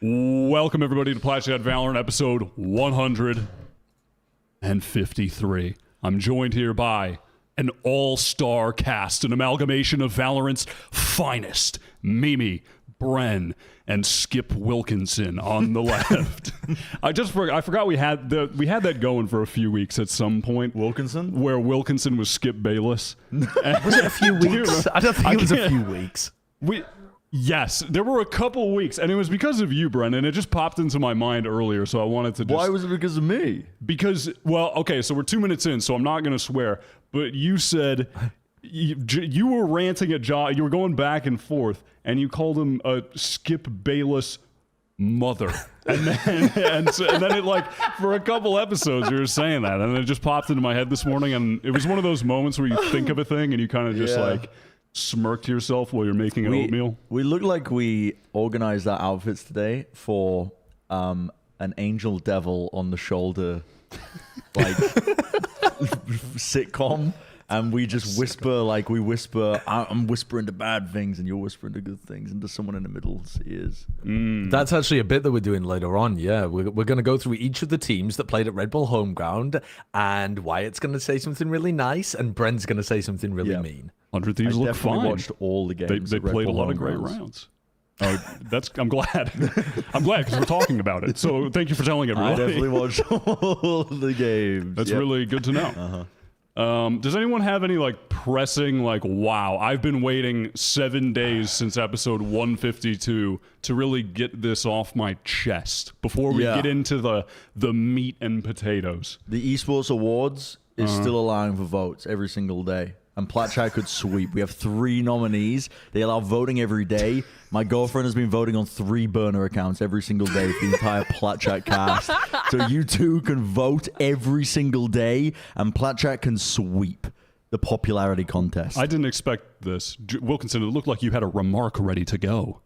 Welcome everybody to Plat Valorant episode 153. I'm joined here by an all-star cast, an amalgamation of Valorant's finest. Mimi, Bren, and Skip Wilkinson on the left. I forgot we had that going for a few weeks at some point. Wilkinson? Where Wilkinson was Skip Bayless. Was it a few weeks? I don't think it was a few weeks. Yes, there were a couple weeks, and it was because of you, Brendan. It just popped into my mind earlier, so I wanted to just... Why was it because of me? Because, well, okay, so we're 2 minutes in, so I'm not going to swear, but you said you were ranting at Josh, you were going back and forth, and you called him a Skip Bayless mother. And then it, like, for a couple episodes, you were saying that, and it just popped into my head this morning, and it was one of those moments where you think of a thing, and you kind of just, like... smirk to yourself while you're making an oatmeal. We look like we organized our outfits today for an angel devil on the shoulder, like sitcom, and we just whisper, like we whisper. I'm whispering the bad things, and you're whispering the good things into someone in the middle's ears. That's actually a bit that we're doing later on. Yeah, we're going to go through each of the teams that played at Red Bull Homeground, and Wyatt's going to say something really nice, and Bren's going to say something really mean. 100 Thieves look fine. I watched all the games. They played a lot of great rounds. Oh, I'm glad. I'm glad because we're talking about it. So thank you for telling everybody. I definitely watched all the games. That's really good to know. Does anyone have any like pressing like, wow, I've been waiting 7 days since episode 152 to really get this off my chest before we get into the meat and potatoes? The Esports Awards is still allowing for votes every single day. And Plat could sweep. We have 3 nominees. They allow voting every day. My girlfriend has been voting on 3 burner accounts every single day for the entire Plat cast. So you two can vote every single day, and Plat can sweep the popularity contest. I didn't expect this. Wilkinson, it looked like you had a remark ready to go.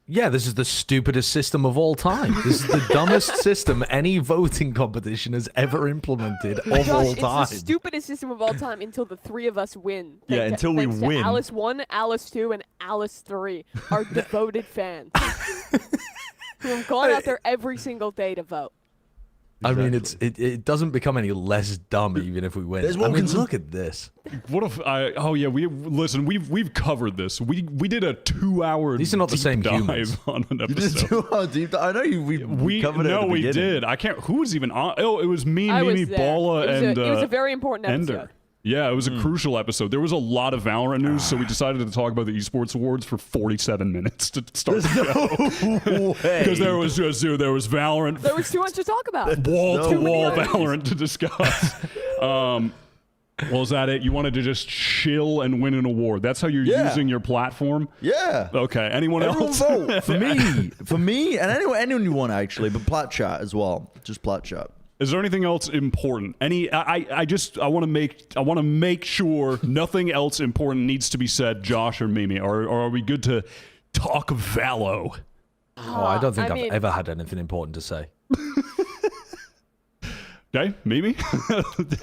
Yeah, this is the stupidest system of all time. This is the dumbest system any voting competition has ever implemented of all time. It's the stupidest system of all time until the 3 of us win. Until we win. Alice 1, Alice 2, and Alice 3 are devoted fans who have gone out there every single day to vote. Exactly. I mean, it doesn't become any less dumb even if we win. I mean, look at this. What if we've covered this. We did a 2-hour These are not the same dive humans. on an episode. You did a 2-hour deep dive. I know we covered it. No, at the we beginning. did. I can't. Who was even on? Oh, it was me, Mimi, there. Bala, and it was a very important episode. Ender. Yeah, it was a crucial episode. There was a lot of Valorant news, so we decided to talk about the Esports Awards for 47 minutes to start the show. Because there was Valorant. There was too much to talk about. Wall-to-wall Valorant to discuss. Well, is that it? You wanted to just chill and win an award. That's how you're using your platform? Yeah. Okay. Everyone else? Vote for me. For me, and anyone you want, actually, but Plat Chat as well. Just Plat Chat. Is there anything else important? I want to make sure nothing else important needs to be said, Josh or Mimi. Or are we good to talk Valo? Oh, I don't think I've ever had anything important to say. Okay, Mimi?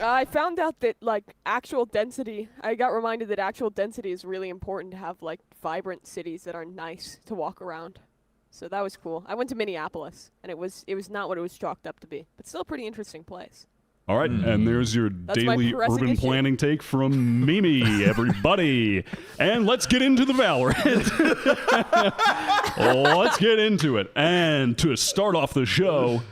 I found out that like actual density. I got reminded that actual density is really important to have like vibrant cities that are nice to walk around. So that was cool. I went to Minneapolis, and it was not what it was chalked up to be, but still a pretty interesting place. All right, and there's your daily urban planning take from Mimi, everybody. And let's get into the Valorant. Let's get into it. And to start off the show,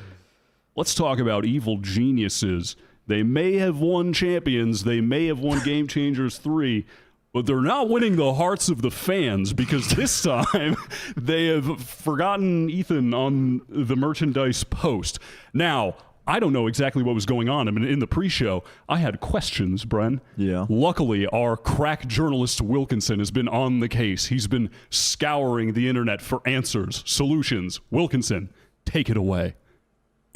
let's talk about evil geniuses. They may have won champions, they may have won Game Changers 3, but they're not winning the hearts of the fans because this time they have forgotten Ethan on the merchandise post. Now, I don't know exactly what was going on. I mean, in the pre-show, I had questions, Bren. Yeah. Luckily, our crack journalist Wilkinson has been on the case. He's been scouring the internet for answers, solutions. Wilkinson, take it away.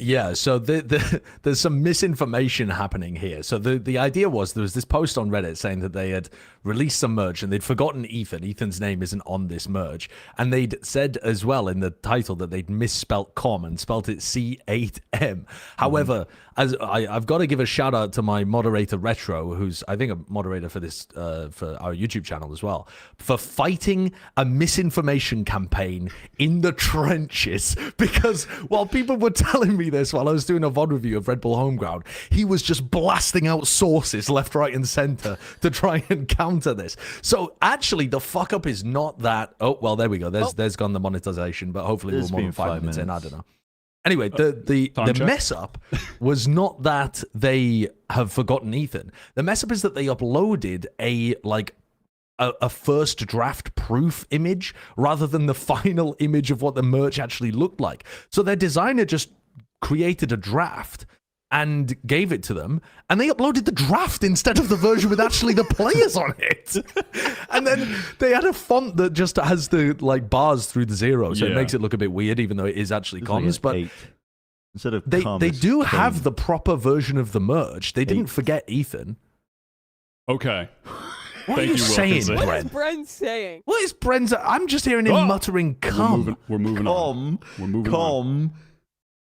Yeah, so there's some misinformation happening here. So the idea was there was this post on Reddit saying that they had released some merch and they'd forgotten Ethan. Ethan's name isn't on this merch. And they'd said as well in the title that they'd misspelt com and spelt it C8M. However, as I've got to give a shout out to my moderator Retro, who's I think a moderator for this for our YouTube channel as well, for fighting a misinformation campaign in the trenches. Because while people were telling me this while I was doing a VOD review of Red Bull Homeground, he was just blasting out sources left, right, and center to try and counter this. So actually, the fuck up is not that. Oh well, there we go. There's gone the monetization, but hopefully we're more than 5 minutes in. I don't know. Anyway, the mess up was not that they have forgotten Ethan. The mess up is that they uploaded a first draft proof image rather than the final image of what the merch actually looked like. So their designer just created a draft and gave it to them, and they uploaded the draft instead of the version with actually the players on it. And then they had a font that just has the bars through the zero, so it makes it look a bit weird, even though it is actually comms. But instead of they do have the proper version of the merch. They didn't forget Ethan. Okay. What are you saying, Wilkinson. Bren? What is Bren saying? What is Bren's? I'm just hearing him muttering "cum." We're moving on. We're moving on.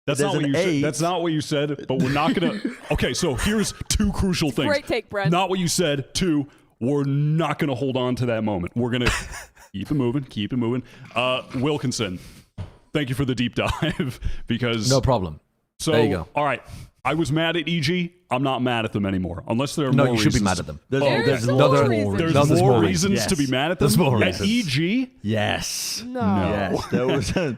That's not what you said. That's not what you said, but we're not going to... Okay, so here's two crucial things. Great take, Bren. Not what you said. Two, we're not going to hold on to that moment. We're going to keep it moving, keep it moving. Wilkinson, thank you for the deep dive because... No problem. So, there you go. All right. I was mad at EG. I'm not mad at them anymore. Unless there are No, more you should reasons. be mad at them. There's more reasons. There's more reasons to be mad at them. There's more At reasons. EG? Yes. No. Yes. There was a...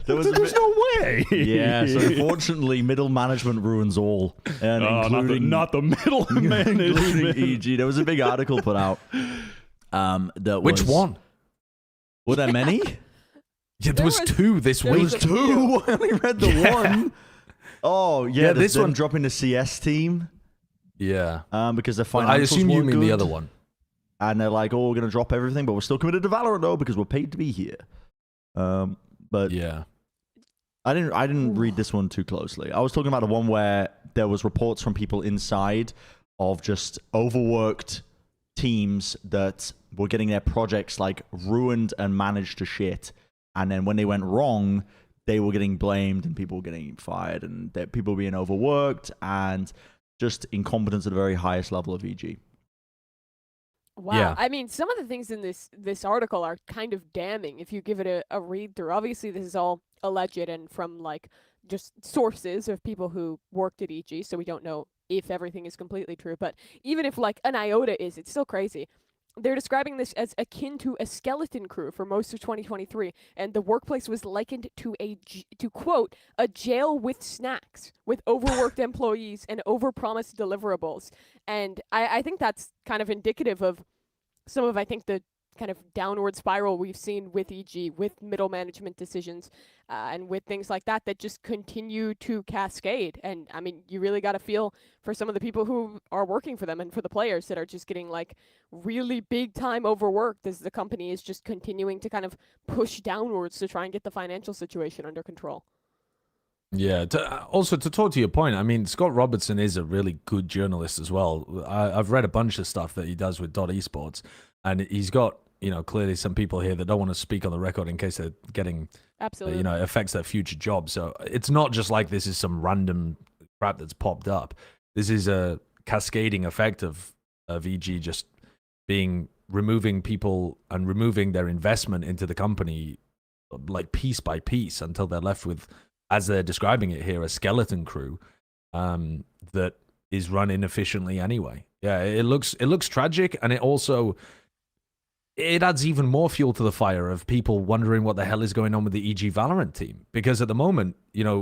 There's no way. Yeah, so unfortunately, middle management ruins all. And including, not the middle including management. EG. There was a big article put out. Which one? Were there many? Yeah, there was two this there week. was a Two. I only read the one. Oh, yeah, this them one dropping the CS team. Yeah. Because their financials I assume you weren't mean the good. other one. And they're like, oh, we're going to drop everything, but we're still committed to Valorant, though, because we're paid to be here. But Yeah. I didn't read this one too closely. I was talking about the one where there was reports from people inside of just overworked teams that were getting their projects ruined and managed to shit. And then when they went wrong, they were getting blamed and people were getting fired and people were being overworked and just incompetence at the very highest level of EG. Wow. Yeah. I mean, some of the things in this article are kind of damning if you give it a read through. Obviously, this is all alleged and from just sources of people who worked at EG, so we don't know if everything is completely true. But even if an iota is, it's still crazy. They're describing this as akin to a skeleton crew for most of 2023, and the workplace was likened to quote, a jail with snacks, with overworked employees and overpromised deliverables. And I think that's kind of indicative of some of, I think, the kind of downward spiral we've seen with EG, with middle management decisions, and with things like that just continue to cascade. And I mean, you really got to feel for some of the people who are working for them and for the players that are just getting really big time overworked as the company is just continuing to kind of push downwards to try and get the financial situation under control. Yeah. Also, to talk to your point, I mean, Scott Robertson is a really good journalist as well. I've read a bunch of stuff that he does with .esports, and he's got, clearly some people here that don't want to speak on the record in case they're getting, Absolutely. it affects their future job. So it's not just like this is some random crap that's popped up. This is a cascading effect of EG just removing people and removing their investment into the company piece by piece until they're left with, as they're describing it here, a skeleton crew that is run inefficiently anyway. Yeah, it looks tragic, and it adds even more fuel to the fire of people wondering what the hell is going on with the EG Valorant team. Because at the moment,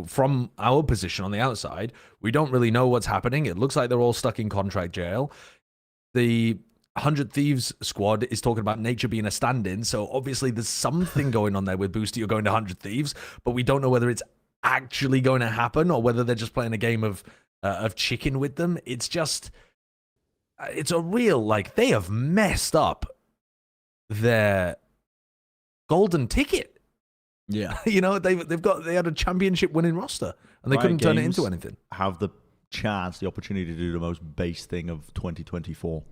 from our position on the outside, we don't really know what's happening. It looks like they're all stuck in contract jail. The 100 Thieves squad is talking about nature being a stand-in, so obviously there's something going on there with Boosty or going to 100 Thieves, but we don't know whether it's actually going to happen or whether they're just playing a game of chicken with them. It's a real, they have messed up their golden ticket. Yeah. You know, they had a championship winning roster and they Riot couldn't turn it Games into anything. Have the chance, the opportunity to do the most base thing of 2024.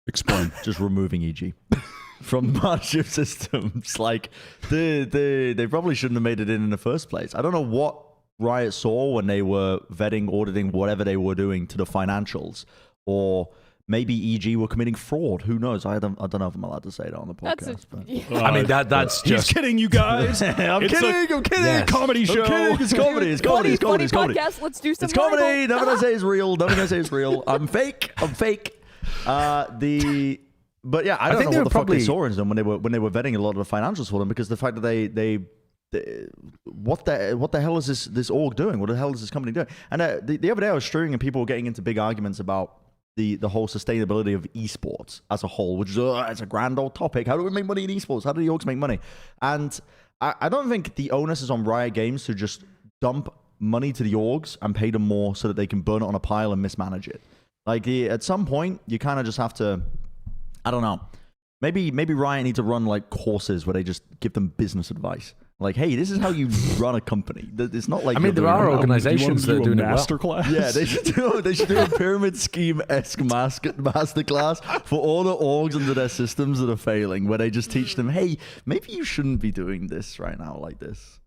Explain. Just removing EG from partnership systems. Like, they probably shouldn't have made it in the first place. I don't know what Riot saw when they were vetting, auditing, whatever they were doing to the financials, or maybe EG were committing fraud. Who knows? I don't know if I'm allowed to say that on the podcast. That's I mean, that's He's just... kidding, you guys. I'm It's kidding. I'm kidding. Yes. comedy show. I'm kidding. It's comedy. It's comedy. It's comedy. It's comedy. podcast. Let's do some. It's comedy. libel. Never gonna say it's real. Never gonna say it's real. I'm fake. I'm fake. But yeah, I don't think know they what the were fuck they probably- saw in them when they were vetting a lot of the financials for them, because the fact that they what the hell is this org doing? What the hell is this company doing? And the other day I was streaming and people were getting into big arguments about the whole sustainability of esports as a whole, which is it's a grand old topic. How do we make money in esports? How do the orgs make money? And I don't think the onus is on Riot Games to just dump money to the orgs and pay them more so that they can burn it on a pile and mismanage it. Like, at some point, you kind of just have to, I don't know. Maybe Riot need to run like courses where they just give them business advice. Like, hey, this is how you run a company. It's not like, I mean, there are organizations that are doing it well. masterclass. yeah, they should do a pyramid scheme-esque masterclass for all the orgs under their systems that are failing, where they just teach them, hey, maybe you shouldn't be doing this right now like this.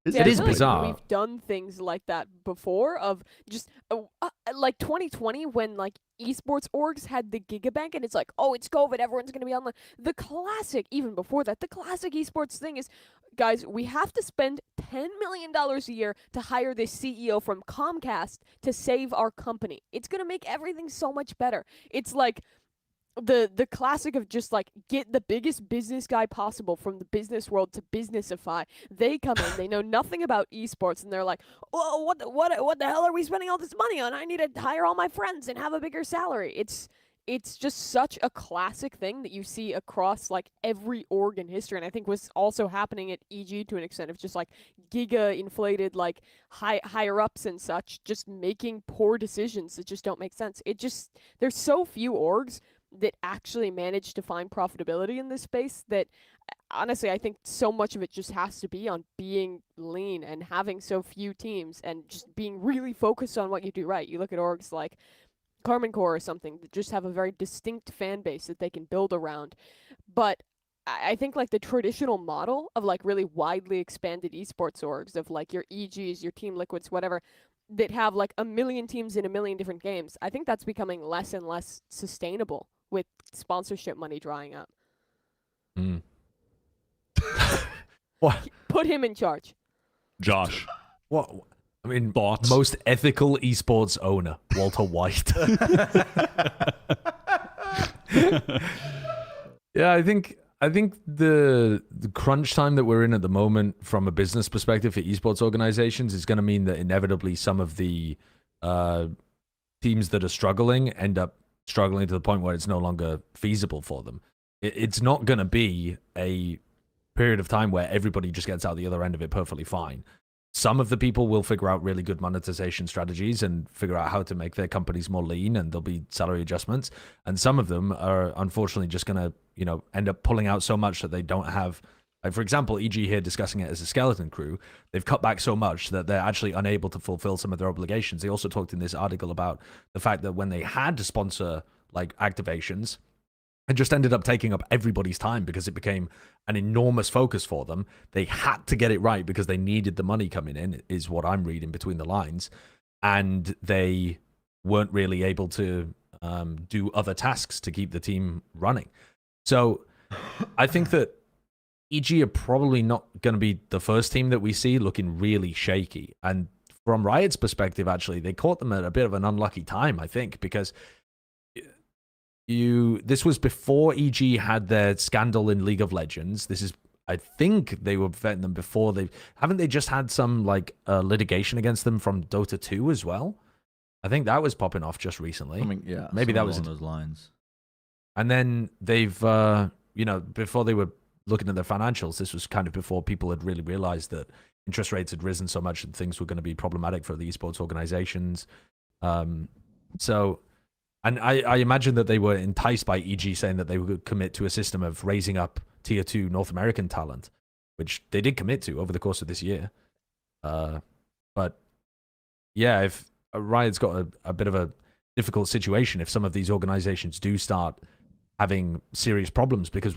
Yeah, It I is feel like bizarre. we've done things like that before, of just like 2020 when like esports orgs had the gigabank, and it's like, oh, it's COVID, everyone's gonna be online. The classic, even before that, the classic esports thing is, guys, we have to spend $10 million a year to hire this CEO from Comcast to save our company. It's gonna make everything so much better. It's like the classic of just like, get the biggest business guy possible from the business world to businessify. They come in, they know nothing about esports, and they're like, "Oh, what the hell are we spending all this money on? I need to hire all my friends and have a bigger salary." It's just such a classic thing that you see across like every org in history, and I think was also happening at EG to an extent, of just like giga inflated like higher ups and such, just making poor decisions that just don't make sense. There's so few orgs that actually manage to find profitability in this space that, honestly, I think so much of it just has to be on being lean and having so few teams and just being really focused on what you do right. You look at orgs like Carmen Core or something that just have a very distinct fan base that they can build around. But I think like the traditional model of like really widely expanded esports orgs, of like your EGs, your Team Liquids, whatever, that have like a million teams in a million different games, I think that's becoming less and less sustainable with sponsorship money drying up. What? Put him in charge. Josh. What? I mean, Thoughts? most ethical esports owner, Walter White. Yeah, I think the crunch time that we're in at the moment from a business perspective for esports organizations is going to mean that inevitably some of the teams that are struggling end up struggling to the point where it's no longer feasible for them. It's not going to be a period of time where everybody just gets out the other end of it perfectly fine. Some of the people will figure out really good monetization strategies and figure out how to make their companies more lean, and there'll be salary adjustments. And some of them are unfortunately just going to, end up pulling out so much that they don't have, like, for example, EG here discussing it as a skeleton crew. They've cut back so much that they're actually unable to fulfill some of their obligations. They also talked in this article about the fact that when they had to sponsor like activations, it just ended up taking up everybody's time because it became an enormous focus for them. They had to get it right because they needed the money coming in, is what I'm reading between the lines. And they weren't really able to do other tasks to keep the team running. So I think that EG are probably not going to be the first team that we see looking really shaky. And from Riot's perspective, actually, they caught them at a bit of an unlucky time, I think, because this was before EG had their scandal in League of Legends. This is, I think they were vetting them before haven't they just had some like litigation against them from Dota 2 as well? I think that was popping off just recently. Maybe that was on those lines. And then they've before they were looking at their financials, this was kind of before people had really realized that interest rates had risen so much that things were going to be problematic for the esports organizations. And I imagine that they were enticed by EG saying that they would commit to a system of raising up tier 2 North American talent. which they did commit to over the course of this year. But yeah, if Riot's got a bit of a difficult situation if some of these organizations do start having serious problems, because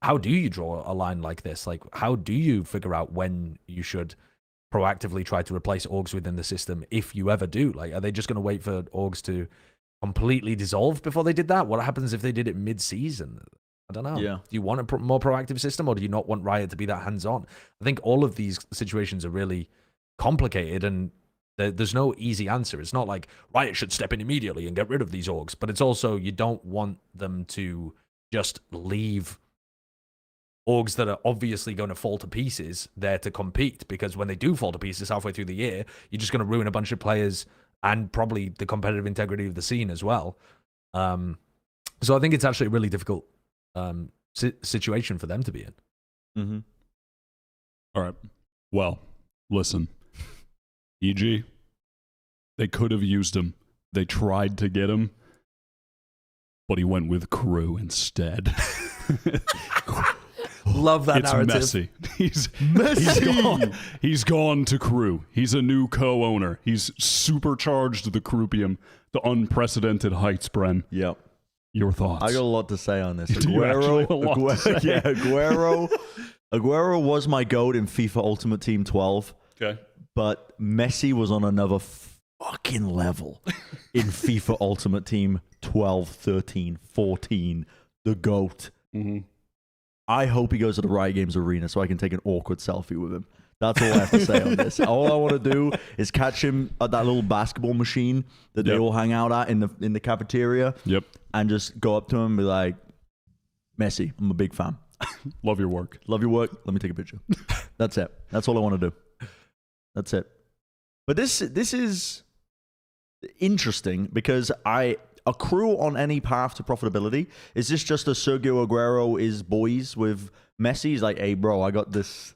how do you draw a line like this? Like, how do you figure out when you should proactively try to replace orgs within the system, if you ever do? Like, are they just going to wait for orgs to completely dissolve before they did that? What happens if they did it mid-season? I don't know. Yeah. Do you want a more proactive system, or do you not want Riot to be that hands-on? I think all of these situations are really complicated, and there's no easy answer. It's not like Riot should step in immediately and get rid of these orgs, but it's also, you don't want them to just leave orgs that are obviously going to fall to pieces there to compete, because when they do fall to pieces halfway through the year, you're just going to ruin a bunch of players and probably the competitive integrity of the scene as well. So I think it's actually a really difficult situation for them to be in. Mm-hmm. All right. Well, listen. EG, they could have used him. They tried to get him, but he went with Crew instead. Love that it's narrative. Messi. He's gone to Crew. He's a new co-owner. He's supercharged the Croupium to unprecedented heights, Bren. Yep. Your thoughts? I got a lot to say on this. Do you actually have a lot to say? Yeah, Aguero was my GOAT in FIFA Ultimate Team 12. Okay. But Messi was on another fucking level in FIFA Ultimate Team 12, 13, 14. The GOAT. Mm-hmm. I hope he goes to the Riot Games arena so I can take an awkward selfie with him. That's all I have to say on this. All I want to do is catch him at that little basketball machine that they all hang out at in the cafeteria. Yep. And just go up to him and be like, Messi, I'm a big fan. Love your work. Love your work. Let me take a picture. That's it. That's all I want to do. That's it. But this is interesting because a Crew on any path to profitability, is this just a Sergio Aguero is boys with Messi? He's like, hey bro, I got this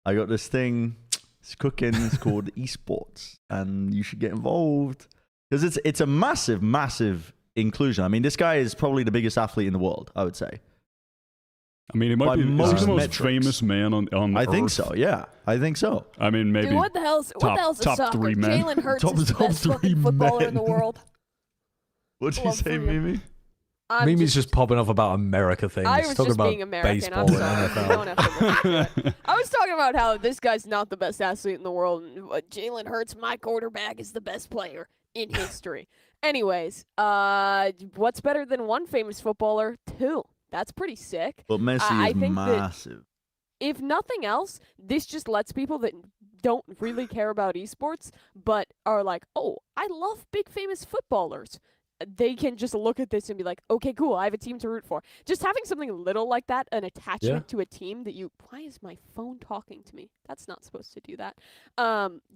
thing. It's cooking. It's called esports, and you should get involved because it's a massive inclusion. I mean, this guy is probably the biggest athlete in the world, I would say. I mean, he might be the most famous man on I Earth. think so. Yeah, I think so. I mean, maybe. Dude, what the hell's a top soccer? 3 men. Jalen Hurts Top is the best 3 fucking footballer in the men. world. What did you say, Mimi? Mimi's just popping off about America things. I was talking just about being American. baseball I'm sorry. and You NFL. don't have to listen to it. I was talking about how this guy's not the best athlete in the world. And Jalen Hurts, my quarterback, is the best player in history. Anyways, what's better than one famous footballer? 2. That's pretty sick. But Messi I is think massive. If nothing else, this just lets people that don't really care about esports, but are like, oh, I love big famous footballers. They can just look at this and be like, okay, cool, I have a team to root for. Just having something little like that, an attachment to a team that you... Why is my phone talking to me? That's not supposed to do that.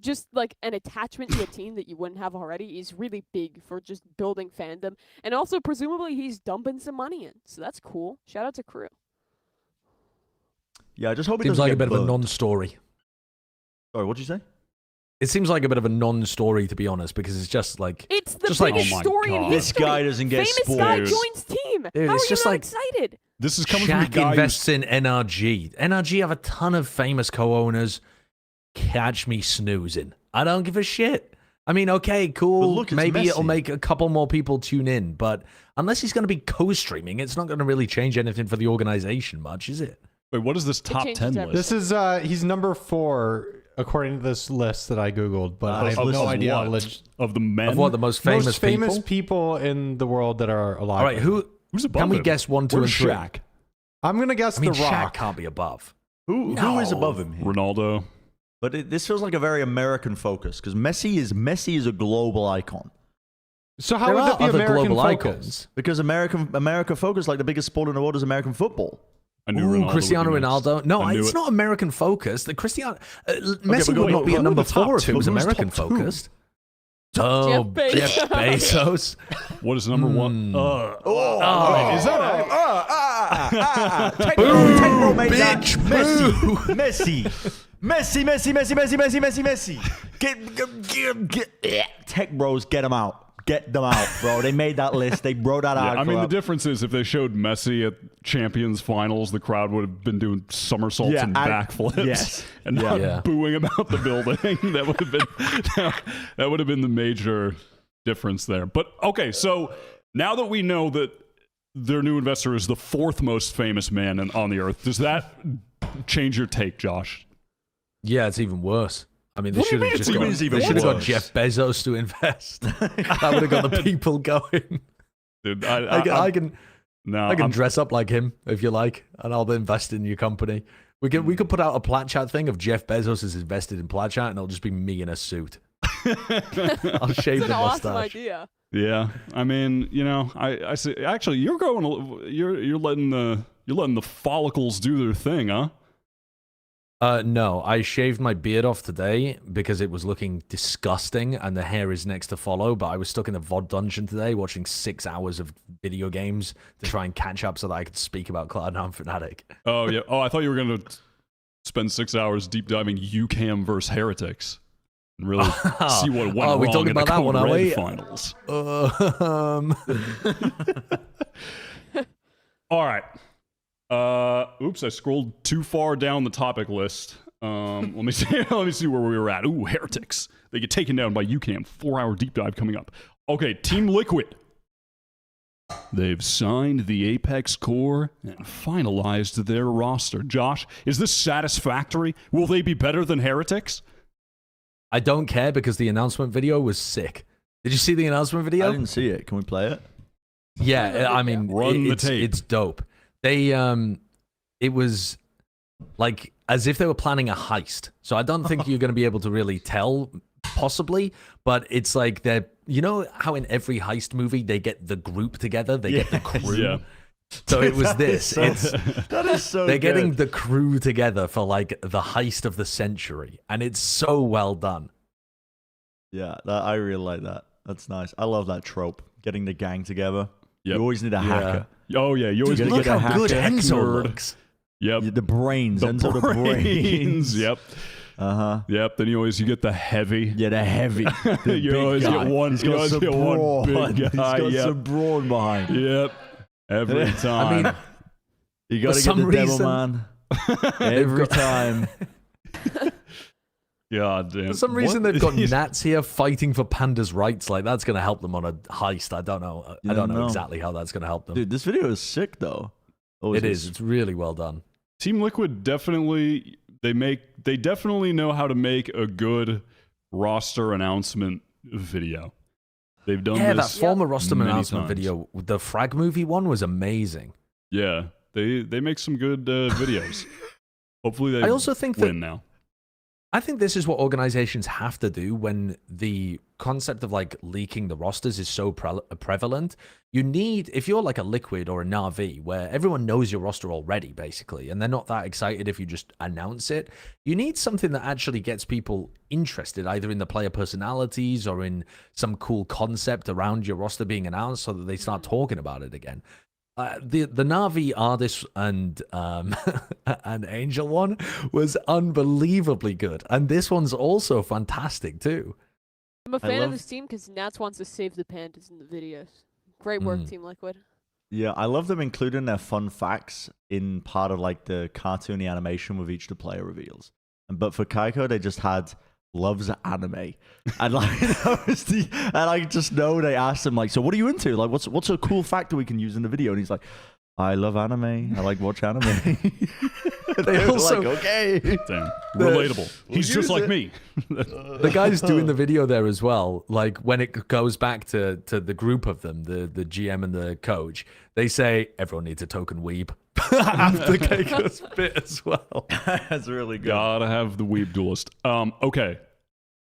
Just like an attachment to a team that you wouldn't have already is really big for just building fandom. And also, presumably, he's dumping some money in. So that's cool. Shout out to Crew. Yeah, I just hope it Seems doesn't like get a bit of a burned. non-story. Sorry, what'd you say? It seems like a bit of a non-story, to be honest, because it's just like... It's the just like, biggest oh my story in God. This history. guy doesn't get Famous guy spoiled. joins team. Dude, How it's are you just not like- excited? This is coming from a Shaq guy invests in NRG. NRG have a ton of famous co-owners. Catch me snoozing. I don't give a shit. I mean, okay, cool. But look, it's Maybe it'll Messi. make a couple more people tune in, but unless he's going to be co-streaming, it's not going to really change anything for the organization much, is it? Wait, what is this top changes 10 everything. list? This is he's number 4 according to this list that I googled, but I have Of no idea. what? Of the men? Of what, the most famous, Most famous people? people in the world that are alive. All right, Who's above can we him? guess 1, 2, Where's and 3? Shaq? I'm gonna guess I mean, The Shaq Rock. can't be above. Who is above him here? Ronaldo. But this feels like a very American focus because Messi is a global icon. So how There would are that be other American global focus? icons. Because America focus, like the biggest sport in the world is American football. I knew Ooh, Ronaldo Cristiano would be next. Ronaldo. No, I knew it's it. not American focused. The Cristiano Messi but would wait, not be who at are number the top 4 if it two? was Who's American top two? focused. Oh, Jeff Jeff Bezos. What is number 1? Oh, is that Tech Bro made that. bitch, Messi. Get Tech Bros, get him out. get them out, bro. They made that list. They wrote that Yeah, article I mean, the up. difference is if they showed Messi at Champions Finals, the crowd would have been doing somersaults and backflips, yes. and not booing him out the building. That would have been the major difference there. But okay, so now that we know that their new investor is the fourth most famous man on the earth, does that change your take, Josh? Yeah, it's even worse. I mean, they What do you should have mean just it's got, even they should have got worse? Jeff Bezos to invest. That would have got the people going. Dude, I can I'm- dress up like him if you like, and I'll invest in your company. We could put out a Plat Chat thing of Jeff Bezos is invested in Plat Chat, and it'll just be me in a suit. I'll shave It's the an awesome mustache. idea. Yeah, I mean, I see. Actually, you're letting the follicles do their thing, huh? No, I shaved my beard off today because it was looking disgusting and the hair is next to follow, but I was stuck in a VOD dungeon today watching 6 hours of video games to try and catch up so that I could speak about Cloud9 Fnatic. Oh yeah. Oh, I thought you were gonna spend 6 hours deep diving UCAM versus Heretics and really see what went Oh, we wrong talking in the about that one, are Code Red we? finals. Um, All right. Oops, I scrolled too far down the topic list. Let me see. Let me see where we were at. Ooh, Heretics. They get taken down by UCAM. 4-hour deep dive coming up. Okay, Team Liquid. They've signed the Apeks core and finalized their roster. Josh, is this satisfactory? Will they be better than Heretics? I don't care because the announcement video was sick. Did you see the announcement I video? didn't see it. Can we play it? Yeah, I mean, Run the it's, tape. it's dope. They, it was like as if they were planning a heist. So I don't think you're going to be able to really tell, possibly, but it's like they're, you know how in every heist movie they get the group together, they get the crew. Yeah. So it was this. That is so They're getting good. the crew together for like the heist of the century, and it's so well done. Yeah, I really like that. That's nice. I love that trope. Getting the gang together. Yep. You always need a hacker. Oh, yeah. You always Dude, gotta Look get a how good hacker, Enzo nerd. looks. Yep. The brains. Enzo the brains. Yep. Uh-huh. Yep. Then you get the heavy. Yeah, the heavy. The You big always guy. get one- He's you got always some get one brawn. big guy, He's got yep. some brawn behind. Yep. Every time. I mean, You got to get some the demo, reason- man. Every time. God damn. for some reason they've got Nats here fighting for pandas' rights. Like that's going to help them on a heist. I don't know. I don't know exactly how that's going to help them. Dude, this video is sick, though. It is. It's really well done. Team Liquid definitely they definitely know how to make a good roster announcement video. They've done Yeah, that this. former roster many announcement times. video, the Frag movie one, was amazing. Yeah, they make some good videos. Hopefully they I also think that win now. I think this is what organizations have to do when the concept of like leaking the rosters is so prevalent. You need, if you're like a Liquid or a Na'Vi, where everyone knows your roster already, basically, and they're not that excited if you just announce it, you need something that actually gets people interested, either in the player personalities or in some cool concept around your roster being announced so that they start talking about it again. The Na'Vi artist and and Angel one was unbelievably good, and this one's also fantastic too. I'm a fan love- of this team because Nats wants to save the pandas in the videos. Great work, Mm. Team Liquid. Yeah, I love them including their fun facts in part of like the cartoony animation with each of the player reveals. But for Kaiko, they just had loves anime, and like that was and I just know they asked him like, so what are you into? Like, what's a cool fact that we can use in the video? And he's like, I love anime. I like watch anime. They also- like, okay. Damn. Relatable. He's just use like it. me. The guys doing the video there as well, like when it goes back to the group of them, the GM and the coach, they say everyone needs a token weeb after Keiko's bit as well. That's really good. Gotta have the weeb duelist. Okay.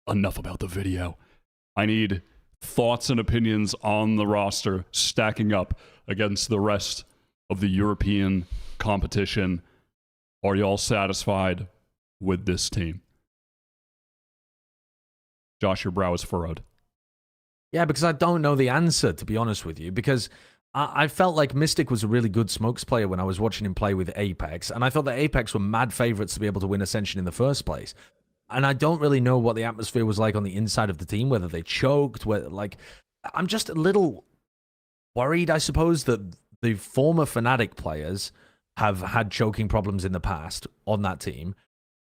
Enough about the video. I need thoughts and opinions on the roster stacking up against the rest of the European competition. Are y'all satisfied with this team? Josh, your brow is furrowed. Yeah, because I don't know the answer, to be honest with you, because I felt like Mystic was a really good smokes player when I was watching him play with Apeks, and I thought that Apeks were mad favorites to be able to win Ascension in the first place. And I don't really know what the atmosphere was like on the inside of the team, whether they choked, whether, like, I'm just a little worried, I suppose, that the former Fnatic players have had choking problems in the past on that team.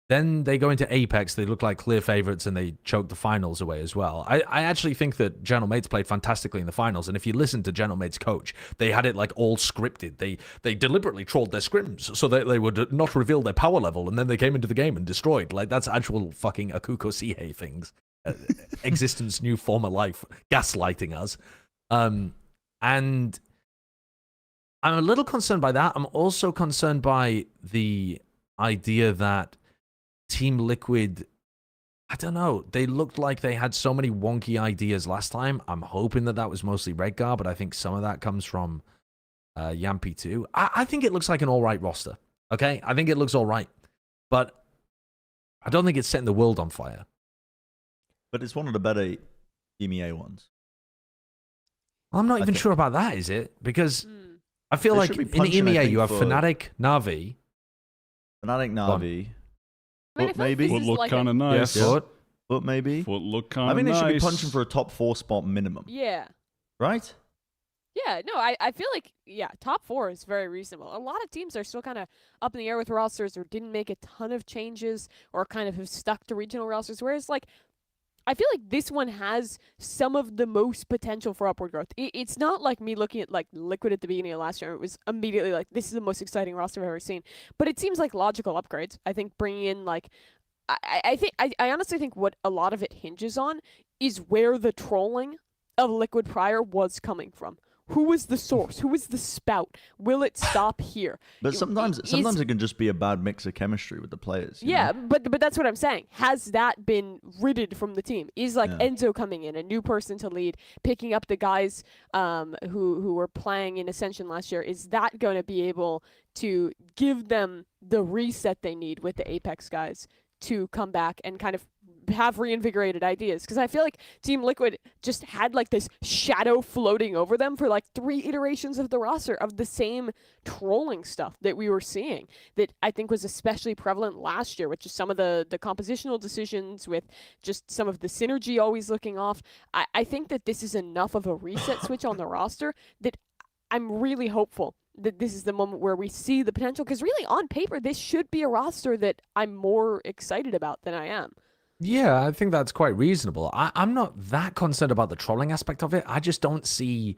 Then they go into Apeks, they look like clear favorites, and they choke the finals away as well. I actually think that Gentlemates played fantastically in the finals, and if you listen to Gentlemates' coach, they had it like all scripted. They deliberately trolled their scrims so that they would not reveal their power level, and then they came into the game and destroyed. Like, that's actual fucking Akuko Sihei things. Existence, new former life, gaslighting us. And I'm a little concerned by that. I'm also concerned by the idea that Team Liquid, I don't know, they looked like they had so many wonky ideas last time. I'm hoping that was mostly Redgar, but I think some of that comes from Yampi too. I think it looks like an all right roster, okay? I think it looks all right, but I don't think it's setting the world on fire. But it's one of the better EMEA ones. I'm not even sure about that, is it? Because I feel They like should be in punching, I EMEA think, you have for- Fnatic, Na'Vi. Fnatic, Na'Vi. I mean, Foot I feel like maybe. this Foot is look like kind of nice. Yeah, Foot. Foot maybe. Foot look kind I of think nice. they should be punching for a top 4 spot minimum, Yeah. right? Yeah, no, I feel like, top 4 is very reasonable. A lot of teams are still kind of up in the air with rosters or didn't make a ton of changes or kind of have stuck to regional rosters, whereas, like, I feel like this one has some of the most potential for upward growth. It's not like me looking at, like, Liquid at the beginning of last year. It was immediately like, this is the most exciting roster I've ever seen. But it seems like logical upgrades. I think bringing in, like, I honestly think what a lot of it hinges on is where the trolling of Liquid prior was coming from. Who was the source? Who was the spout? Will it stop here? But sometimes it can just be a bad mix of chemistry with the players. you Yeah, know? but that's what I'm saying. Has that been ridded from the team? Is like Yeah. Enzo coming in, a new person to lead, picking up the guys who were playing in Ascension last year? Is that going to be able to give them the reset they need with the Apeks guys to come back and kind of have reinvigorated ideas? Because I feel like Team Liquid just had like this shadow floating over them for like 3 iterations of the roster of the same trolling stuff that we were seeing that I think was especially prevalent last year, with just some of the compositional decisions, with just some of the synergy always looking off. I think that this is enough of a reset switch on the roster that I'm really hopeful that this is the moment where we see the potential, because really on paper this should be a roster that I'm more excited about than I am. Yeah, I think that's quite reasonable. I'm not that concerned about the trolling aspect of it. I just don't see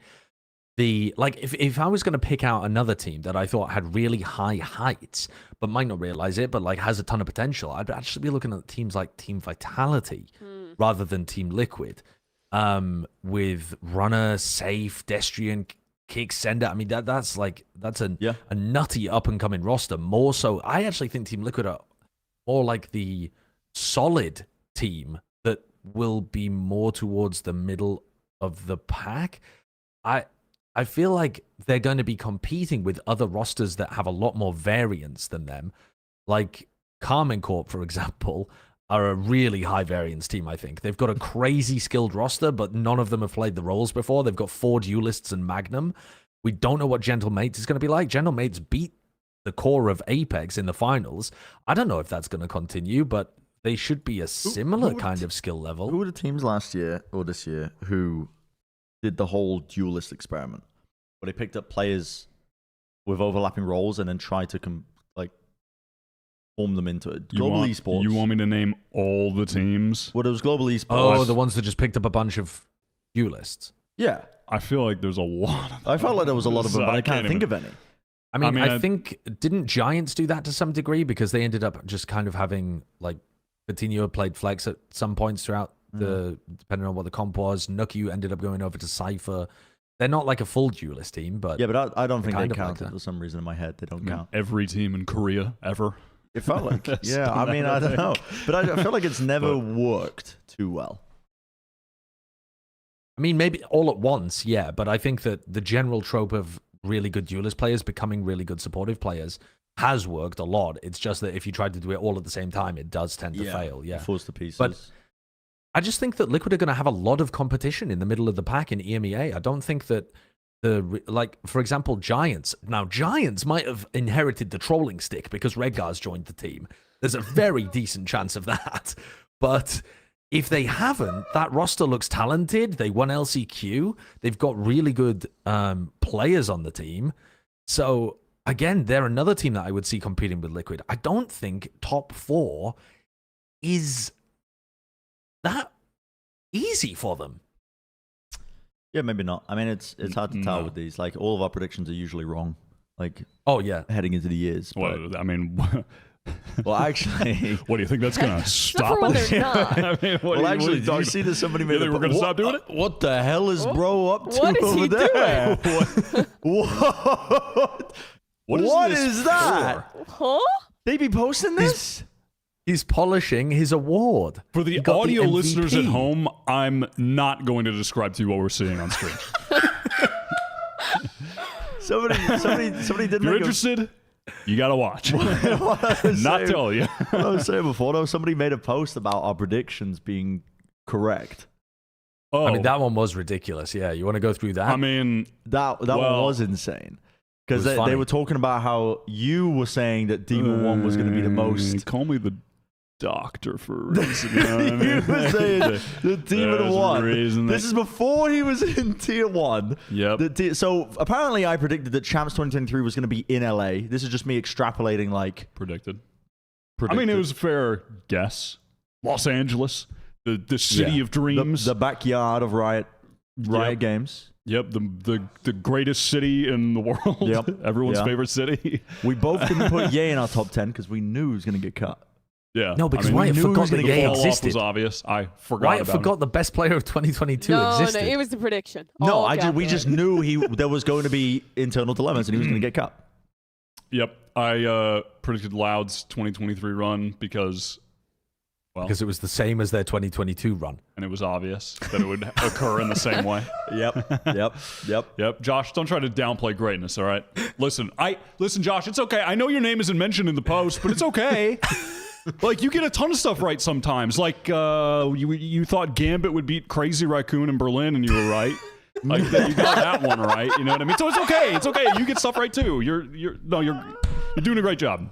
the, like, if I was going to pick out another team that I thought had really high heights, but might not realize it, but like has a ton of potential, I'd actually be looking at teams like Team Vitality rather than Team Liquid, with Runner, Safe, Destrian, Kick, Sender. I mean, that's a nutty up and coming roster. More so, I actually think Team Liquid are more like the solid team that will be more towards the middle of the pack. I feel like they're going to be competing with other rosters that have a lot more variance than them. Like Carmen Corp, for example, are a really high variance team, I think. They've got a crazy skilled roster, but none of them have played the roles before. They've got 4 duelists and Magnum. We don't know what Gentlemates is going to be like. Gentlemates beat the core of Apeks in the finals. I don't know if that's going to continue, but they should be a similar kind of skill level. Who were the teams last year or this year who did the whole duelist experiment, where they picked up players with overlapping roles and then tried to form them into it? Global Esports. You want me to name all the teams? Well, it was Global Esports. Oh, the ones that just picked up a bunch of duelists. Yeah. I feel like there's a lot of them. I felt like there was a lot of them, but I can't think of any. I mean, I think, didn't Giants do that to some degree? Because they ended up just kind of having, like, Coutinho played Flex at some points throughout depending on what the comp was. Nuku ended up going over to Cypher. They're not like a full duelist team, but... Yeah, but I don't think they kind of like counted that. for some reason in my head. They don't count. Every team in Korea ever. It felt like, That's yeah, I mean, I don't know. But I feel like it's never But- worked too well. I mean, maybe all at once, yeah, but I think that the general trope of really good duelist players becoming really good supportive players has worked a lot. It's just that if you try to do it all at the same time, it does tend to fail, yeah. It falls to pieces. But I just think that Liquid are going to have a lot of competition in the middle of the pack in EMEA. I don't think that for example, Giants. Now, Giants might have inherited the trolling stick because Redgar's joined the team. There's a very decent chance of that. But If they haven't, that roster looks talented. They won LCQ. They've got really good players on the team. So, again, they're another team that I would see competing with Liquid. I don't think top 4 is that easy for them. Yeah, maybe not. I mean, it's hard to tell with these. Like, all of our predictions are usually wrong. Like, oh yeah, heading into the years. Well, I mean, well, actually, what do you think that's gonna stop when us? they're not. I mean, well, actually, did you see that somebody made? You think we're gonna stop doing it? What the hell is bro up to What is over he there? doing? What this is that? for? Huh? They be posting this? he's polishing his award. For the He got audio the listeners at MVP. home, I'm not going to describe to you what we're seeing on screen. Somebody did If you're make interested, you gotta watch. a. Not tell you. What I was saying before, though, somebody made a post about our predictions being correct. Oh, I mean, that one was ridiculous. Yeah, you want to go through that? I mean, That one Well, was insane. Because it was they funny. were talking about how you were saying that Demon 1 was going to be the most. Call me the doctor for a reason. You know what I mean? You were saying the Demon There's a 1. reason This is before he was in Tier 1. Yep. So apparently I predicted that Champs 2023 was going to be in LA. This is just me extrapolating like... Predicted. I mean, it was a fair guess. Los Angeles, the city of dreams. The backyard of Riot Yep. Games. Yep, the greatest city in the world. Yep. Everyone's Yeah. favorite city. We both didn't put Ye in our top 10 because we knew he was going to get cut. Yeah. No, because I mean, Wyatt we knew forgot the that Ye fall off existed. was obvious. I forgot Wyatt about forgot the best player of 2022 No, existed. it was the prediction. No, All we just calculated. knew there was going to be internal dilemmas and he was going to get cut. him. Yep. I predicted Loud's 2023 run because because it was the same as their 2022 run. and it was obvious that it would occur in the same way. Yep. Josh, don't try to downplay greatness, all right? Listen, Josh, it's okay. I know your name isn't mentioned in the post, but it's okay. Like, you get a ton of stuff right sometimes. Like, you thought Gambit would beat Crazy Raccoon in Berlin, and you were right. Like, you got that one right. You know what I mean? So it's okay. It's okay. You get stuff right too. You're doing a great job.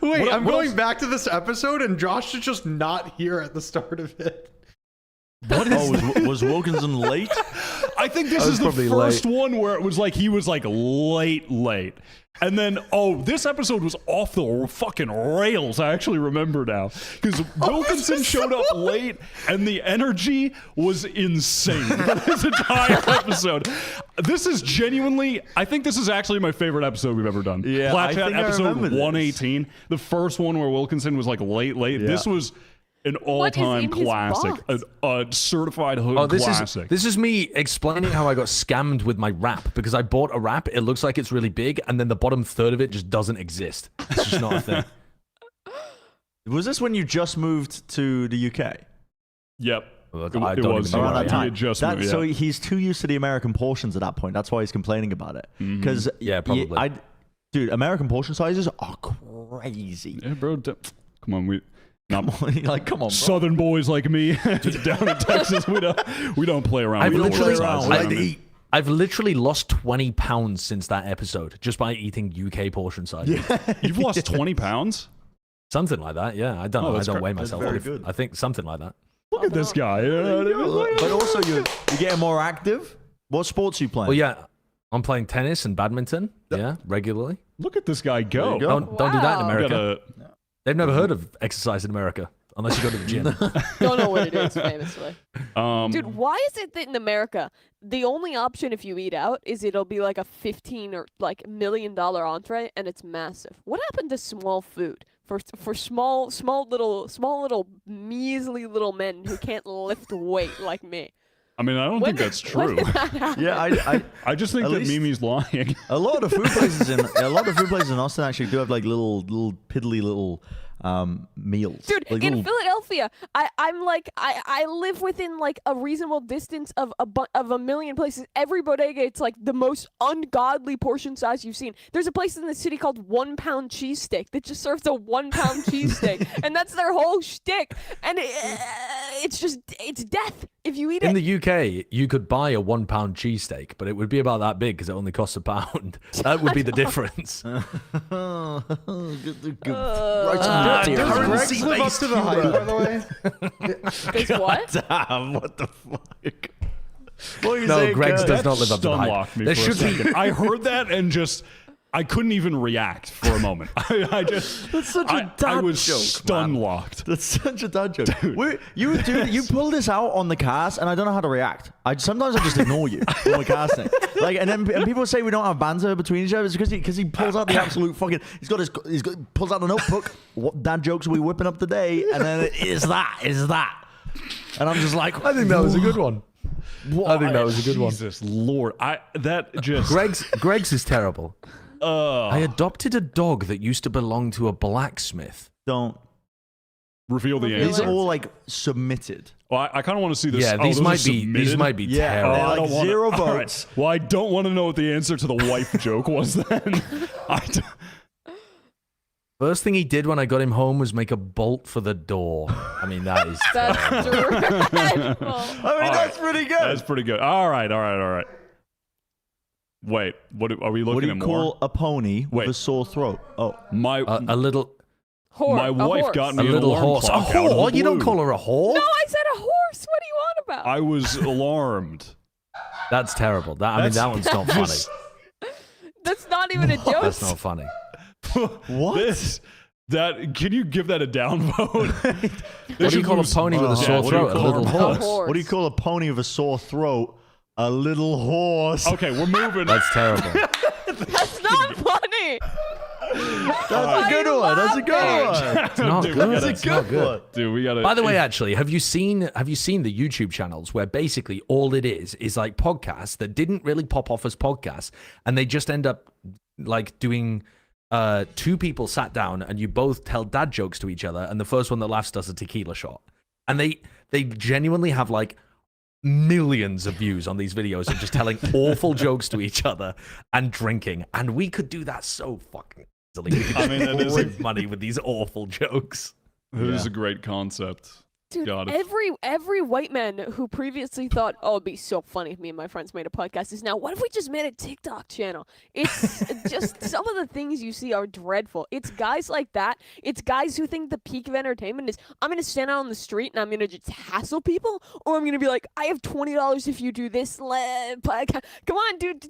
Wait, I'm what going else? back to this episode, and Josh is just not here at the start of it. Was Wilkinson late? I think this was is the probably first one where it was like he was like late. And then, this episode was off the fucking rails. I actually remember now. Because Wilkinson showed up late and the energy was insane for this entire episode. This is genuinely, I think this is actually my favorite episode we've ever done. Yeah, Plat I Chat think I episode remember this. 118. The first one where Wilkinson was like late. Yeah. This was an all-time in his classic. box? A certified hood Oh, this classic. is me explaining how I got scammed with my wrap because I bought a wrap. It looks like it's really big, and then the bottom third of it just doesn't exist. It's just not a thing. Was this when you just moved to the UK? Yep. Well, It I was don't even know Around where that I am. time. He had just That- moved, So yeah. he's too used to the American portions at that point. That's why he's complaining about it. Because Yeah, probably. dude, American portion sizes are crazy. Yeah, bro. Come on, we not Like, come on, bro. Southern boys like me down in Texas. We don't play around. I've with literally, portion sizes, I mean. I've literally lost 20 pounds since that episode just by eating UK portion sizes. You've lost 20 pounds. Something like that. Yeah, I don't know. I that's don't cra- weigh that's myself. very but good. I think something like that. Look at this guy. You know what I mean? But also, you're getting more active. What sports are you playing? Well, yeah, I'm playing tennis and badminton. Yeah, regularly. Look at this guy go. There you go. Don't do that in Wow. America. Gotta- They've never heard of exercise in America unless you go to the gym. Don't know what it is, famously. um, Dude, why is it that in America the only option if you eat out is it'll be like a $15 or like $1 million entree and it's massive? What happened to small food for small little measly little men who can't lift weight like me? I mean, I don't think that's When true. did that happen? yeah, I just think At that least- Mimi's lying. a lot of food places in Austin actually do have like little piddly little meals. Dude, like in little- Philadelphia, I live within like a reasonable distance of a million places. Every bodega, it's like the most ungodly portion size you've seen. There's a place in the city called 1 pound cheesesteak that just serves a 1 pound cheesesteak, and that's their whole shtick. And it's death. If you eat In it, the UK, you could buy a £1 cheesesteak, but it would be about that big because it only costs £1. That would be the difference. Right Greg's live up to the hype, by the way. does what? Damn, what the fuck? What are you No, saying, Greg's Kurt? does not live up to the Stun hype. locked me There for a should be. second. I heard that and just I couldn't even react for a moment. I just That's such a I dad was joke, stun man. locked. That's such a dad joke. You pull this out on the cast, and I don't know how to react. Sometimes I just ignore you when we're casting. Like, and people say we don't have banter between each other. It's because he pulls out the absolute fucking. Pulls out the notebook. What dad jokes are we whipping up today? And then is that. And I'm just like, I think that was a good one. I think that was a good one. Jesus Lord, that just Greg's is terrible. I adopted a dog that used to belong to a blacksmith. don't. reveal the Reveal These answer. are all like submitted. Well, I kind of want to see this. Yeah, Oh, these those are might be submitted? Yeah, terrible. they're I like don't wanna- 0 all right. votes. Well, I don't want to know what the answer to the wife joke was then. First thing he did when I got him home was make a bolt for the door. I mean, that is That's terrible. dreadful. I mean, that's pretty good. That's pretty good. All right. Wait, what are we looking What do you at more? call a pony with Wait. a sore throat? Oh, My A little my A wife horse. got a me an little alarm horse. A clock out of the whore? You don't blue. call her a whore? No, I said a horse. What do you want about? I was alarmed. That's terrible. I mean, that one's not funny. That's not even a joke. That's not funny. what? Can you give that a downvote? What do you call a pony with a sore what do you throat? A call little a horse. horse. What do you call a pony with a sore throat? A little horse. Okay, we're moving. That's terrible. That's not funny. That's Why a good are you one. That's a good laughing? one. It's not Dude, good. that's a It's not good. Dude, we gotta. By the way, actually, have you seen the YouTube channels where basically all it is like podcasts that didn't really pop off as podcasts, and they just end up like doing two people sat down and you both tell dad jokes to each other, and the first one that laughs does a tequila shot, and they genuinely have like millions of views on these videos of just telling awful jokes to each other and drinking, and we could do that so fucking easily. We could I mean, that is win money with these awful jokes. It is a great concept. Dude, God, if- every white man who previously thought, oh, it'd be so funny if me and my friends made a podcast is now, what if we just made a TikTok channel? It's just some of the things you see are dreadful. It's guys like that. It's guys who think the peak of entertainment is, I'm going to stand out on the street and I'm going to just hassle people, or I'm going to be like, I have $20 if you do this. Podcast. Come on, dude.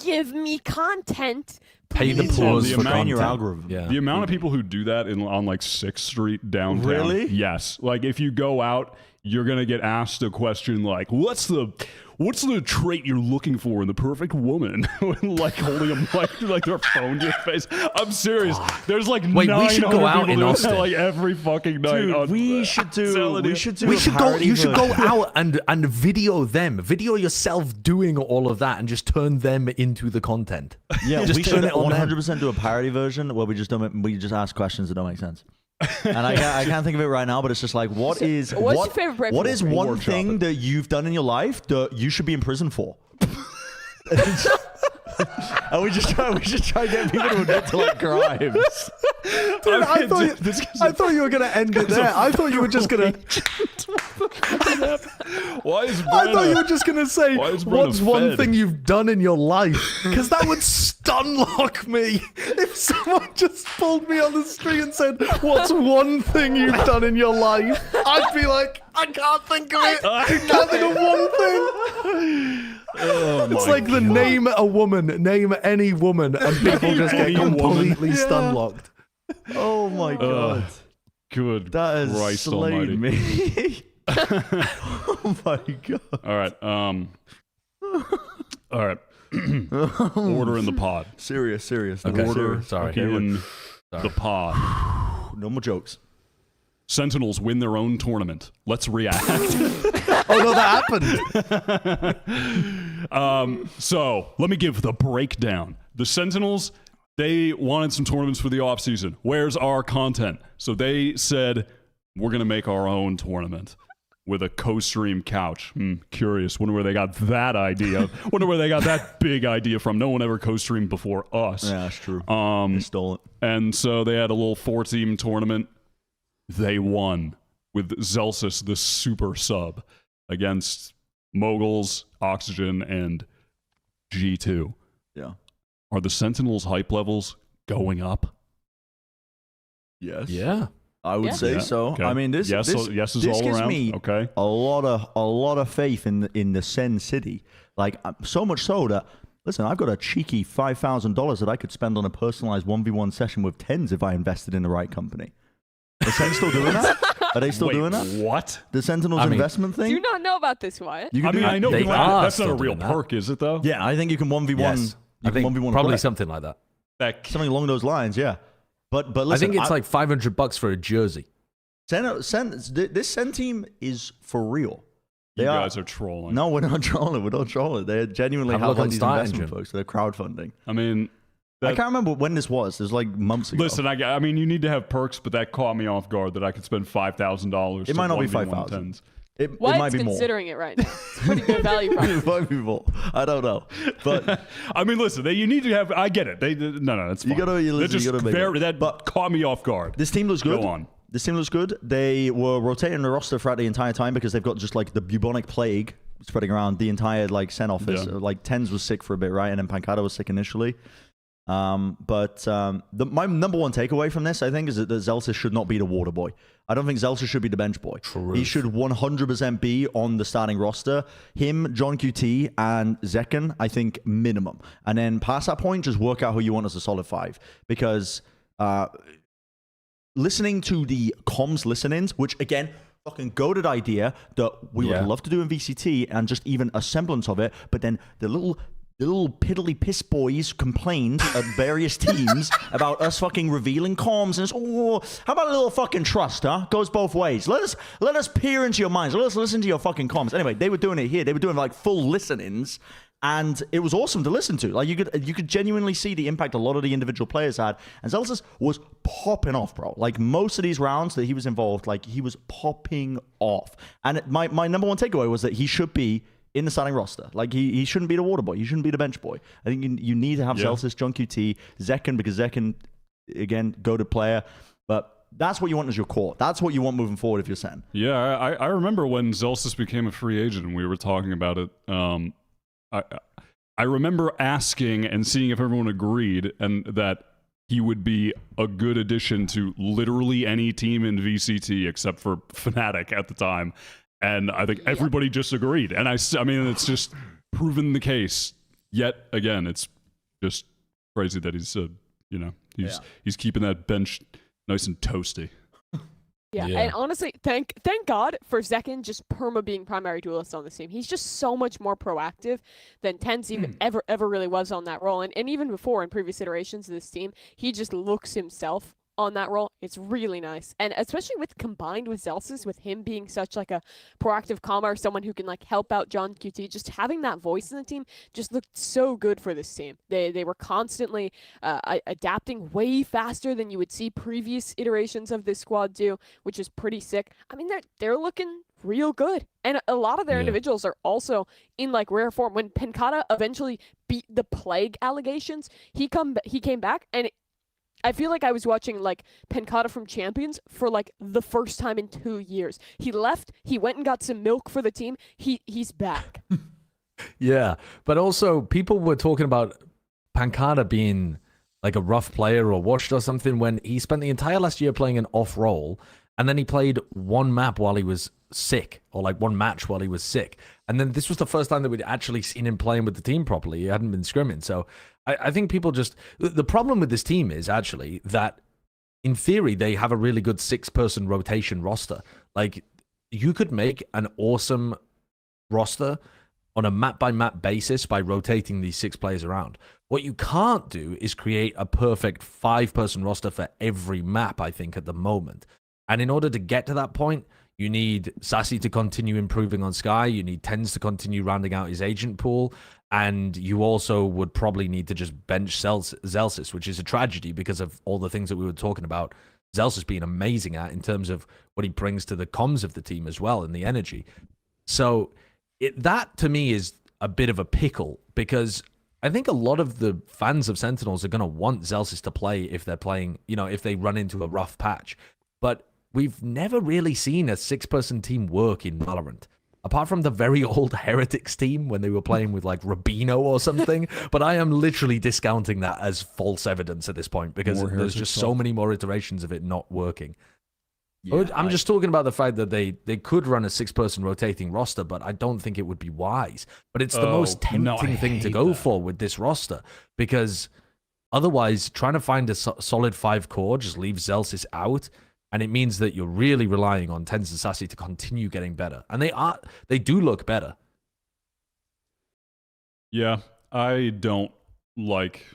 Give me content. Pay the please. pause the for amount- content. your algorithm. Yeah. The amount of people who do that on like 6th Street downtown. Really? Yes. Like if you go out, you're gonna get asked a question like, "What's the trait you're looking for in the perfect woman?" Like holding a mic, like their phone to your face. I'm serious. There's like Wait, we should go 900 out people in doing Austin. that, like every fucking night. Dude, we should do. We should do. We a should go. parody You should go version. out and video them. Video yourself doing all of that, and just turn them into the content. Yeah, Just we turn should it on them. 100% do a parody version where we just ask questions that don't make sense. And I can't think of it right now, but it's just like, What's your favorite breakfast? what is We'll one workshop thing it. that you've done in your life that you should be in prison for? And we should try to get people to admit to like crimes. Dude, I thought you were gonna end it there. I thought you were just gonna. Why is I thought you were just gonna say, Why is Brenna "What's one fed?" thing you've done in your life?" Because that would stun lock me. If someone just pulled me on the street and said, "What's one thing you've done in your life?" I'd be like, "I can't think of it. I can't think of one thing." It's like the name a woman, name any woman, and people just get Any woman. completely stun locked. Oh my god, Good that has Christ almighty. slayed me. Oh my god. All right. All right. Order in the pod. Serious. Okay, Order sorry. in the pod. No more jokes. Sentinels win their own tournament. Let's react. Oh no, that happened. So let me give the breakdown. The Sentinels, they wanted some tournaments for the offseason. Where's our content? So they said, we're going to make our own tournament with a co-stream couch. Curious. Wonder where they got that idea. Wonder where they got that big idea from. No one ever co-streamed before us. Yeah, that's true. They stole it. And so they had a little 4-team tournament. They won with Zelsis, the super sub. against Moguls, Oxygen, and G2. Yeah. Are the Sentinels hype levels going up? Yes. Yeah. I would Yeah. say Yeah, so. okay. I mean, this yes is this all gives around. me Okay. a lot of faith in the Sen City. Like so much so that listen, I've got a cheeky $5,000 that I could spend on a personalized 1v1 session with tens if I invested in the right company. Is Sen still doing that? Are they still Wait, doing that? what? The Sentinels I mean, investment Do you thing? not know about this, Wyatt? You can I mean, do, I know They you like are that's not a still real doing that. perk, is it though? Yeah, I think you can 1v1. Yes. You I can think 1v1 probably correct. something like that. Something along those lines, yeah. But listen, I think it's like $500 for a jersey. this Sen team is for real. You guys are trolling. No, we're not trolling. We're not trolling. They genuinely Have a have look like on these Star investment Engine. folks. They're crowdfunding. I mean, I can't remember when this was. It was like months ago. listen, I mean, you need to have perks, but that caught me off guard that I could spend $5,000. It might not be 5,000. 5,000. It Wyatt's might be more. considering it right now. It's pretty good value proposition. It might be more. I don't know. But I mean, listen, you need to have. I get it. No, it's fine. You gotta- you They're listen, you just gotta make very, it. that caught me off guard. this team looks good. Go on. This team looks good. They were rotating the roster throughout the entire time because they've got just like the bubonic plague spreading around the entire like Sen office. Yeah. Like Tens was sick for a bit, right? And then Pancada was sick initially. My number one takeaway from this, I think, is that Zelsis should not be the water boy. I don't think Zelsis should be the bench boy. Truth. He should 100% be on the starting roster. Him, John QT, and Zekken, I think, minimum. And then past that point, just work out who you want as a solid five. Because listening to the comms listen-ins, which, again, fucking goated idea that we would love to do in VCT and just even a semblance of it, but then the little piddly piss boys complained at various teams about us fucking revealing comms and it's, how about a little fucking trust, huh? Goes both ways. Let us peer into your minds. Let us listen to your fucking comms. Anyway, they were doing it here. They were doing like full listen-ins. And it was awesome to listen to. Like you could genuinely see the impact a lot of the individual players had. And Zelsis was popping off, bro. Like most of these rounds that he was involved, like he was popping off. And my number one takeaway was that he should be in the starting roster. Like he shouldn't be the water boy. He shouldn't be the bench boy. I think you need to have Zelsis, John QT, Zekken, because Zekken, again, go-to player. But that's what you want as your core. That's what you want moving forward if you're Sen. Yeah, I remember when Zelsis became a free agent and we were talking about it. I remember asking and seeing if everyone agreed and that he would be a good addition to literally any team in VCT except for Fnatic at the time. And I think everybody just agreed. And I mean, it's just proven the case yet again. It's just crazy that he's, he's keeping that bench nice and toasty. Yeah, and honestly, thank God for Zekken just perma being primary duelist on this team. He's just so much more proactive than Tens even ever really was on that role. And even before in previous iterations of this team, he just looks himself on that role. It's really nice. And especially combined with Zelsis, with him being such like a proactive calmer, someone who can like help out John QT, just having that voice in the team just looked so good for this team. They were constantly adapting way faster than you would see previous iterations of this squad do, which is pretty sick. I mean, they're looking real good. And a lot of their individuals are also in like rare form. When Pancada eventually beat the plague allegations, he came back and I feel like I was watching like Pancada from Champions for like the first time in 2 years. He left, he went and got some milk for the team. He's back. Yeah, but also people were talking about Pancada being like a rough player or washed or something when he spent the entire last year playing an off role, and then he played one map while he was sick, or like one match while he was sick. And then this was the first time that we'd actually seen him playing with the team properly. He hadn't been scrimming. So I think people just... The problem with this team is actually that, in theory, they have a really good 6-person rotation roster. Like, you could make an awesome roster on a map-by-map basis by rotating these 6 players around. What you can't do is create a perfect 5-person roster for every map, I think, at the moment. And in order to get to that point, you need Sassy to continue improving on Sky. You need Tens to continue rounding out his agent pool. And you also would probably need to just bench Zelsis, which is a tragedy because of all the things that we were talking about Zelsis being amazing at in terms of what he brings to the comms of the team as well and the energy. So that, to me, is a bit of a pickle because I think a lot of the fans of Sentinels are going to want Zelsis to play if they're playing, if they run into a rough patch. But we've never really seen a 6-person team work in Valorant. apart from the very old Heretics team when they were playing with like Rubino or something. But I am literally discounting that as false evidence at this point because there's just so many more iterations of it not working. Yeah, I'm just talking about the fact that they could run a 6-person rotating roster, but I don't think it would be wise. But it's the most tempting thing to go for with this roster because otherwise trying to find a solid 5 core just leaves Zellsis out. And it means that you're really relying on Tens and Sassy to continue getting better. And they do look better. Yeah, I don't like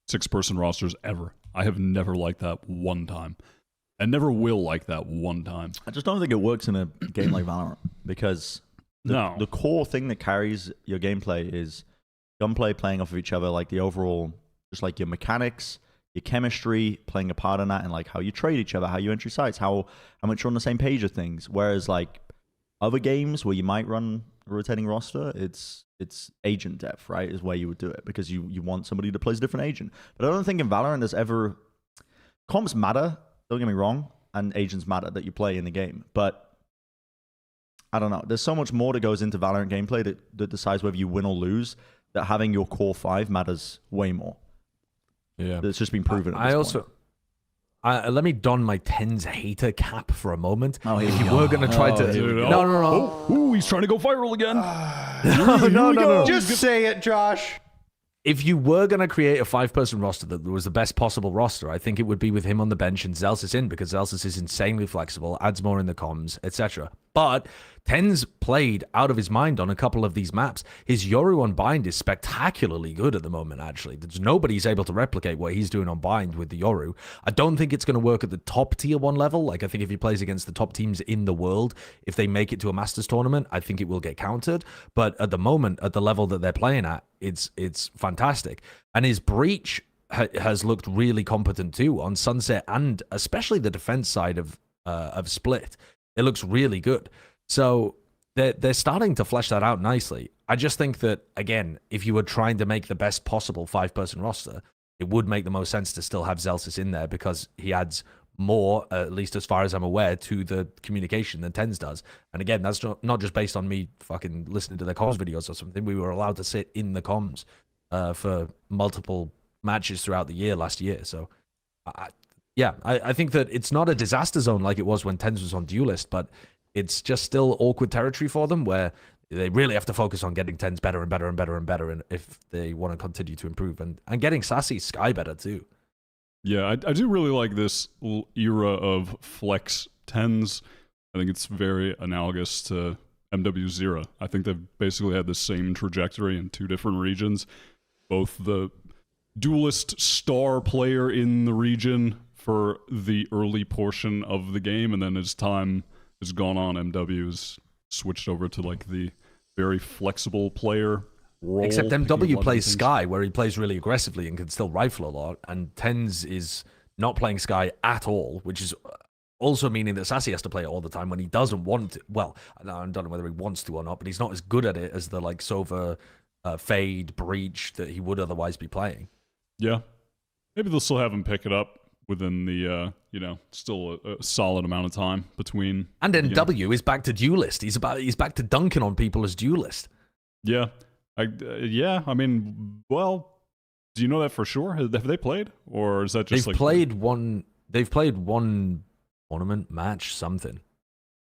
6-person rosters ever. I have never liked that one time. And never will like that one time. I just don't think it works in a game like Valorant because the core thing that carries your gameplay is gunplay playing off of each other, like the overall, just like your mechanics, your chemistry, playing a part in that, and like how you trade each other, how you entry sites, how much you're on the same page of things. Whereas like other games where you might run a rotating roster, it's agent depth, right? Is where you would do it because you want somebody to play a different agent. But I don't think in Valorant there's ever comps matter. Don't get me wrong, and agents matter that you play in the game. But I don't know. There's so much more that goes into Valorant gameplay that decides whether you win or lose, that having your core 5 matters way more. Yeah. That's just been proven at this point. Let me don my Tens hater cap for a moment. Oh, if you were going to try to... No. Oh, he's trying to go viral again. No. Just say it, Josh. If you were going to create a 5-person roster that was the best possible roster, I think it would be with him on the bench and Zellsis in because Zellsis is insanely flexible, adds more in the comms, etc. But Tens played out of his mind on a couple of these maps. His Yoru on Bind is spectacularly good at the moment, actually. There's nobody's able to replicate what he's doing on Bind with the Yoru. I don't think it's going to work at the top tier 1 level. Like, I think if he plays against the top teams in the world, if they make it to a Masters tournament, I think it will get countered. But at the moment, at the level that they're playing at, it's fantastic. And his Breach has looked really competent too on Sunset and especially the defense side of Split. It looks really good. So they're starting to flesh that out nicely. I just think that, again, if you were trying to make the best possible 5-person roster, it would make the most sense to still have Zellsis in there because he adds more, at least as far as I'm aware, to the communication than Tens does. And again, that's not just based on me fucking listening to their comms videos or something. We were allowed to sit in the comms for multiple matches throughout the year last year. So, I think that it's not a disaster zone like it was when Tens was on Duelist, but it's just still awkward territory for them where they really have to focus on getting Tens better and better and better and better and if they want to continue to improve and getting Sassy Sky better too. Yeah, I do really like this era of flex 10s. I think it's very analogous to MW's era. I think they've basically had the same trajectory in 2 different regions. Both the duelist star player in the region for the early portion of the game, and then as time has gone on, MW's switched over to like the very flexible player role. Except MW plays Sky, where he plays really aggressively and can still rifle a lot, and Tens is not playing Sky at all, which is also meaning that Sassy has to play it all the time when he doesn't want to. Well, I don't know whether he wants to or not, but he's not as good at it as the like Sova, Fade, Breach that he would otherwise be playing. Yeah. Maybe they'll still have him pick it up within the, still a solid amount of time between. And NW is back to Duelist. He's back to dunking on people as Duelist. Yeah. I mean, well, do you know that for sure? Have they played? Or is that just they've played one tournament match, something.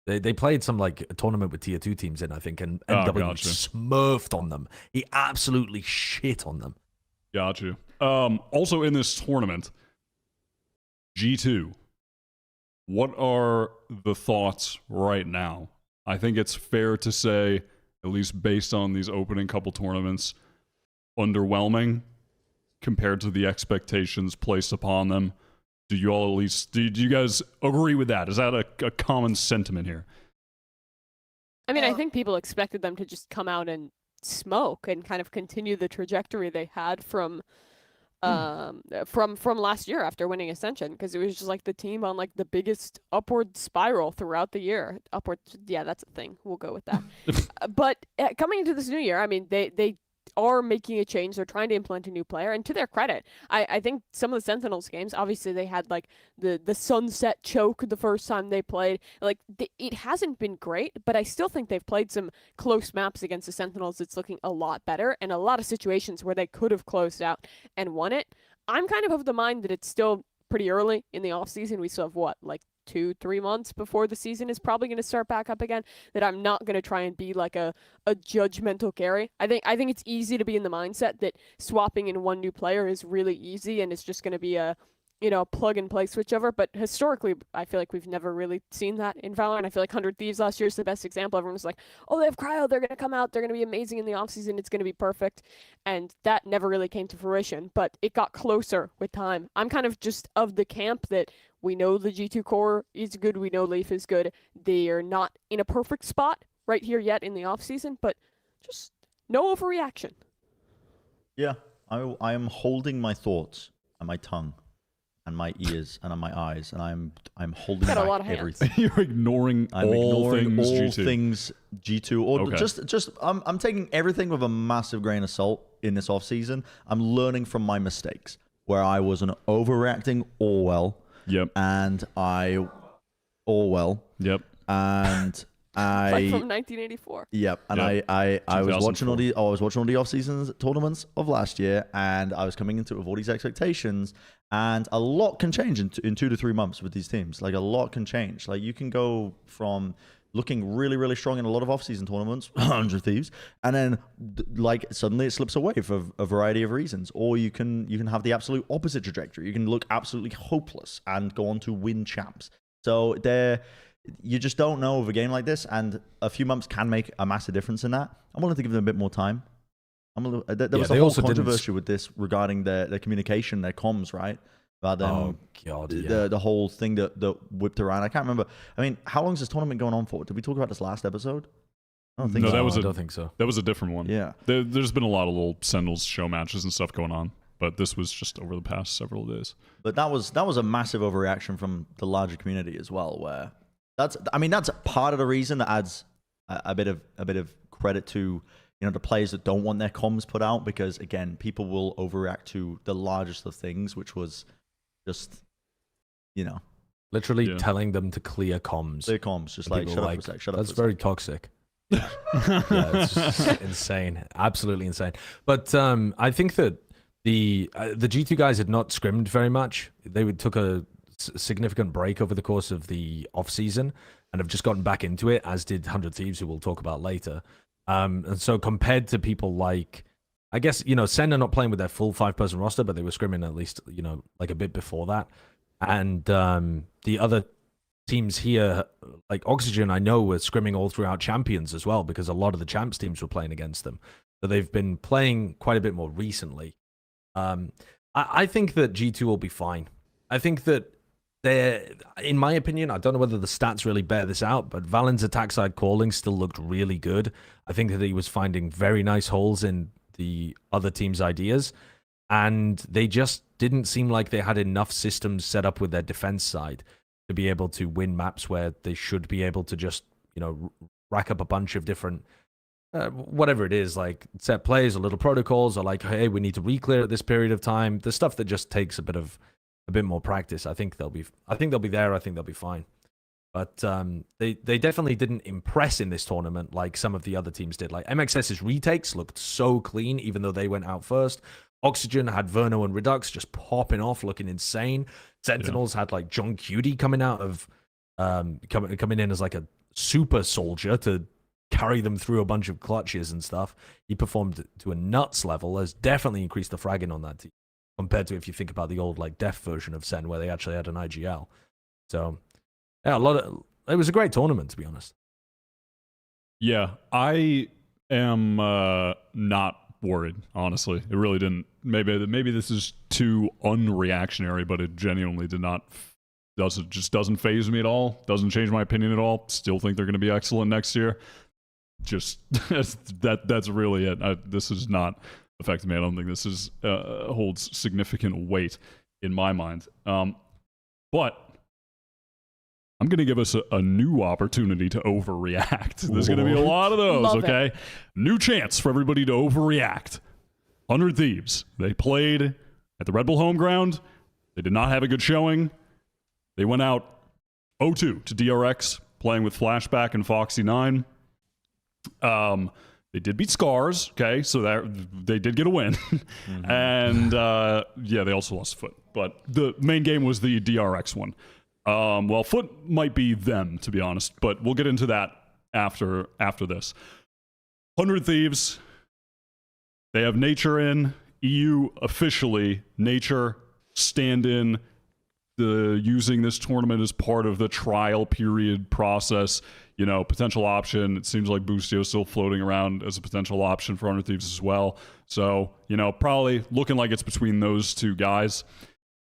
They played some like a tournament with tier 2 teams in, I think, and NW smurfed on them. He absolutely shit on them. Got you. Also in this tournament, G2, what are the thoughts right now? I think it's fair to say, at least based on these opening couple tournaments, underwhelming compared to the expectations placed upon them. Do you all at least, do you guys agree with that? Is that a common sentiment here? I mean, I think people expected them to just come out and smoke and kind of continue the trajectory they had from last year after winning Ascension, because it was just like the team on like the biggest upward spiral throughout the year. Upward, yeah, that's a thing. We'll go with that. But coming into this new year, I mean, they are making a change. They're trying to implement a new player, and to their credit, I think some of the Sentinels games, obviously they had like the sunset choke the first time they played. Like it hasn't been great, but I still think they've played some close maps against the Sentinels. It's looking a lot better, and a lot of situations where they could have closed out and won it. I'm kind of the mind that it's still pretty early in the off season. We still have what, like 2-3 months before the season is probably going to start back up again, that I'm not going to try and be like a judgmental carry. I think it's easy to be in the mindset that swapping in one new player is really easy and it's just going to be a plug and play switchover. But historically, I feel like we've never really seen that in Valorant. I feel like 100 Thieves last year is the best example. Everyone was like, oh, they have Cryo, they're going to come out, they're going to be amazing in the offseason, it's going to be perfect. And that never really came to fruition, but it got closer with time. I'm kind of just of the camp that we know the G2 core is good, we know Leaf is good. They are not in a perfect spot right here yet in the offseason, but just no overreaction. Yeah, I am holding my thoughts and my tongue and my ears and on my eyes, and I'm holding Got a back lot of hands. everything. You're ignoring all things G2. Or Okay. just I'm taking everything with a massive grain of salt in this off season. I'm learning from my mistakes where I was an overreacting Orwell. Yep. And Orwell. Yep. And Like from 1984. Yep. And Yep. I was watching all 2004. the off seasons tournaments of last year, and I was coming into it with all these expectations, and a lot can change in 2 to 3 months with these teams. Like a lot can change. Like you can go from looking really, really strong in a lot of off-season tournaments, 100 Thieves, and then like suddenly it slips away for a variety of reasons. Or you can have the absolute opposite trajectory. You can look absolutely hopeless and go on to win champs. So you just don't know of a game like this, and a few months can make a massive difference in that. I'm willing to give them a bit more time. There was a whole controversy with this regarding their communication, their comms, right? About them, Oh god, yeah. the whole thing that whipped around. I can't remember. I mean, how long is this tournament going on for? Did we talk about this last episode? I don't think No, so. I don't think so. That was a different one. Yeah. There's been a lot of little Sentinels show matches and stuff going on, but this was just over the past several days. But that was a massive overreaction from the larger community as well. Where that's part of the reason that adds a bit of credit to the players that don't want their comms put out, because again, people will overreact to the largest of things, which was just Literally telling them to clear comms. their comms, just And like people shut are up for a sec, shut up. That's for a sec. very toxic. Yeah, it's just insane, absolutely insane. But I think that the G2 guys had not scrimmed very much. They took a significant break over the course of the off season and have just gotten back into it, as did 100 Thieves, who we'll talk about later. And so compared to people like, I guess, Sen are not playing with their full 5-person roster, but they were scrimming at least, like a bit before that. And the other teams here, like Oxygen, I know were scrimming all throughout Champions as well, because a lot of the Champs teams were playing against them. So they've been playing quite a bit more recently. I think that G2 will be fine. I think that in my opinion, I don't know whether the stats really bear this out, but Valen's attack side calling still looked really good. I think that he was finding very nice holes in the other team's ideas, and they just didn't seem like they had enough systems set up with their defense side to be able to win maps where they should be able to just, rack up a bunch of different, whatever it is, like set plays or little protocols, or like, hey, we need to re-clear at this period of time. The stuff that just takes a bit more practice. I think they'll be there. I think they'll be fine. But they definitely didn't impress in this tournament like some of the other teams did. Like MXS's retakes looked so clean, even though they went out first. Oxygen had Verno and Redux just popping off, looking insane. Sentinels had like John Cutie coming out of coming in as like a super soldier to carry them through a bunch of clutches and stuff. He performed to a nuts level. Has definitely increased the fragging on that team compared to if you think about the old like Def version of Sen, where they actually had an IGL. So yeah, it was a great tournament, to be honest. Yeah, I am not worried, honestly. It really didn't. Maybe this is too unreactionary, but it genuinely doesn't faze me at all. Doesn't change my opinion at all. Still think they're going to be excellent next year. Just that's really it. This is not affecting me. I don't think this is holds significant weight in my mind. But I'm going to give us a new opportunity to overreact. There's going to be a lot of those, Love okay? it. New chance for everybody to overreact. 100 Thieves. They played at the Red Bull home ground. They did not have a good showing. They went out 0-2 to DRX, playing with Flashback and Foxy9. They did beat Scars, okay, so that they did get a win. And, yeah, they also lost Foot. But the main game was the DRX one. Well, Foot might be them, to be honest, but we'll get into that after this. 100 Thieves, they have Nature in. EU officially, Nature stand-in, using this tournament as part of the trial period process. You know, potential option. It seems like Boostio is still floating around as a potential option for 100 Thieves as well. So, you know, probably looking like it's between those two guys.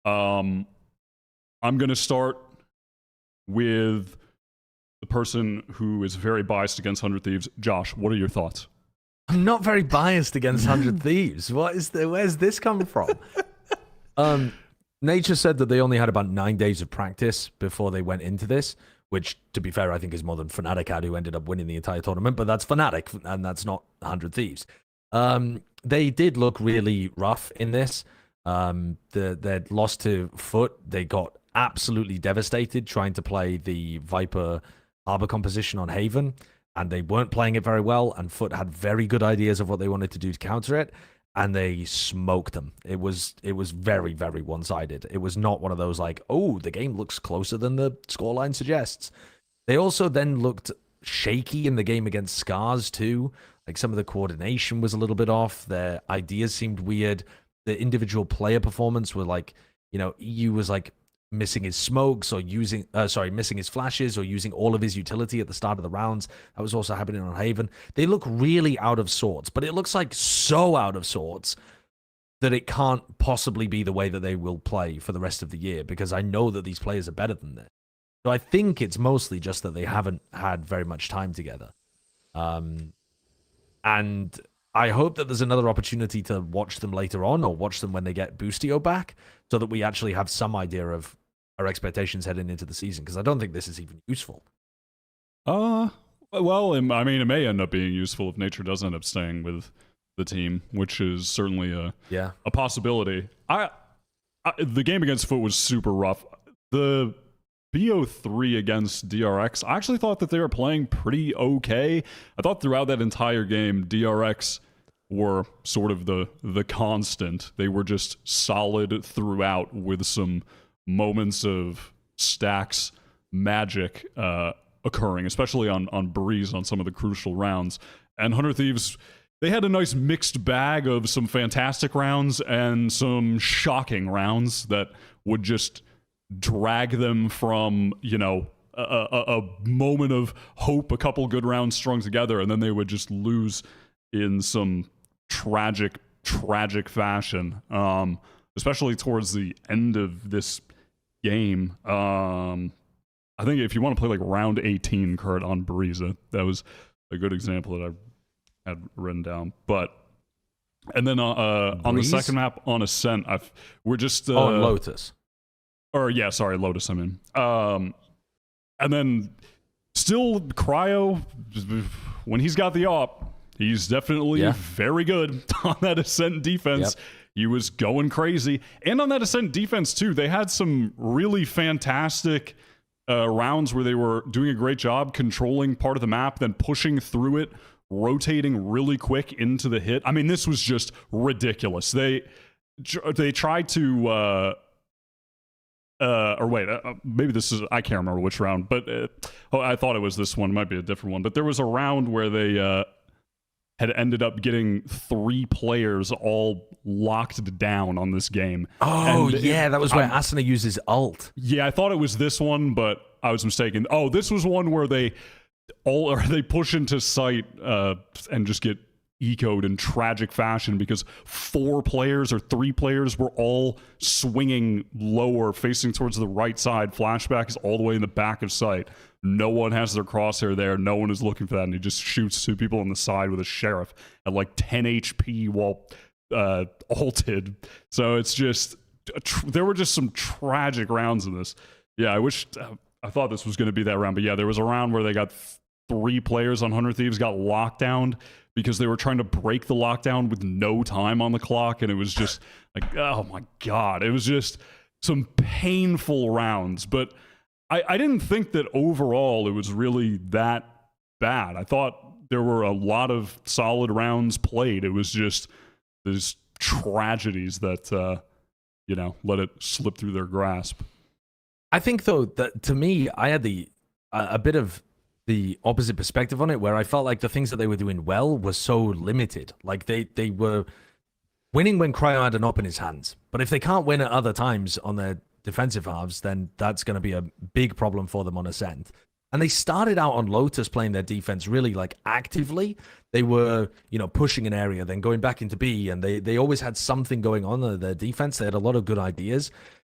I'm going to start with the person who is very biased against 100 Thieves. Josh, what are your thoughts? I'm not very biased against 100 Thieves. Where's this coming from? Nature said that they only had about 9 days of practice before they went into this, which, to be fair, I think is more than Fnatic had, who ended up winning the entire tournament, but that's Fnatic, and that's not 100 Thieves. They did look really rough in this. They'd lost to Foot. They got absolutely devastated trying to play the Viper Harbor composition on Haven, and they weren't playing it very well, and Foot had very good ideas of what they wanted to do to counter it, and they smoked them. It was very, very one-sided. It was not one of those like, oh, the game looks closer than the scoreline suggests. They also then looked shaky in the game against Scars too. Like, some of the coordination was a little bit off. Their ideas seemed weird. The individual player performance were like, you know, EU was like missing his smokes or missing his flashes or using all of his utility at the start of the rounds. That was also happening on Haven. They look really out of sorts, but it looks like so out of sorts that it can't possibly be the way that they will play for the rest of the year, because I know that these players are better than this. So I think it's mostly just that they haven't had very much time together. And I hope that there's another opportunity to watch them later on, or watch them when they get Boostio back, so that we actually have some idea of our expectations heading into the season, because I don't think this is even useful. Well, I mean, it may end up being useful if Nature does end up staying with the team, which is certainly a possibility. The game against Foot was super rough. The BO3 against DRX, I actually thought that they were playing pretty okay. I thought throughout that entire game, DRX were sort of the constant. They were just solid throughout, with some moments of stacks magic occurring, especially on Breeze on some of the crucial rounds. And 100 Thieves, they had a nice mixed bag of some fantastic rounds and some shocking rounds that would just drag them from, you know, a moment of hope, a couple good rounds strung together, and then they would just lose in some tragic fashion, especially towards the end of this game. I think if you want to play like round 18, Kurt, on Breeze, that was a good example that I had written down. But and then on the second map on Ascent, we're just on Lotus. Or yeah, sorry, Lotus. I mean, and then still Cryo, when he's got the op, he's definitely very good on that Ascent defense. Yep. He was going crazy, and on that Ascent defense too, they had some really fantastic rounds where they were doing a great job controlling part of the map, then pushing through it, rotating really quick into the hit. I mean, this was just ridiculous. They tried to. Or wait, maybe this is, I can't remember which round, but I thought it was this one. It might be a different one. But there was a round where they had ended up getting 3 players all locked down on this game. Oh, and that was where Asuna uses ult. Yeah, I thought it was this one, but I was mistaken. Oh, this was one where they push into sight and just get ecoed in tragic fashion, because 4 players or 3 players were all swinging lower, facing towards the right side. Flashback is all the way in the back of sight. No one has their crosshair there. No one is looking for that, and he just shoots 2 people on the side with a sheriff at like 10 HP while ulted. So it's just there were just some tragic rounds in this. Yeah, I wish I thought this was going to be that round, but yeah, there was a round where they got 3 players on 100 Thieves got lockdowned because they were trying to break the lockdown with no time on the clock, and it was just like, oh my god, it was just some painful rounds. But I didn't think that overall it was really that bad. I thought there were a lot of solid rounds played. It was just these tragedies that let it slip through their grasp. I think, though, that to me, I had a bit of the opposite perspective on it, where I felt like the things that they were doing well were so limited. Like, they were winning when Cryo had an op in his hands. But if they can't win at other times on their defensive halves, then that's going to be a big problem for them on Ascent. And they started out on Lotus playing their defense really like actively. They were, pushing an area, then going back into B, and they always had something going on in their defense. They had a lot of good ideas.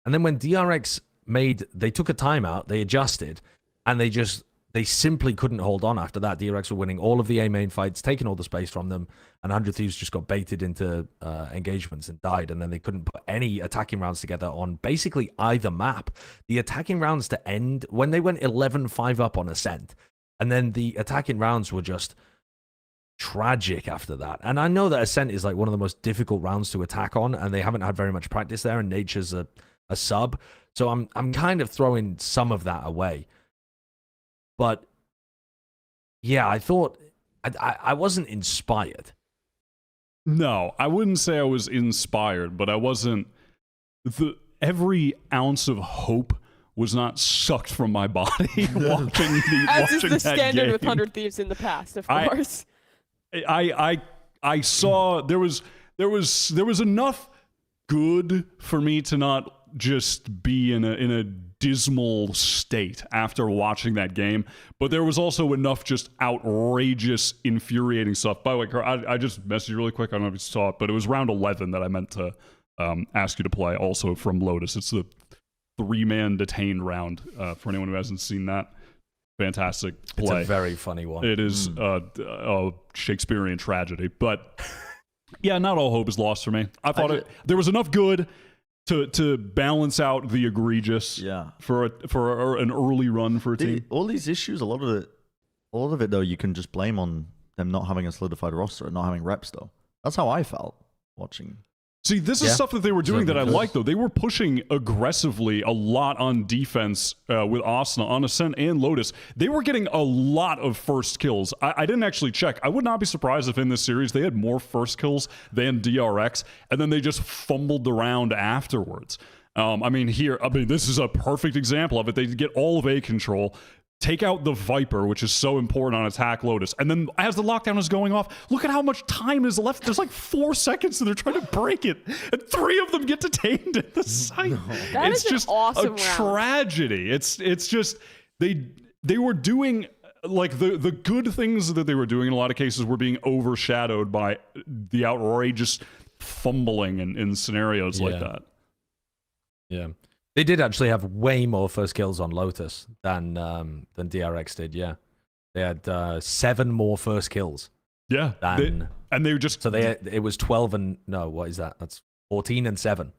And then when DRX they took a timeout, they adjusted, and they simply couldn't hold on after that. DRX were winning all of the A main fights, taking all the space from them, and 100 Thieves just got baited into engagements and died, and then they couldn't put any attacking rounds together on basically either map. The attacking rounds to end, when they went 11-5 up on Ascent, and then the attacking rounds were just tragic after that. And I know that Ascent is like one of the most difficult rounds to attack on, and they haven't had very much practice there, and Nature's a sub. So I'm kind of throwing some of that away. But yeah, I thought I wasn't inspired. No, I wouldn't say I was inspired, but I wasn't. Every ounce of hope was not sucked from my body watching As is the standard game. with 100 Thieves in the past, of course. I saw there was enough good for me to not just be in a dismal state after watching that game, but there was also enough just outrageous, infuriating stuff. By the way, I just messaged you really quick. I don't know if you saw it, but it was round 11 that I meant to ask you to play, also from Lotus. It's the 3-man detained round, for anyone who hasn't seen that. Fantastic play. It's a very funny one. It is a Shakespearean tragedy, but yeah, not all hope is lost for me. I thought there was enough good to balance out the egregious for an early run for a team. All these issues, a lot of it though, you can just blame on them not having a solidified roster and not having reps though. That's how I felt watching. See, this is stuff that they were doing that I like, though. They were pushing aggressively a lot on defense with Asuna, on Ascent, and Lotus. They were getting a lot of first kills. I didn't actually check. I would not be surprised if in this series they had more first kills than DRX, and then they just fumbled the round afterwards. This is a perfect example of it. They get all of A control, take out the Viper, which is so important on attack Lotus. And then as the lockdown is going off, look at how much time is left. There's like 4 seconds and they're trying to break it. And 3 of them get detained at the site. That it's is just an awesome a tragedy. It's just they were doing like the good things that they were doing in a lot of cases were being overshadowed by the outrageous fumbling in scenarios like that. Yeah. They did actually have way more first kills on Lotus than DRX did. Yeah, they had 7 more first kills. Yeah, they were just it was 12 and no, what is that? That's 14 and 7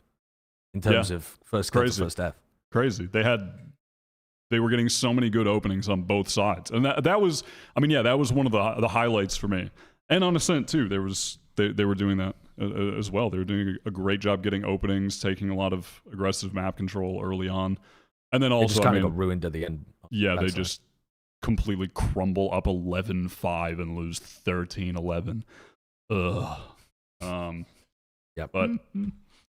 in terms of first kill to first death. Crazy. They were getting so many good openings on both sides, and that was that was one of the highlights for me. And on Ascent too, they were doing that as well. They were doing a great job getting openings, taking a lot of aggressive map control early on, and then also just kind of got ruined at the end. Yeah, they just completely crumble up 11-5 and lose 13-11. Ugh. Yeah. But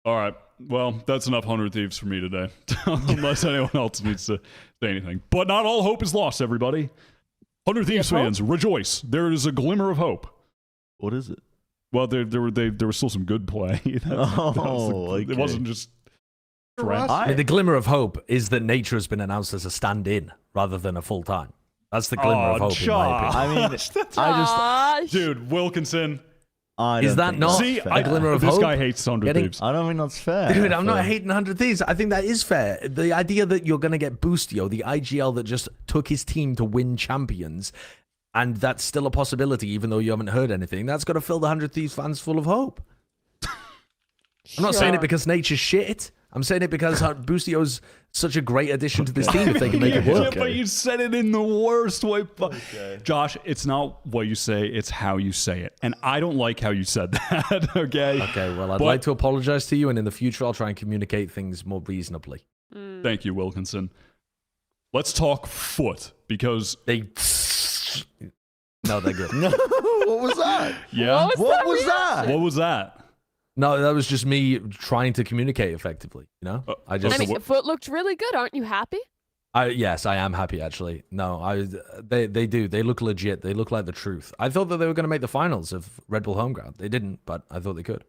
all right, well, that's enough 100 Thieves for me today. Unless anyone else needs to say anything. But not all hope is lost, everybody. 100 Thieves fans, rejoice! There is a glimmer of hope. What is it? Well, there was still some good play. It wasn't just trash. I mean, the glimmer of hope is that Nature has been announced as a stand-in rather than a full-time. That's the glimmer of hope, in my opinion. Dude, Wilkinson. Is that not a glimmer of hope? This guy hates 100 Thieves. I don't think that's fair. Dude, I'm not hating 100 Thieves. I think that is fair. The idea that you're going to get Boostio, the IGL that just took his team to win champions, and that's still a possibility, even though you haven't heard anything. That's got to fill the 100 Thieves fans full of hope. I'm not saying it because Nature's shit. I'm saying it because Boostio's such a great addition to this team if they can make it work. Yeah, but you said it in the worst way. Josh, it's not what you say, it's how you say it. And I don't like how you said that, okay? Okay, well, I'd like to apologize to you, and in the future, I'll try and communicate things more reasonably. Thank you, Wilkinson. Let's talk foot, because... No, they're good. No, what was that? Yeah? What was that? What was that? No, that was just me trying to communicate effectively, you know? I mean, foot looked really good. Aren't you happy? Yes, I am happy, actually. No, they do. They look legit. They look like the truth. I thought that they were going to make the finals of Red Bull Homeground. They didn't, but I thought they could.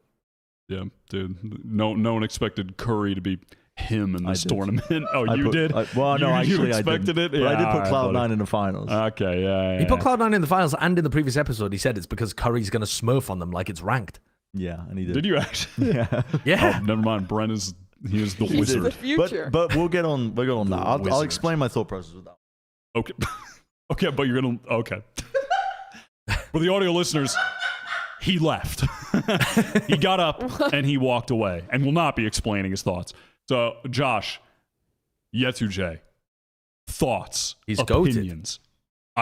Yeah, dude. No one expected Curry to be him in this tournament. Oh, you did? Well, no, actually, you expected I didn't. it? But I did put all right, Cloud9 in the finals. Okay, yeah. He put Cloud9 in the finals, and in the previous episode, he said it's because Curry's going to smurf on them like it's ranked. Yeah, and he did. Did you actually? Yeah. Yeah. Oh, never mind. Brent is the He's wizard. the future. But we'll get on that. I'll Wizards. explain my thought process with that. Okay. Okay, but you're gonna For the audio listeners, he left. He got up and he walked away and will not be explaining his thoughts. So, Josh, Yetuje, thoughts, He's goated. opinions.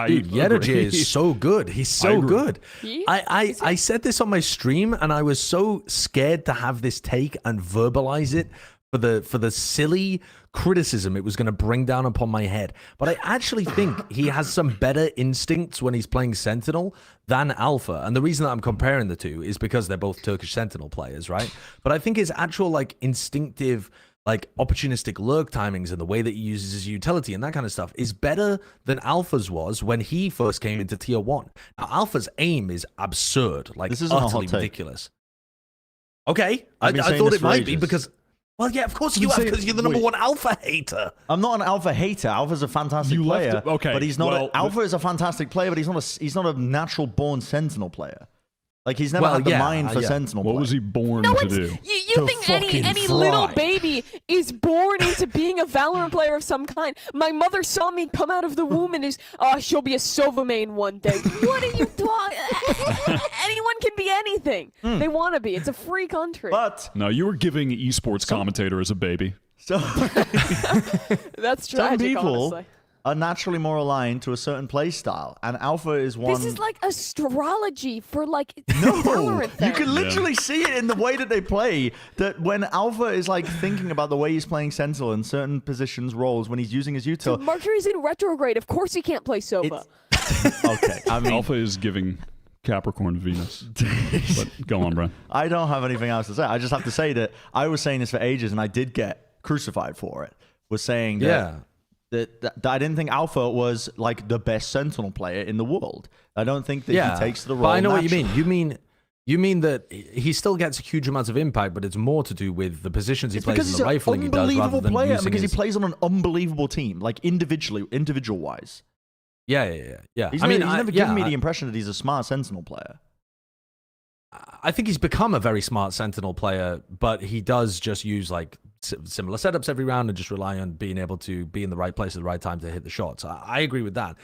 Dude, Gen.G is so good. He's so good. He? I said this on my stream, and I was so scared to have this take and verbalize it for the silly criticism it was going to bring down upon my head. But I actually think he has some better instincts when he's playing Sentinel than Alpha. And the reason that I'm comparing the two is because they're both Turkish Sentinel players, right? But I think his actual like instinctive, like opportunistic lurk timings and the way that he uses his utility and that kind of stuff is better than Alpha's was when he first came into tier 1. Now, Alpha's aim is absurd, like This isn't a hot utterly take. ridiculous. Okay, I I've been saying thought this it for might be ages. because, well, yeah, of course you have, because you're the number one Alpha hater. I'm not an Alpha hater. Alpha's a fantastic You left player. it- okay, but he's not. well, Alpha is a fantastic player, but he's not a natural born Sentinel player. Like he's never had the mind for Sentinel. What play. was he born No, to it's, do? you To think fucking any fly. little baby is born into being a Valorant player of some kind? My mother saw me come out of the womb and is, she'll be a Silva main one day. What are you talking? Anyone can be anything. They want to be. It's a free country. But No, you were giving esports commentator as a baby. so That's some tragic, people honestly. are naturally more aligned to a certain play style, and Alpha is one. This is like astrology for like No, Valorant you thing. can literally see it in the way that they play. That when Alpha is like thinking about the way he's playing Sentinel in certain positions, roles, when he's using his util. Mercury's in retrograde. Of course he can't play Sova. Okay, I mean, Alpha is giving Capricorn Venus. But go on, Brent. I don't have anything else to say. I just have to say that I was saying this for ages, and I did get crucified for it. Was saying that. That I didn't think Alpha was like the best Sentinel player in the world. I don't think that he takes the role. But I know naturally. what you mean. You mean that he still gets huge amounts of impact, but it's more to do with the positions he It's plays because and he's the an rifling he does rather unbelievable than player, and using because his... he plays on an unbelievable team, like individual wise. Yeah. He's I mean, never given me the impression that he's a smart Sentinel player. I think he's become a very smart Sentinel player, but he does just use like similar setups every round and just rely on being able to be in the right place at the right time to hit the shots. I agree with that.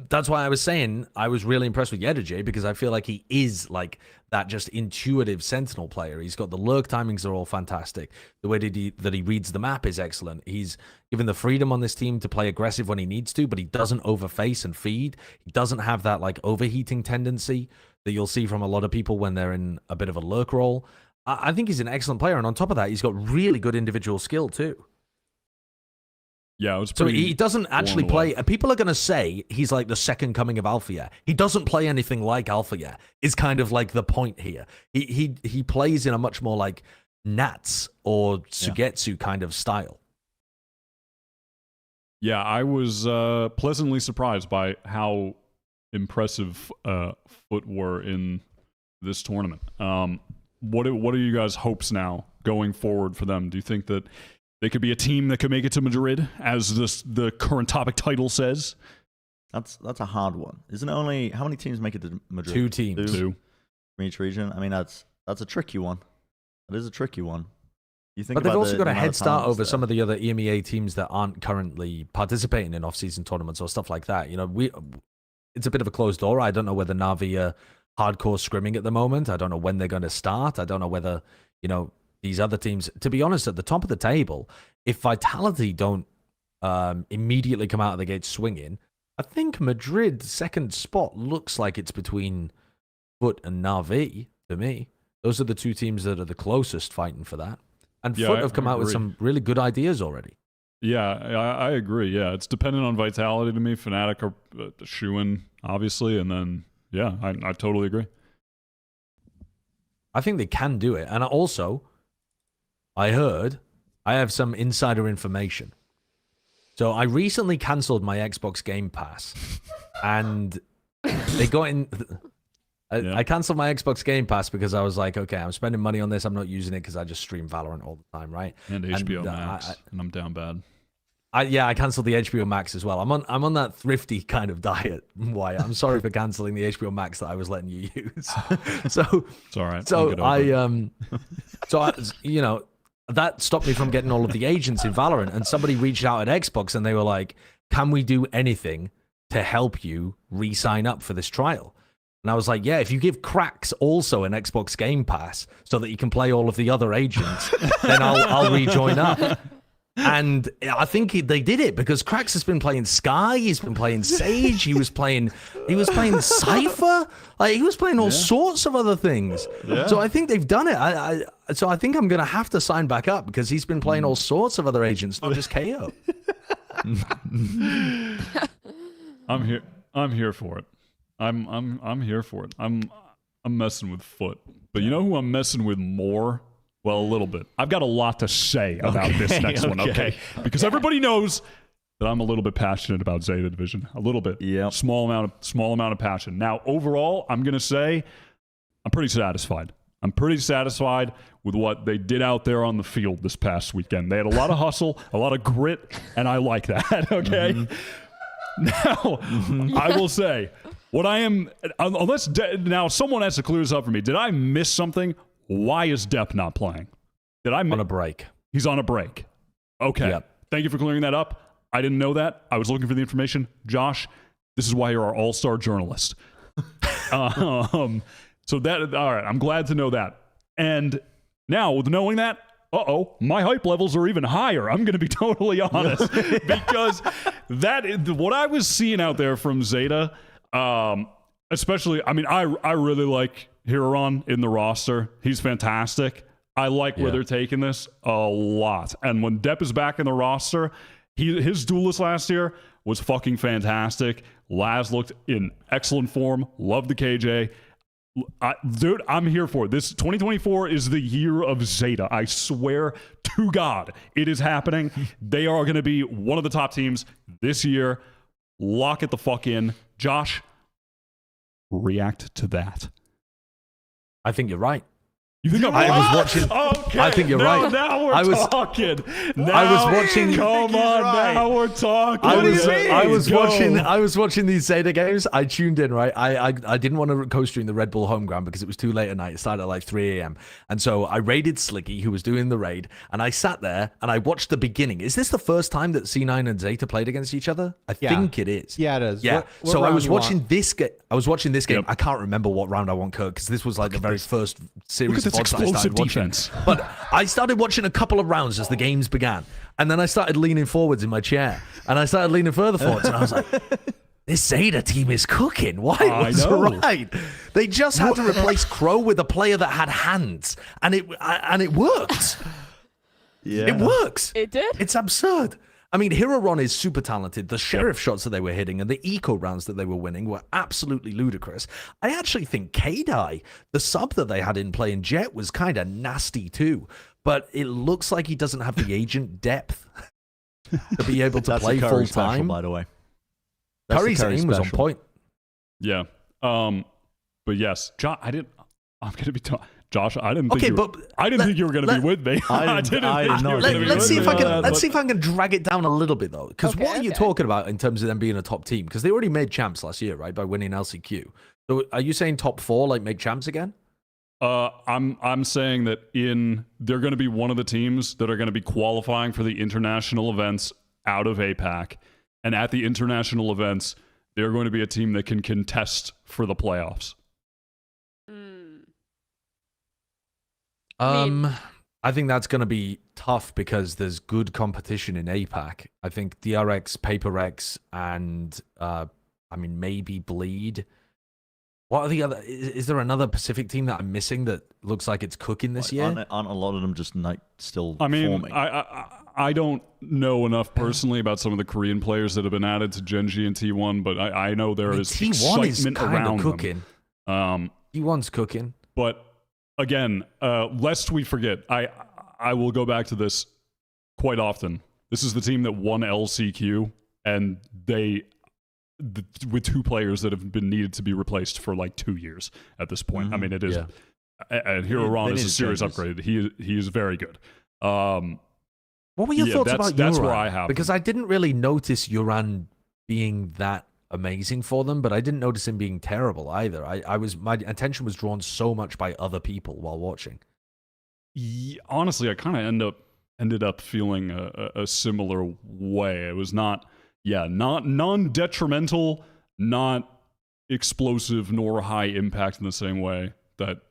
That's why I was saying I was really impressed with Gen.G because I feel like he is like that just intuitive Sentinel player. He's got the lurk timings are all fantastic. The way that he reads the map is excellent. He's given the freedom on this team to play aggressive when he needs to, but he doesn't overface and feed. He doesn't have that like overheating tendency that you'll see from a lot of people when they're in a bit of a lurk role. I think he's an excellent player, and on top of that, he's got really good individual skill too. Yeah, it was So pretty he doesn't actually blown away. play. People are going to say he's like the second coming of Alpha yet. He doesn't play anything like Alpha yet. Is kind of like the point here. He plays in a much more like Nats or Sugetsu kind of style. Yeah, I was pleasantly surprised by how impressive Foot were in this tournament. What are you guys' hopes now going forward for them? Do you think that they could be a team that could make it to Madrid, as the current topic title says? That's a hard one. Isn't it only how many teams make it to Madrid? 2 teams. Two. From each region. I mean, that's a tricky one. That is a tricky one. You think But they've about also got a amount head of start talent over that's some there. of the other EMEA teams that aren't currently participating in off-season tournaments or stuff like that. You know, it's a bit of a closed door. I don't know whether Navi are hardcore scrimming at the moment. I don't know when they're going to start. I don't know whether, you know, these other teams. To be honest, at the top of the table, if Vitality don't immediately come out of the gate swinging, I think Madrid's second spot looks like it's between Foot and Na'Vi to me. Those are the two teams that are the closest fighting for that. And Foot have come out with some really good ideas already. Yeah, I agree. Yeah, it's dependent on Vitality to me. Fnatic are shoo-in, obviously, and then, yeah, I totally agree. I think they can do it. And also, I have some insider information. So I recently cancelled my Xbox Game Pass, and they got in... I cancelled my Xbox Game Pass because I was like, okay, I'm spending money on this. I'm not using it because I just stream Valorant all the time, right? And HBO Max, and I'm down bad. I cancelled the HBO Max as well. I'm on that thrifty kind of diet, Wyatt. I'm sorry for cancelling the HBO Max that I was letting you use. So it's all right. So you know, that stopped me from getting all of the agents in Valorant. And somebody reached out at Xbox and they were like, "Can we do anything to help you re-sign up for this trial?" And I was like, yeah, if you give Cracks also an Xbox Game Pass so that you can play all of the other agents, then I'll rejoin up. And I think they did it because Cracks has been playing Sky, he's been playing Sage, he was playing Cypher, like he was playing all sorts of other things. Yeah. So I think they've done it. So I think I'm gonna have to sign back up because he's been playing all sorts of other agents, not just KO. I'm here for it. I'm here for it. I'm messing with Foot. But you know who I'm messing with more? Well, a little bit. I've got a lot to say about this next one, okay? Because everybody knows that I'm a little bit passionate about Zeta Division. A little bit. Yeah. Small amount of passion. Now, overall, I'm going to say I'm pretty satisfied. I'm pretty satisfied with what they did out there on the field this past weekend. They had a lot of hustle, a lot of grit, and I like that, okay? Now, I will say, what I am, now someone has to clear this up for me. Did I miss something? Why is Depp not playing? On a break. He's on a break. Okay. Yep. Thank you for clearing that up. I didn't know that. I was looking for the information. Josh, this is why you're our all-star journalist. So that, all right, I'm glad to know that. And now, with knowing that, my hype levels are even higher. I'm going to be totally honest. Because what I was seeing out there from Zeta, especially, I mean, I really like Hiron in the roster. He's fantastic. I like where they're taking this a lot. And when Depp is back in the roster, his duelist last year was fucking fantastic. Laz looked in excellent form. Love the KJ. Dude, I'm here for it. This 2024 is the year of Zeta. I swear to God, it is happening. They are going to be one of the top teams this year. Lock it the fuck in. Josh, react to that. I think you're right. You think I'm I was watching. Okay, I think you're right. Now we're talking. I was watching. Come on, now we're talking. I was watching these Zeta games. I tuned in, right? I didn't want to co-stream the Red Bull home ground because it was too late at night. It started at like 3 a.m. And so I raided Slicky, who was doing the raid, and I sat there and I watched the beginning. Is this the first time that C9 and Zeta played against each other? I think it is. Yeah, it is. Yeah. What So I round was you watching want? this game. I was watching this game. Yep. I can't remember what round I won, Kirk, because this was like the very first series Look at of this odds that I explosive started watching. defense. But I started watching a couple of rounds as the games began. And then I started leaning forwards in my chair. And I started leaning further forwards. And I was like, this Zeta team is cooking. Why was right? They just had to replace Crow with a player that had hands. And it works. Yeah. It works. It did? It's absurd. I mean, Hiron is super talented. The sheriff shots that they were hitting and the eco rounds that they were winning were absolutely ludicrous. I actually think K-Dai, the sub that they had in play in Jet, was kind of nasty too. But it looks like he doesn't have the agent depth to be able to play full time. By the way, Curry's aim was on point. Yeah. But yes, Josh, I'm going to be Josh, I didn't think you were going to be with me. Let's see if I can drag it down a little bit though, because what are you talking about in terms of them being a top team? Because they already made champs last year, right, by winning LCQ. So are you saying top 4 like make champs again? I'm saying that they're going to be one of the teams that are going to be qualifying for the international events out of APAC, and at the international events, they're going to be a team that can contest for the playoffs. I think that's going to be tough because there's good competition in APAC. I think DRX, PaperX, and maybe Bleed. What are the other? Is there another Pacific team that I'm missing that looks like it's cooking this year? Aren't a lot of them just still I mean, forming? I don't know enough personally about some of the Korean players that have been added to Gen.G and T1, but I know there is T1 is excitement kind around of cooking. them. T1's cooking. But again, lest we forget, I will go back to this quite often. This is the team that won LCQ, and with 2 players that have been needed to be replaced for like 2 years at this point. Mm-hmm. I mean, it is. And Hero Ron is a serious upgrade. He is very good. What were your thoughts about Uran? That's where I have because I didn't really notice Uran being that amazing for them, but I didn't notice him being terrible either. My attention was drawn so much by other people while watching. Honestly, I kind of ended up feeling a similar way. It was not non-detrimental, not explosive, nor high impact in the same way that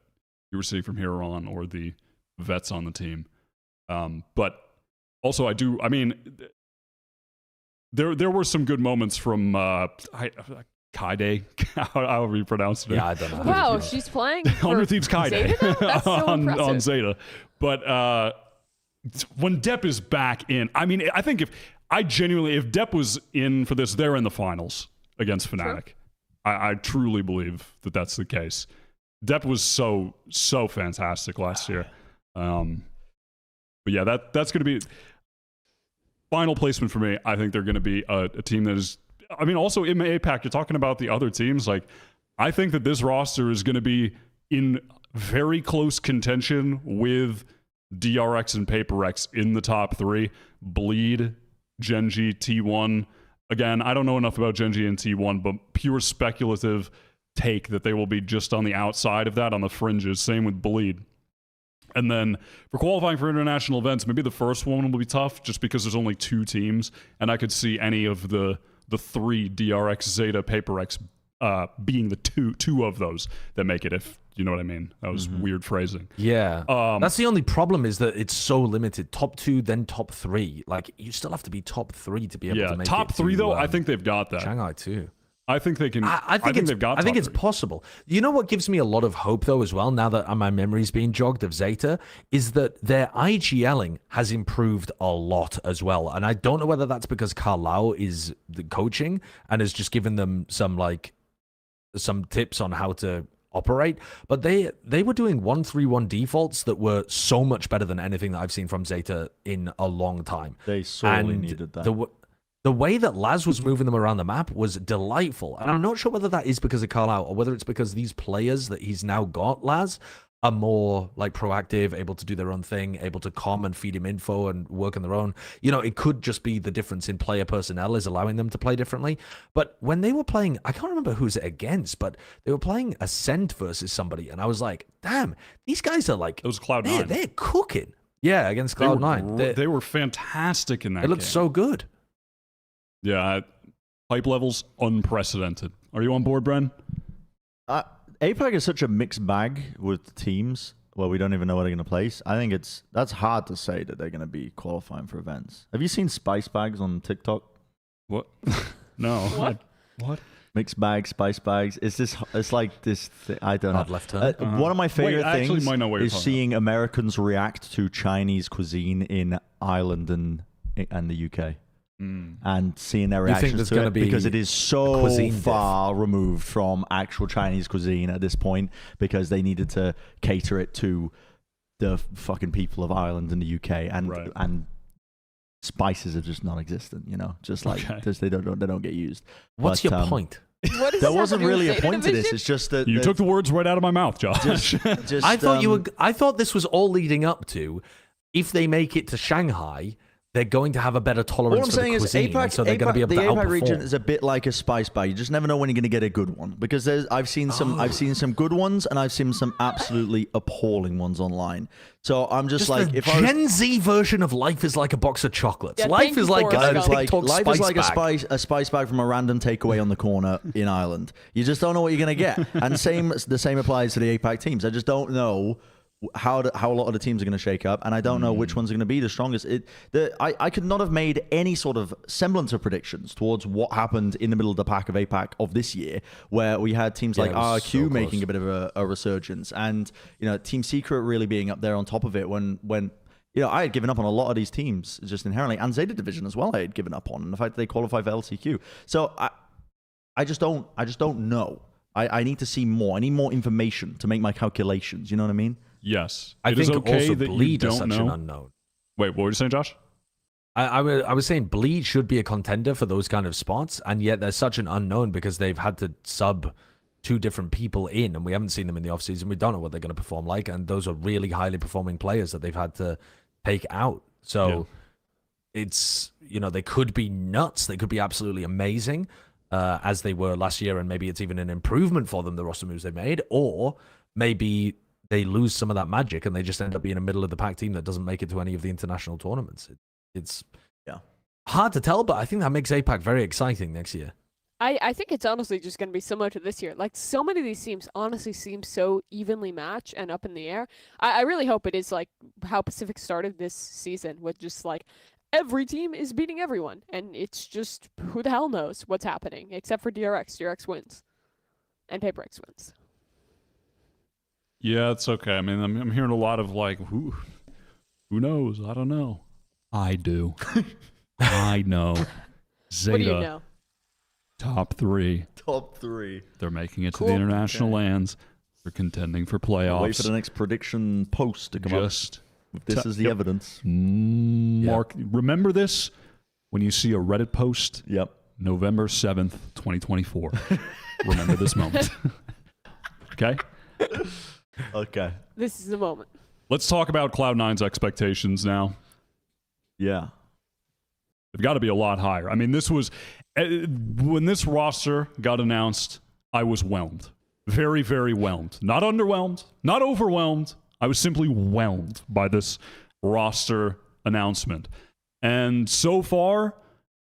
you were seeing from here on or the vets on the team. But also, I mean, there were some good moments from Kaide, however you pronounce it. Yeah, I don't know. Wow, she's playing Under Thieves Kaide That's so impressive. on Zeta. But when Depp is back in, I mean, I think if Depp was in for this, they're in the finals against Fnatic. I truly believe that that's the case. Depp was so fantastic last year. But yeah, that's going to be final placement for me. I think they're going to be a team that is, I mean, also in APAC, you're talking about the other teams. Like, I think that this roster is going to be in very close contention with DRX and PaperX in the top 3. Bleed, Gen.G, T1. Again, I don't know enough about Gen.G and T1, but pure speculative take that they will be just on the outside of that, on the fringes. Same with Bleed. And then for qualifying for international events, maybe the first one will be tough just because there's only 2 teams, and I could see any of the 3 DRX, Zeta, PaperX being the two of those that make it, if you know what I mean. That was weird phrasing. Yeah. That's the only problem, is that it's so limited. Top 2, then top 3. Like, you still have to be top 3 to be able to make top it 3 to, though, I think they've got that. Shanghai too. I think they can. I think they've got. I think it's possible. You know what gives me a lot of hope though, as well, now that my memory's being jogged of Zeta, is that their IGLing has improved a lot as well. And I don't know whether that's because Carlau is the coaching and has just given them some tips on how to operate, but they were doing 1-3-1 defaults that were so much better than anything that I've seen from Zeta in a long time. They sorely needed that. The way that Laz was moving them around the map was delightful. And I'm not sure whether that is because of Carlisle or whether it's because these players that he's now got, Laz, are more like proactive, able to do their own thing, able to come and feed him info and work on their own. You know, it could just be the difference in player personnel is allowing them to play differently. But when they were playing, I can't remember who's it against, but they were playing Ascent versus somebody. And I was like, damn, these guys are like, it was Cloud9. They're cooking. Yeah, against Cloud9. They were fantastic in that game. It looked so good. Yeah, hype levels unprecedented. Are you on board, Bren? APAC is such a mixed bag with teams. Well, we don't even know where they're going to place. I think that's hard to say that they're going to be qualifying for events. Have you seen spice bags on TikTok? What? No. What? Mixed bags, spice bags. It's like this. I don't know. Left turn. One of my favorite things might know what you're is talking seeing Americans react to Chinese cuisine in Ireland and the UK. And seeing their reactions to it, because it is so far removed from actual Chinese cuisine at this point, because they needed to cater it to the fucking people of Ireland and the UK, and spices are just non-existent, you know, just like they don't get used. What's your point? There wasn't really a point to this. It's just that you took the words right out of my mouth, Josh. I thought this was all leading up to, if they make it to Shanghai, they're going to have a better tolerance for the cuisine, and so they're going to be able to outperform. The APAC region is a bit like a spice bar. You just never know when you're going to get a good one, because I've seen some good ones, and I've seen some absolutely appalling ones online. So I'm just like, if Gen.Z version of life is like a box of chocolates. Yeah, life is like a TikTok life spice is like bag. a spice bag from a random takeaway on the corner in Ireland. You just don't know what you're going to get. And the same applies to the APAC teams. I just don't know how a lot of the teams are going to shake up, and I don't know which ones are going to be the strongest. I could not have made any sort of semblance of predictions towards what happened in the middle of the pack of APAC of this year, where we had teams like RQ making a bit of a resurgence, and Team Secret really being up there on top of it when I had given up on a lot of these teams just inherently, and ZETA Division as well. I had given up on, and the fact that they qualify for LCQ. So I just don't know. I need to see more. I need more information to make my calculations. You know what I mean? Yes. I It think is okay also that Bleed you is don't such an know. unknown. Wait, what were you saying, Josh? I was saying Bleed should be a contender for those kind of spots, and yet they're such an unknown because they've had to sub 2 different people in, and we haven't seen them in the offseason. We don't know what they're going to perform like, and those are really highly performing players that they've had to take out. So it's, they could be nuts. They could be absolutely amazing, as they were last year, and maybe it's even an improvement for them, the roster moves they made, or maybe they lose some of that magic and they just end up being a middle of the pack team that doesn't make it to any of the international tournaments. It's hard to tell, but I think that makes APAC very exciting next year. I think it's honestly just going to be similar to this year. Like, so many of these teams honestly seem so evenly matched and up in the air. I really hope it is like how Pacific started this season, with just like every team is beating everyone, and it's just who the hell knows what's happening, except for DRX. DRX wins, and PaperX wins. Yeah, it's okay. I mean, I'm hearing a lot of like, who knows? I don't know. I do. I know. ZETA, What do you know? top 3. Top 3. They're making it Cool. to the international lands. They're contending for playoffs. Wait for the next prediction post to come up. This is the evidence. Mark, remember this when you see a Reddit post. Yep. November 7th, 2024. Remember this moment. Okay? Okay. This is the moment. Let's talk about Cloud9's expectations now. Yeah. They've got to be a lot higher. I mean, this was... when this roster got announced, I was whelmed. Very, very whelmed. Not underwhelmed. Not overwhelmed. I was simply whelmed by this roster announcement. And so far,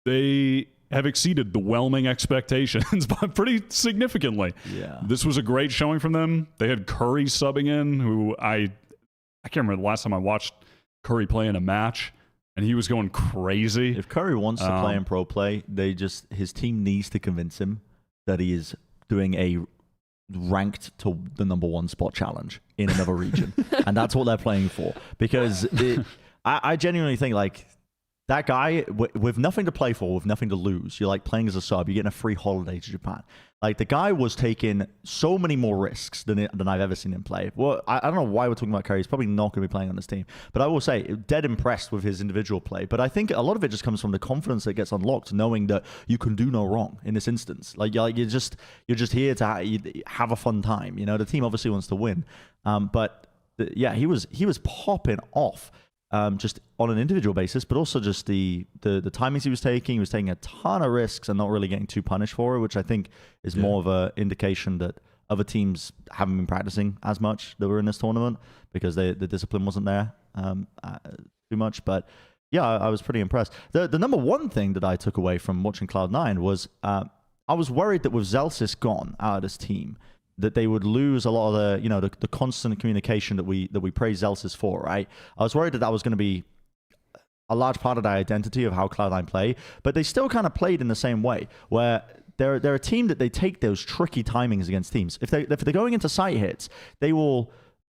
they have exceeded the whelming expectations by pretty significantly. Yeah. This was a great showing from them. They had Curry subbing in, who I can't remember the last time I watched Curry play in a match, and he was going crazy. If Curry wants to play in pro play, his team needs to convince him that he is doing a ranked to the #1 spot challenge in another region. And that's what they're playing for. Because I genuinely think, like, that guy, with nothing to play for, with nothing to lose, you're like playing as a sub, you're getting a free holiday to Japan. Like, the guy was taking so many more risks than I've ever seen him play. Well, I don't know why we're talking about Curry. He's probably not going to be playing on this team. But I will say, dead impressed with his individual play. But I think a lot of it just comes from the confidence that gets unlocked, knowing that you can do no wrong in this instance. Like, you're just here to have a fun time. The team obviously wants to win. He was popping off. Just on an individual basis, but also just the timings he was taking. He was taking a ton of risks and not really getting too punished for it, which I think is more of an indication that other teams haven't been practicing as much that were in this tournament because the discipline wasn't there too much. But yeah, I was pretty impressed. The #1 thing that I took away from watching Cloud9 was I was worried that with Zellsis gone out of this team, that they would lose a lot of the constant communication that we praise Zellsis for, right? I was worried that was going to be a large part of the identity of how Cloud9 play, but they still kind of played in the same way, where they're a team that they take those tricky timings against teams. If they're going into site hits, they will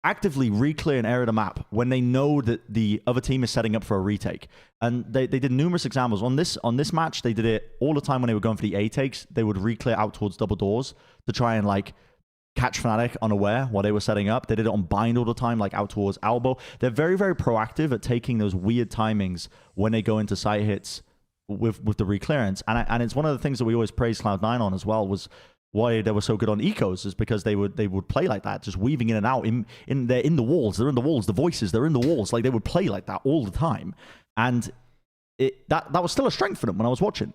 actively re-clear an area of the map when they know that the other team is setting up for a retake. And they did numerous examples. On this match, they did it all the time when they were going for the A takes. They would re-clear out towards double doors to try and catch Fnatic unaware while they were setting up. They did it on bind all the time, like out towards elbow. They're very, very proactive at taking those weird timings when they go into site hits with the reclearance. And it's one of the things that we always praise Cloud9 on as well, was why they were so good on ecos, is because they would play like that, just weaving in and out. They're in the walls. They're in the walls. The voices, they're in the walls. Like, they would play like that all the time. And that was still a strength for them when I was watching.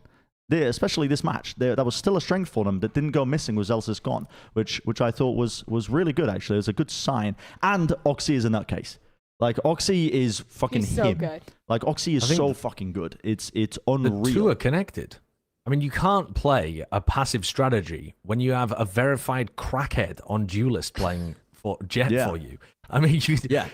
Especially this match, that was still a strength for them that didn't go missing with Zellsis gone, which I thought was really good, actually. It was a good sign. And Oxy is a nutcase. Like, Oxy is fucking He's so him. good. Like, Oxy is so fucking good. It's unreal. The two are connected. I mean, you can't play a passive strategy when you have a verified crackhead on Duelist playing for Jet Yeah. for you. I mean,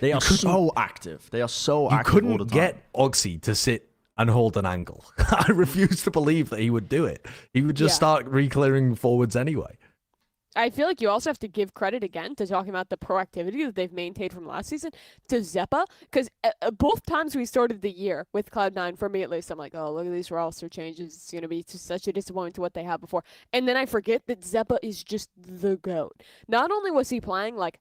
They are so active. They are so active all the couldn't time. get Oxy to sit and hold an angle. I refuse to believe that he would do it. He would just start re-clearing forwards anyway. I feel like you also have to give credit again to talking about the proactivity that they've maintained from last season to ZEPA, because both times we started the year with Cloud9, for me at least, I'm like, oh, look at these roster changes. It's going to be just such a disappointment to what they had before. And then I forget that ZEPA is just the GOAT. Not only was he playing like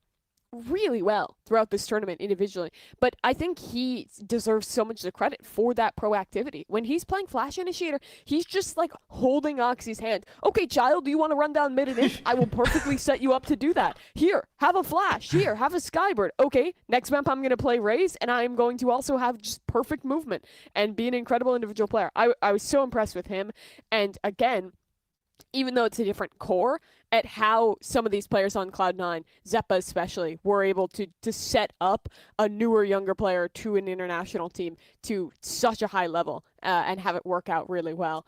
really well throughout this tournament individually, but I think he deserves so much of the credit for that proactivity. When he's playing Flash Initiator, he's just like holding Oxy's hand. Okay, child, do you want to run down mid and in? I will perfectly set you up to do that. Here, have a Flash. Here, have a Skybird. Okay, next map I'm going to play Raze, and I'm going to also have just perfect movement and be an incredible individual player. I was so impressed with him, and again, even though it's a different core, at how some of these players on Cloud9, ZEPA especially, were able to set up a newer, younger player to an international team to such a high level and have it work out really well.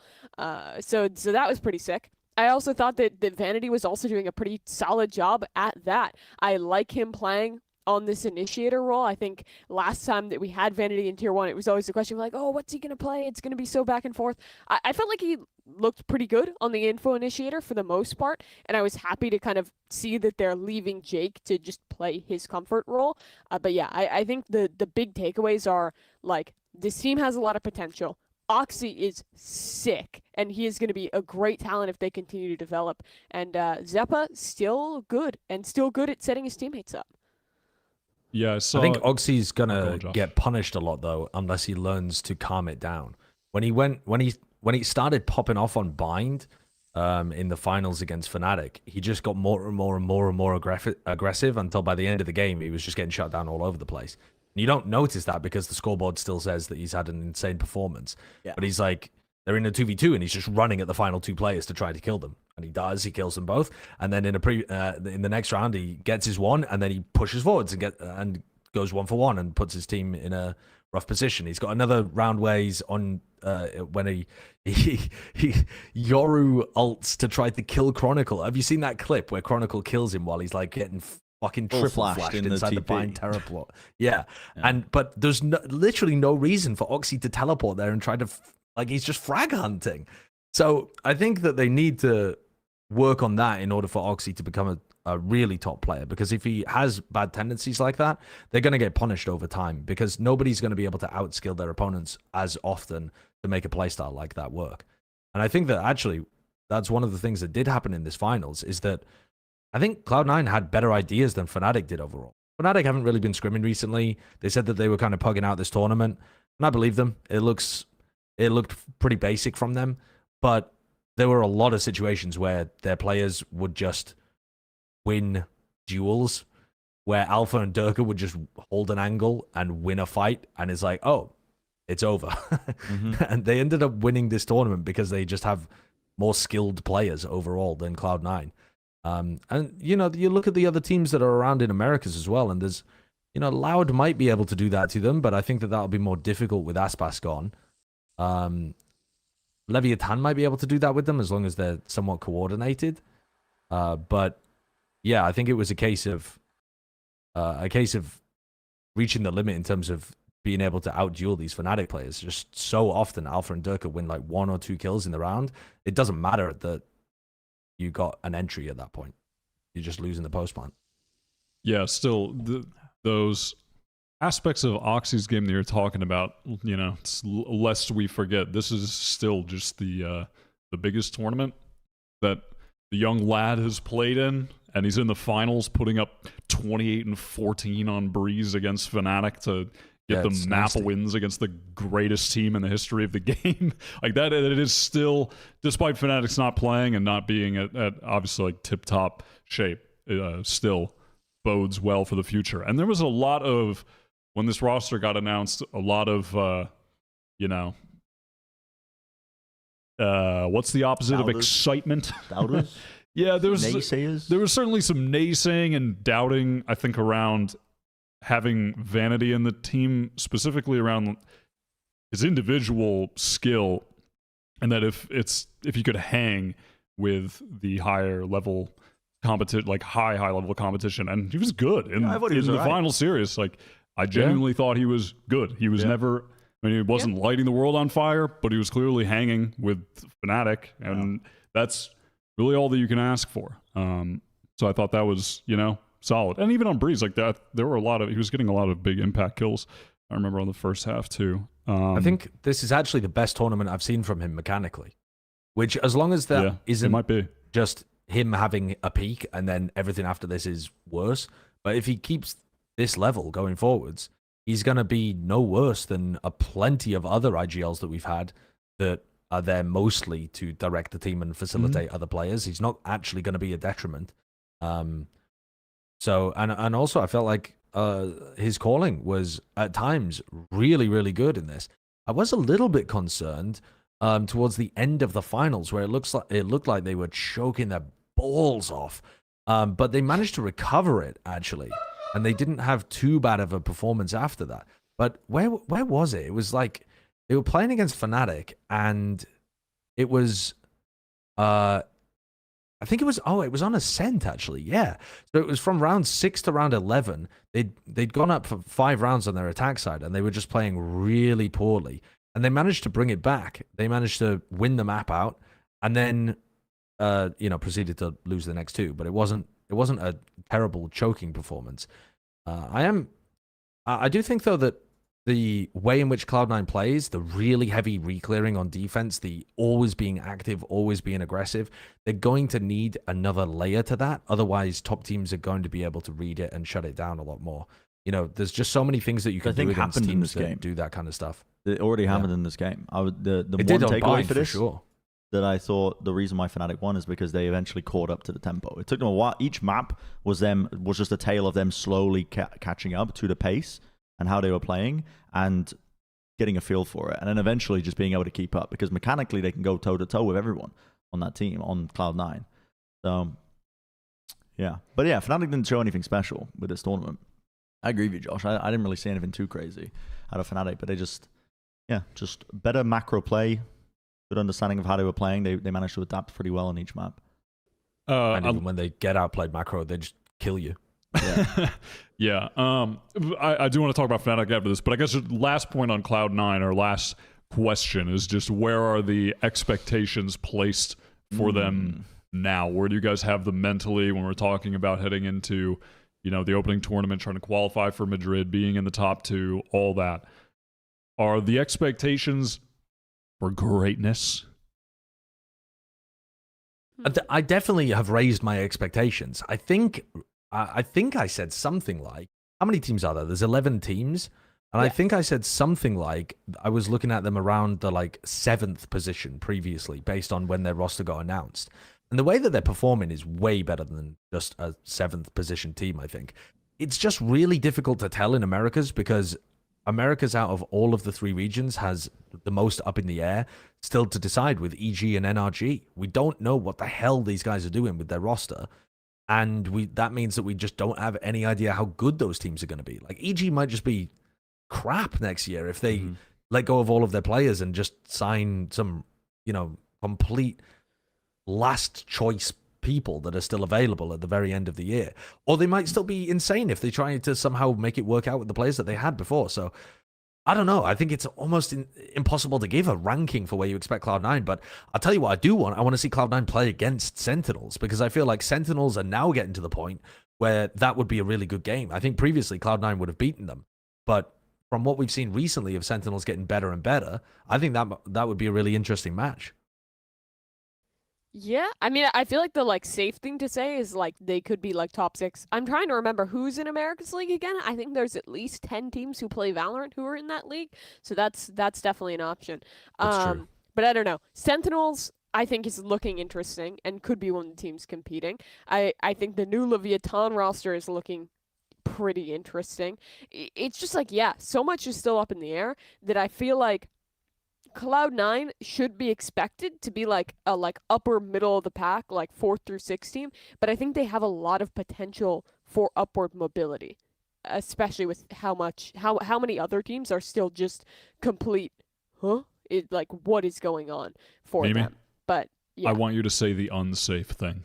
So that was pretty sick. I also thought that Vanity was also doing a pretty solid job at that. I like him playing on this initiator role. I think last time that we had Vanity in Tier 1, it was always the question like, oh, what's he going to play? It's going to be so back and forth. I felt like he looked pretty good on the info initiator for the most part, and I was happy to kind of see that they're leaving Jake to just play his comfort role. But yeah, I think the big takeaways are, like, this team has a lot of potential. Oxy is sick, and he is going to be a great talent if they continue to develop. And ZEPA, still good, and still good at setting his teammates up. Yeah, I think Oxy's Go gonna on, Josh. get punished a lot though, unless he learns to calm it down. When he started popping off on bind in the finals against Fnatic, he just got more and more aggressive until by the end of the game he was just getting shut down all over the place. And you don't notice that because the scoreboard still says that he's had an insane performance. Yeah. But he's like, they're in a 2v2 and he's just running at the final two players to try to kill them. And he does, he kills them both. And then in the next round, he gets his one and then he pushes forwards and goes 1-for-1 and puts his team in a rough position. He's got another round where he's on when he Yoru ults to try to kill Chronicle. Have you seen that clip where Chronicle kills him while he's like getting fucking triple flashed inside the bind teleport? Yeah. But there's literally no reason for Oxy to teleport there and try to he's just frag hunting. So I think that they need to work on that in order for Oxy to become a really top player, because if he has bad tendencies like that, they're going to get punished over time, because nobody's going to be able to outskill their opponents as often to make a playstyle like that work. And I think that actually that's one of the things that did happen in this finals, is that I think Cloud9 had better ideas than Fnatic did overall. Fnatic haven't really been scrimming recently. They said that they were kind of pugging out this tournament, and I believe them. It looked pretty basic from them, but there were a lot of situations where their players would just win duels, where Alpha and Durka would just hold an angle and win a fight, and it's like, oh, it's over. And they ended up winning this tournament because they just have more skilled players overall than Cloud9. And, you know, you look at the other teams that are around in Americas as well, and there's, you know, Loud might be able to do that to them, but I think that that'll be more difficult with Aspas gone. Leviathan might be able to do that with them as long as they're somewhat coordinated. But yeah, I think it was a case of reaching the limit in terms of being able to outduel these Fnatic players. Just so often, Alpha and Durka win like 1 or 2 kills in the round. It doesn't matter that you got an entry at that point. You're just losing the post plant. Yeah, still, those aspects of Oxy's game that you're talking about, you know, lest we forget, this is still just the biggest tournament that the young lad has played in, and he's in the finals putting up 28 and 14 on Breeze against Fnatic to get the map wins against the greatest team in the history of the game. Like that, it is still, despite Fnatic's not playing and not being at obviously like tip-top shape, it still bodes well for the future. And there was a lot of, when this roster got announced, a lot of, you know, what's the opposite of excitement? Doubters? Yeah, there was naysayers? There was certainly some naysaying and doubting, I think, around having Vanity in the team, specifically around his individual skill, and that if you could hang with the higher level competition, like high level competition, and he was good in, I thought he was in the alright. final series. Like I genuinely thought he was good. He was never. I mean, he wasn't lighting the world on fire, but he was clearly hanging with Fnatic, and that's really all that you can ask for. So I thought that was, solid. And even on Breeze, like that, he was getting a lot of big impact kills. I remember on the first half too. I think this is actually the best tournament I've seen from him mechanically. Which, as long as that it might be just him having a peak and then everything after this is worse, but if he keeps this level going forwards, he's going to be no worse than a plenty of other IGLs that we've had that are there mostly to direct the team and facilitate other players. He's not actually going to be a detriment. So, and also I felt like his calling was at times really, really good in this. I was a little bit concerned towards the end of the finals where it looked like they were choking their balls off, but they managed to recover it actually, and they didn't have too bad of a performance after that. But where was it? It was like they were playing against Fnatic, and it was I think it was on Ascent actually, yeah. So it was from round 6 to round 11. They'd gone up for 5 rounds on their attack side, and they were just playing really poorly. And they managed to bring it back. They managed to win the map out, and then proceeded to lose the next 2. But it wasn't a terrible choking performance. I do think though that the way in which Cloud9 plays, the really heavy reclearing on defense, the always being active, always being aggressive, they're going to need another layer to that. Otherwise, top teams are going to be able to read it and shut it down a lot more. There's just so many things that you can do against teams that do that kind of stuff. It already happened in this game. The one did on takeaway Bind, for this, sure. that I thought the reason why Fnatic won is because they eventually caught up to the tempo. It took them a while. Each map was just a tale of them slowly catching up to the pace and how they were playing and getting a feel for it. And then eventually just being able to keep up, because mechanically they can go toe-to-toe with everyone on that team, on Cloud9. So, yeah. But yeah, Fnatic didn't show anything special with this tournament. I agree with you, Josh. I didn't really see anything too crazy out of Fnatic, but they just better macro play, good understanding of how they were playing. They managed to adapt pretty well on each map. And even when they get outplayed macro, they just kill you. Yeah. I do want to talk about Fnatic after this, but I guess the last point on Cloud9, our last question is just where are the expectations placed for them now? Where do you guys have them mentally when we're talking about heading into, the opening tournament, trying to qualify for Madrid, being in the top 2, all that? Are the expectations for greatness? I definitely have raised my expectations. I think I said something like, how many teams are there? There's 11 teams. And I think I said something like, I was looking at them around the 7th position previously, based on when their roster got announced. And the way that they're performing is way better than just a 7th position team, I think. It's just really difficult to tell in Americas, because Americas, out of all of the 3 regions, has the most up in the air still to decide with EG and NRG. We don't know what the hell these guys are doing with their roster. And that means that we just don't have any idea how good those teams are going to be. EG might just be crap next year if they let go of all of their players and just sign some, complete last choice people that are still available at the very end of the year. Or they might still be insane if they try to somehow make it work out with the players that they had before. So I don't know. I think it's almost impossible to give a ranking for where you expect Cloud9, but I'll tell you what I do want. I want to see Cloud9 play against Sentinels, because I feel like Sentinels are now getting to the point where that would be a really good game. I think previously Cloud9 would have beaten them, but from what we've seen recently of Sentinels getting better and better, I think that would be a really interesting match. Yeah, I mean, I feel like the safe thing to say is they could be top 6. I'm trying to remember who's in America's League again. I think there's at least 10 teams who play Valorant who are in that league, so that's definitely an option. That's true. But I don't know. Sentinels, I think, is looking interesting and could be one of the teams competing. I think the new Leviathan roster is looking pretty interesting. It's just so much is still up in the air that I feel like Cloud9 should be expected to be a upper middle of the pack, 4th through 6th team, but I think they have a lot of potential for upward mobility, especially with how many other teams are still just complete, what is going on for Maybe. them. But yeah. I want you to say the unsafe thing.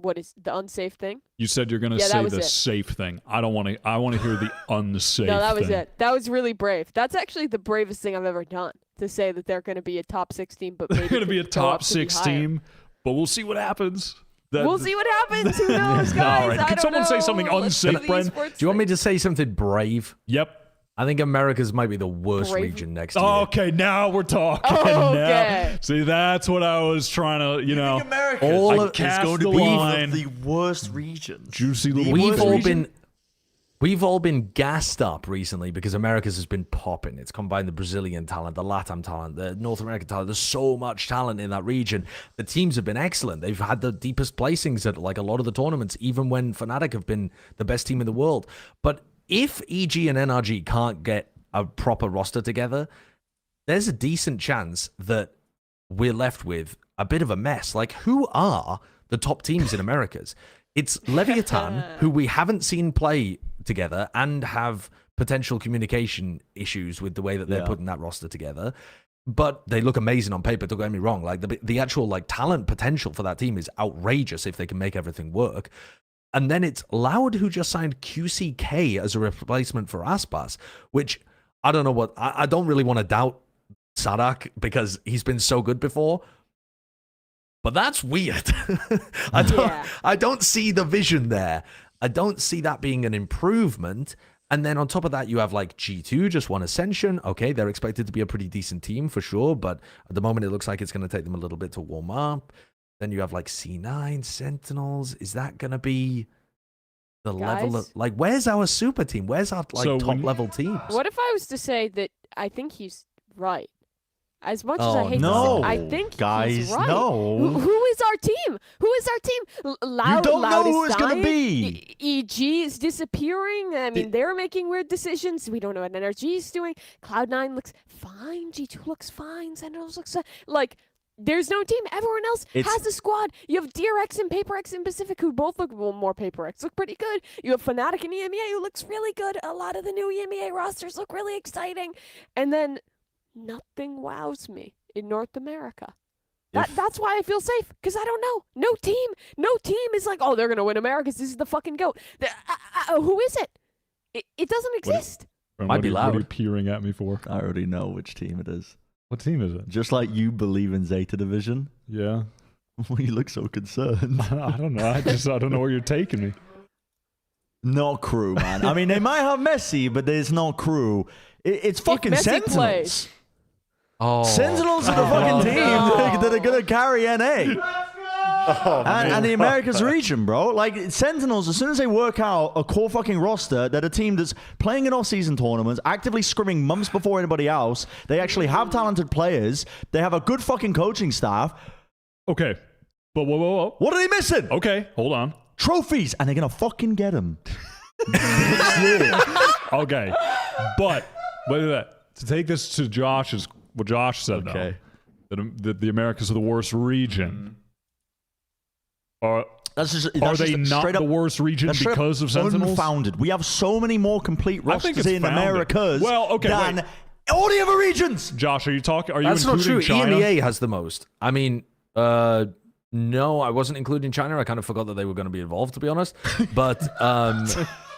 What is the unsafe thing? You said you're going to Yeah, that say was the it. safe thing. I don't want to. I want to hear the unsafe. No, that was thing. it. That was really brave. That's actually the bravest thing I've ever done, to say that they're going to be a top 6 team, but maybe They're going to be a could go up top to be 6 higher. team, but we'll see what happens. We'll see what happens. Who knows, guys? All right. I Could don't someone say know. something Let's do unsafe, the Bren? esports Do you want me thing. to say something brave? Yep. I think America's might be the worst Brave. region next year. Okay, now we're talking. Okay. Now. See, that's what I was trying to, I think America all is of- cast going to the be one line. of the worst regions. Juicy little We've worst all region? we've all been gassed up recently because America's has been popping. It's combined the Brazilian talent, the LATAM talent, the North American talent. There's so much talent in that region. The teams have been excellent. They've had the deepest placings at like a lot of the tournaments, even when Fnatic have been the best team in the world. But if EG and NRG can't get a proper roster together, there's a decent chance that we're left with a bit of a mess. Like, who are the top teams in Americas? It's Leviathan, who we haven't seen play together and have potential communication issues with the way that they're putting that roster together. But they look amazing on paper, don't get me wrong. Like, the actual like talent potential for that team is outrageous if they can make everything work. And then it's Loud, who just signed QCK as a replacement for Aspas, which I don't know what... I don't really want to doubt Sadak because he's been so good before. But that's weird. I don't see the vision there. I don't see that being an improvement. And then on top of that, you have like G2 just won Ascension. Okay, they're expected to be a pretty decent team for sure, but at the moment it looks like it's going to take them a little bit to warm up. Then you have like C9, Sentinels. Is that going to be the level of... Like, where's our super team? Where's our like top level teams? What if I was to say that I think he's right? As much as I hate no. to say, I think Guys, he's right. no. Who is our team? Who is our team? Loud, You don't know Loud who is it's gonna dying. be. EG is disappearing. I mean, they're making weird decisions. We don't know what NRG is doing. Cloud9 looks fine. G2 looks fine. Sentinels looks like... There's no team. Everyone else has a squad. You have DRX and PaperX and Pacific, who both look... Well, more PaperX look pretty good. You have Fnatic and EMEA, who looks really good. A lot of the new EMEA rosters look really exciting. And then nothing wows me in North America. That's why I feel safe, because I don't know. No team is like, oh, they're going to win Americas. This is the fucking GOAT. Who is it? It doesn't exist. Might be What are you Loud. peering at me for? I already know which team it is. What team is it? Just like you believe in ZETA Division. Yeah. You look so concerned. I don't know. I don't know where you're taking me. Not crew, man. I mean, they might have Messi, but there's no crew. It's fucking Messi Sentinels. plays. Oh, Sentinels are the fucking team that are going to carry NA. And the Americas region, bro. Like, Sentinels, as soon as they work out a core fucking roster, they're a team that's playing in off-season tournaments, actively scrimming months before anybody else. They actually have talented players. They have a good fucking coaching staff. Okay. But whoa. What are they missing? Okay, hold on. Trophies, and they're going to fucking get them. Okay. But to take this to what Josh said, Okay. that the Americas are the worst region. Are they not straight the up, worst region that's straight because up of Sentinels? unfounded. We have so many more complete I think rosters it's in founded. Americas Well, okay, than wait. all the other regions. Josh, are you that's not including true. China? EMEA has the most. I mean, no, I wasn't including China. I kind of forgot that they were going to be involved, to be honest. But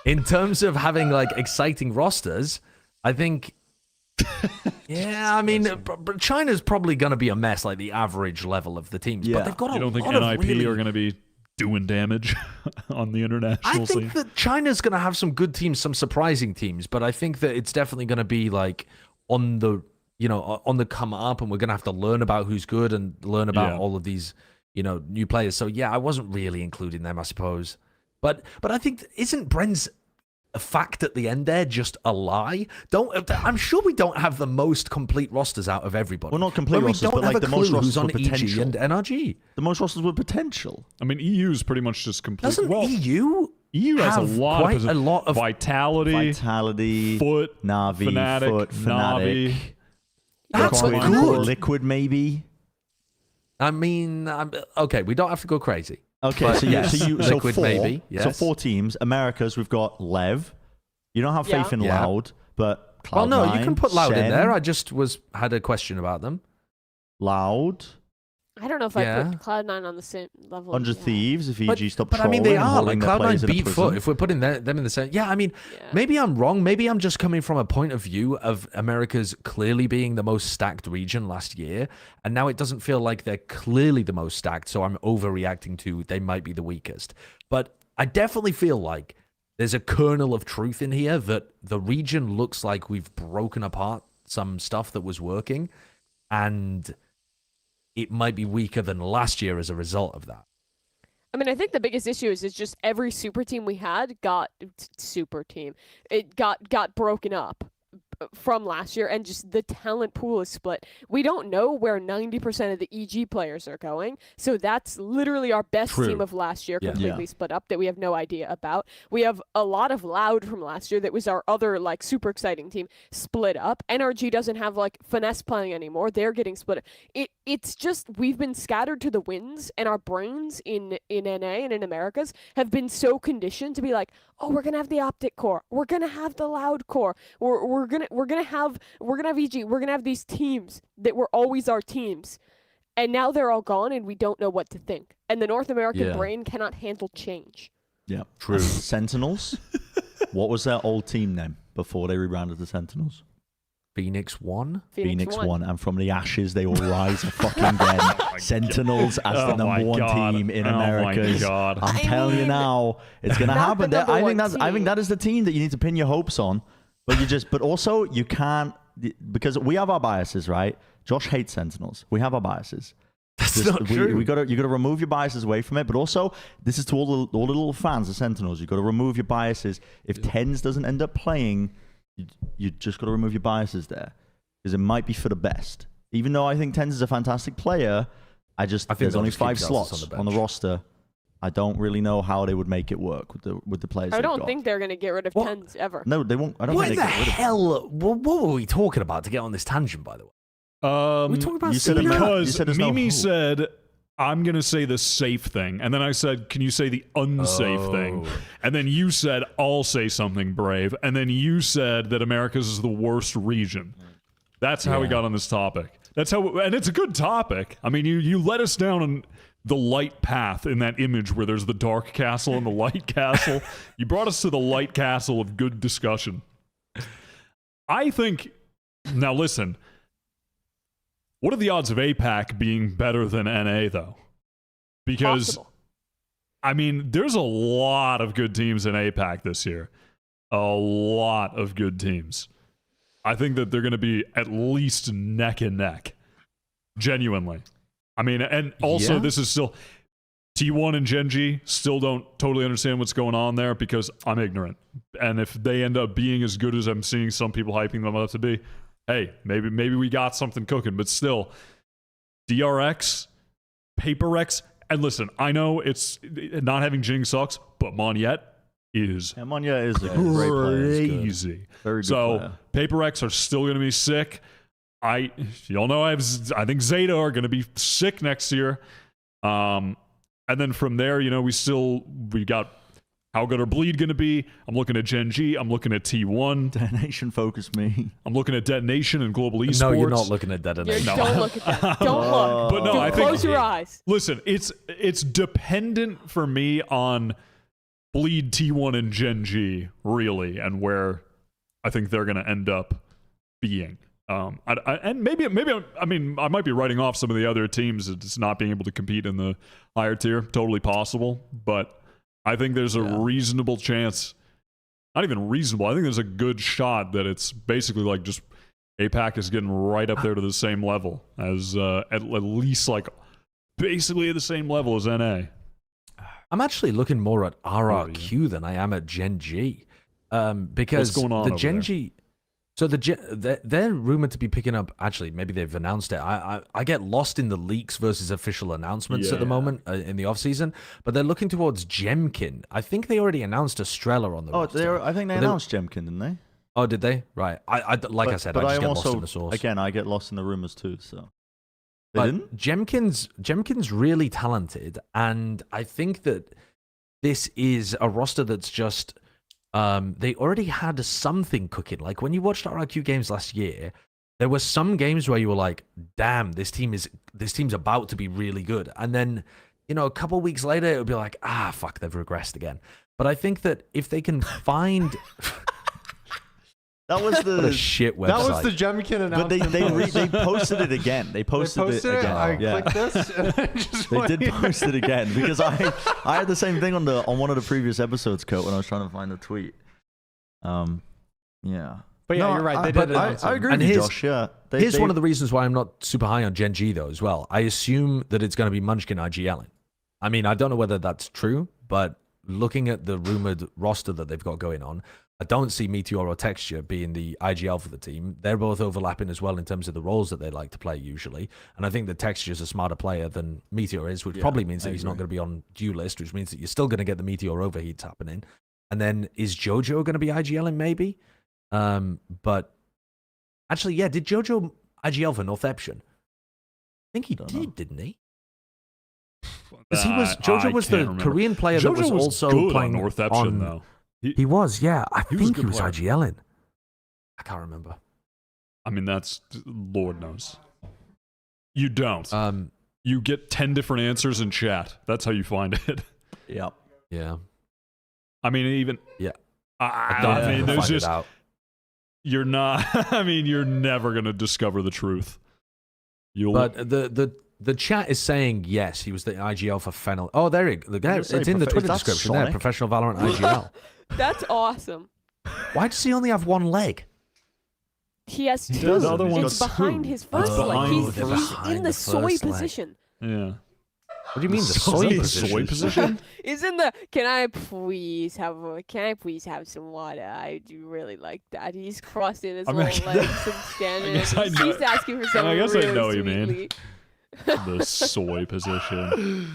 in terms of having like exciting rosters, I think... Yeah, I mean, China's probably going to be a mess, like the average level of the teams. Yeah. But they've got You a don't think lot NIP of really... are going to be doing damage on the international I scene? think that China's going to have some good teams, some surprising teams, but I think that it's definitely going to be like on the come up, and we're going to have to learn about who's good and learn about all of these, new players. So yeah, I wasn't really including them, I suppose. But I think, isn't Bren's a fact at the end there just a lie? I'm sure we don't have the most complete rosters out of everybody. Well, not complete When we rosters, don't but have like a the most clue rosters who's on with EG potential. and NRG. The most rosters with potential. I mean, EU's pretty much just complete. Doesn't well, EU EU has have a lot quite a lot of Vitality, Foot, Navi, Navi, Fnatic, Fnatic. That's good. Liquid, maybe. I mean, okay, we don't have to go crazy. Okay, But so yes, so Liquid four. maybe, So yes. 4 teams. Americas, we've got Lev. You don't have faith in Yeah. Loud, but Cloud9, Well, no, you can put Loud in Sen, there. I just had a question about them. Loud. I don't know if I put Cloud9 on the same level. 100 yeah. Thieves if EG stop But I trolling mean, they and are holding like their players Cloud9 in a beat prison. Foot. If we're putting them in the same, yeah. I mean, maybe I'm wrong. Maybe I'm just coming from a point of view of America's clearly being the most stacked region last year, and now it doesn't feel like they're clearly the most stacked. So I'm overreacting to they might be the weakest. But I definitely feel like there's a kernel of truth in here that the region looks like we've broken apart some stuff that was working, and it might be weaker than last year as a result of that. I mean, I think the biggest issue is just every super team we had got broken up from last year, and just the talent pool is split. We don't know where 90% of the EG players are going, so that's literally our best team of last year completely split up that we have no idea about. We have a lot of Loud from last year that was our other like super exciting team split up. NRG doesn't have like Finesse playing anymore. They're getting split up. It's just we've been scattered to the winds, and our brains in NA and in Americas have been so conditioned to be like, oh, we're gonna have the Optic core, we're gonna have the Loud core, we're gonna have EG, we're gonna have these teams that were always our teams, and now they're all gone, and we don't know what to think. And the North American brain cannot handle change. Yeah, true. Sentinels. What was their old team name before they rebranded the Sentinels? Phoenix 1? Phoenix 1, and from the ashes they will rise fucking again. Sentinels as the number one team in America. I'm telling you now, it's gonna happen. I think that is the team that you need to pin your hopes on. But also you can't, because we have our biases, right? Josh hates Sentinels. We have our biases. That's not true. You gotta remove your biases away from it. But also, this is to all the little fans of Sentinels. You gotta remove your biases. If Tens doesn't end up playing, you just got to remove your biases there, because it might be for the best. Even though I think Tens is a fantastic player, I think there's only 5 slots on the roster. I don't really know how they would make it work with the players. I don't think they're gonna get rid of Tens ever. No, they won't. I don't what think the they get rid of hell? What were we talking about to get on this tangent, by the way? We talking about because Mimi said, I'm going to say the safe thing. And then I said, can you say the unsafe thing? And then you said, I'll say something brave. And then you said that America's is the worst region. That's how we got on this topic. That's how, and it's a good topic. I mean, you led us down on the light path in that image where there's the dark castle and the light castle. You brought us to the light castle of good discussion. I think, now listen, what are the odds of APAC being better than NA, though? Because, Possible. I mean, there's a lot of good teams in APAC this year. A lot of good teams. I think that they're going to be at least neck and neck. Genuinely. I mean, and also this is still... T1 and Gen.G still don't totally understand what's going on there because I'm ignorant. And if they end up being as good as I'm seeing some people hyping them up to be... Hey, maybe we got something cooking, but still, DRX, PaperX, and listen, I know it's not having Jing sucks, but Monyet is Monyet is a great player. Crazy. Very good so player. PaperX are still going to be sick. Y'all know I think ZETA are going to be sick next year. And then from there, you know, we got. How good are Bleed going to be? I'm looking at Gen.G. I'm looking at T1. Detonation focus me. I'm looking at Detonation and Global Esports. No, you're not looking at Detonation. No. Don't look at that. Don't look. But no, I think... Close your eyes. Listen, it's dependent for me on Bleed, T1, and Gen.G, really, and where I think they're going to end up being. And maybe I mean, I might be writing off some of the other teams as not being able to compete in the higher tier. Totally possible, but... I think there's a reasonable chance, not even reasonable, I think there's a good shot that it's basically like just APAC is getting right up there to the same level as, at least like basically at the same level as NA. I'm actually looking more at RRQ than I am at Gen.G. Because what's going on the Gen.G... So they're rumored to be picking up. Actually, maybe they've announced it. I get lost in the leaks versus official announcements at the moment in the off season. But they're looking towards Jemkin. I think they already announced Estrella on the roster. I think they announced Jemkin, didn't they? Oh, did they? Right. I just get lost in the source. Again, I get lost in the rumors too. So they didn't. Jemkin's really talented, and I think that this is a roster that's just. They already had something cooking. Like when you watched RRQ games last year, there were some games where you were like, damn, this team's about to be really good. And then, you know, a couple weeks later, it would be like, fuck, they've regressed again. But I think that if they can find... That was the what a shit website. That was the Gemkin announcement. But they posted it again. They posted it again. I yeah. clicked this. And I just They did post it again because I had the same thing on one of the previous episodes, Kurt, when I was trying to find the tweet. Yeah. But yeah, No, you're right. They but did announce I it. agree And with you, here's- Josh. Yeah. Here's one of the reasons why I'm not super high on Gen.G, though, as well. I assume that it's going to be Munchkin IGLing. I mean, I don't know whether that's true, but looking at the rumored roster that they've got going on, I don't see Meteor or Texture being the IGL for the team. They're both overlapping as well in terms of the roles that they like to play usually. And I think that Texture's a smarter player than Meteor is, which probably means that he's not going to be on due list, which means that you're still going to get the Meteor overheats happening. And then is Jojo going to be IGLing maybe? But actually, yeah, did Jojo IGL for Northeption? I think he did, didn't he? Because Jojo was the Korean player that was also good playing on Northeption, though. He was, yeah. I he was a think good he was player. IGLing. I can't remember. I mean, that's Lord knows. You don't. Um, You get 10 different answers in chat. That's how you find it. Yep. yeah. I mean, even Yeah. I mean, there's find just it out. you're not. I mean, you're never gonna discover the truth. You'll. But the chat is saying yes, he was the IGL for Fennel. Oh, there you go. It's in the Twitter description there. Professional Valorant IGL. That's awesome. Why does he only have one leg? He has He two. does. The other It's one's behind two. his first It's leg. behind He's, the he's behind in the the soy first leg. position. Yeah. What do you mean the Soy soy position? position? position? He's in the. Can I please have some water? I do really like that. He's crossing his I mean, little legs and standing. guess I and know- He's asking for something I guess I really know what you mean. sweetly. The soy position.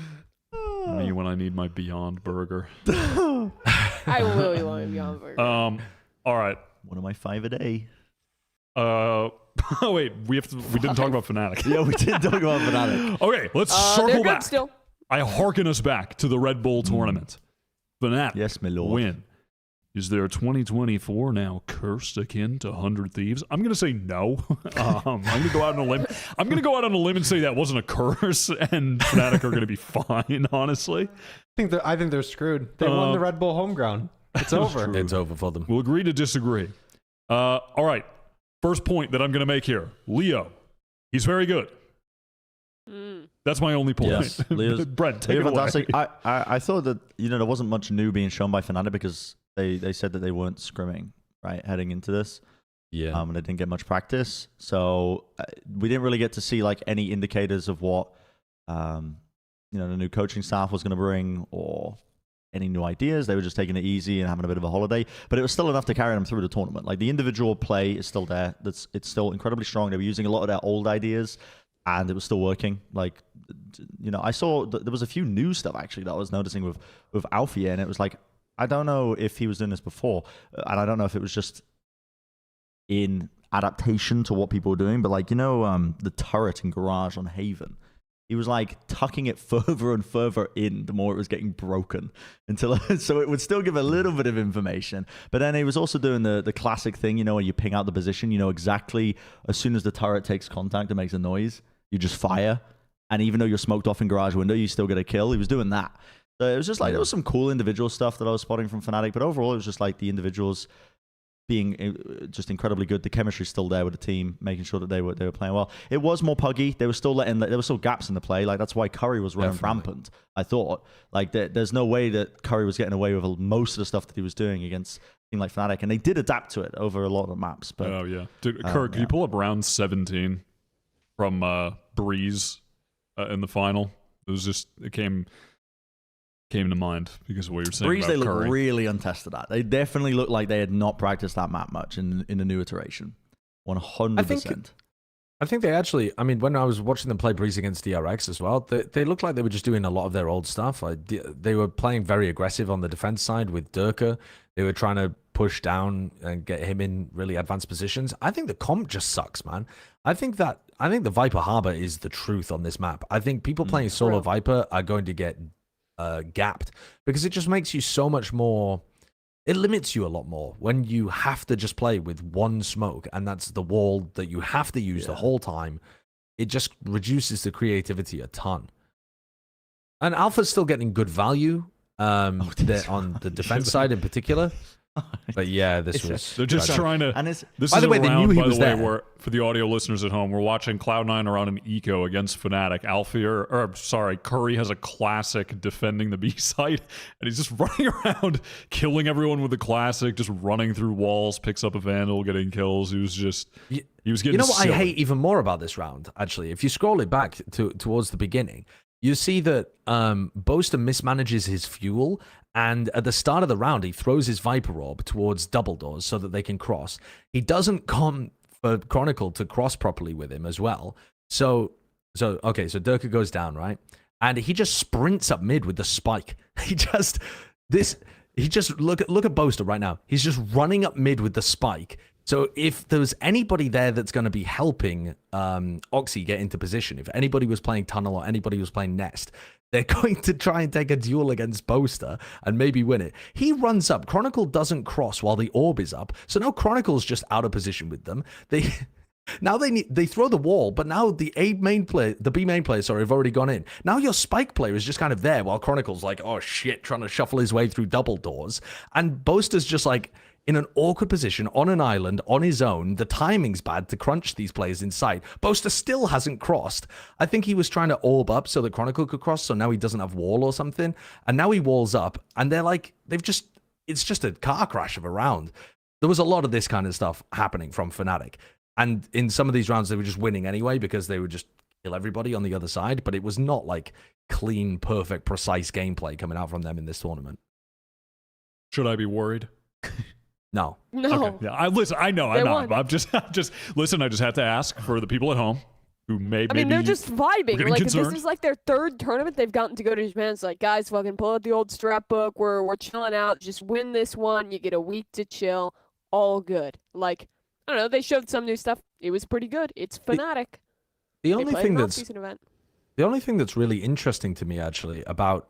Me when I need my Beyond Burger. I really want to be on burger. All right. One of my 5 a day. Oh wait, we didn't talk about Fnatic. Yeah, we did talk about Fnatic. Okay, let's They're circle good back. still. I hearken us back to the Red Bull tournament. Fnatic Yes, my lord. win. Is their 2024 now cursed akin to 100 Thieves? I'm going to say no. I'm going to go out on a limb. I'm going to go out on a limb and say that wasn't a curse, and Fnatic are going to be fine, honestly. I think they're screwed. They won the Red Bull home ground. It's over. It's over for them. We'll agree to disagree. All right. First point that I'm going to make here. Leo. He's very good. That's my only point. Yes, Leo's Brent, take They're it away. fantastic. I thought that there wasn't much new being shown by Fnatic because they said that they weren't scrimming right heading into this. Yeah. And they didn't get much practice, so we didn't really get to see like any indicators of what the new coaching staff was going to bring or any new ideas. They were just taking it easy and having a bit of a holiday, but it was still enough to carry them through the tournament. Like the individual play is still there. It's still incredibly strong. They were using a lot of their old ideas, and it was still working. Like, I saw there was a few new stuff actually that I was noticing with Alfie, and it was like, I don't know if he was doing this before, and I don't know if it was just in adaptation to what people were doing, but like, the turret in Garage on Haven, he was like tucking it further and further in the more it was getting broken until so it would still give a little bit of information. But then he was also doing the classic thing, when you ping out the position, exactly as soon as the turret takes contact, it makes a noise. You just fire. And even though you're smoked off in Garage window, you still get a kill. He was doing that. So it was just like, there was some cool individual stuff that I was spotting from Fnatic, but overall it was just like the individuals being just incredibly good. The chemistry's still there with the team, making sure that they were playing well. It was more puggy. They were still there were still gaps in the play. Like that's why Curry was running rampant. I thought like there's no way that Curry was getting away with most of the stuff that he was doing against a team like Fnatic, and they did adapt to it over a lot of the maps. But oh yeah, dude, Kirk, can you pull up round 17 from Breeze in the final? It was just it came to mind because of what you're saying Breeze, about they look Curry. really untested at. They definitely look like they had not practiced that map much in the new iteration. 100%. I think they actually, when I was watching them play Breeze against DRX as well, they looked like they were just doing a lot of their old stuff. They were playing very aggressive on the defense side with Durka. They were trying to push down and get him in really advanced positions. I think the comp just sucks, man. I think the Viper Harbor is the truth on this map. I think people playing solo Viper are going to get gapped because it just makes you so much more. it limits you a lot more when you have to just play with one smoke, and that's the wall that you have to use the whole time. It just reduces the creativity a ton. And Alpha's still getting good value on the defense side in particular. But yeah, this was... They're just trying to... And it's, This by is the way, a they round, knew he by was the way, there. where, for the audio listeners at home, we're watching Cloud9 around an eco against Fnatic. Curry has a classic defending the B site, and he's just running around, killing everyone with the classic, just running through walls, picks up a Vandal, getting kills. He was getting You know what silly. I hate even more about this round, actually? If you scroll it back towards the beginning, you see that Boaster mismanages his fuel, and at the start of the round, he throws his Viper Orb towards double doors so that they can cross. He doesn't come for Chronicle to cross properly with him as well. So Durka goes down, right? And he just sprints up mid with the spike. Look at Boaster right now. He's just running up mid with the spike. So if there's anybody there that's going to be helping Oxy get into position, if anybody was playing Tunnel or anybody was playing Nest, they're going to try and take a duel against Boaster and maybe win it. He runs up. Chronicle doesn't cross while the orb is up. So now Chronicle's just out of position with them. They throw the wall, but now the B main player, have already gone in. Now your spike player is just kind of there while Chronicle's like, oh shit, trying to shuffle his way through double doors. And Boaster's just like in an awkward position on an island on his own. The timing's bad to crunch these players inside. Boaster still hasn't crossed. I think he was trying to orb up so that Chronicle could cross, so now he doesn't have wall or something. And now he walls up, and they're like, it's just a car crash of a round. There was a lot of this kind of stuff happening from Fnatic. And in some of these rounds, they were just winning anyway because they would just kill everybody on the other side. But it was not like clean, perfect, precise gameplay coming out from them in this tournament. Should I be worried? No. No. Okay. Yeah, I know I'm not. won. I'm just listen. I just have to ask for the people at home who maybe they're just vibing. Like, concerned. this is like their third tournament they've gotten to go to Japan. It's like, guys, fucking pull out the old strap book. We're chilling out. Just win this one. You get a week to chill. All good. Like, I don't know. They showed some new stuff. It was pretty good. It's Fnatic. The only thing that's off-season event. The only thing that's really interesting to me, actually, about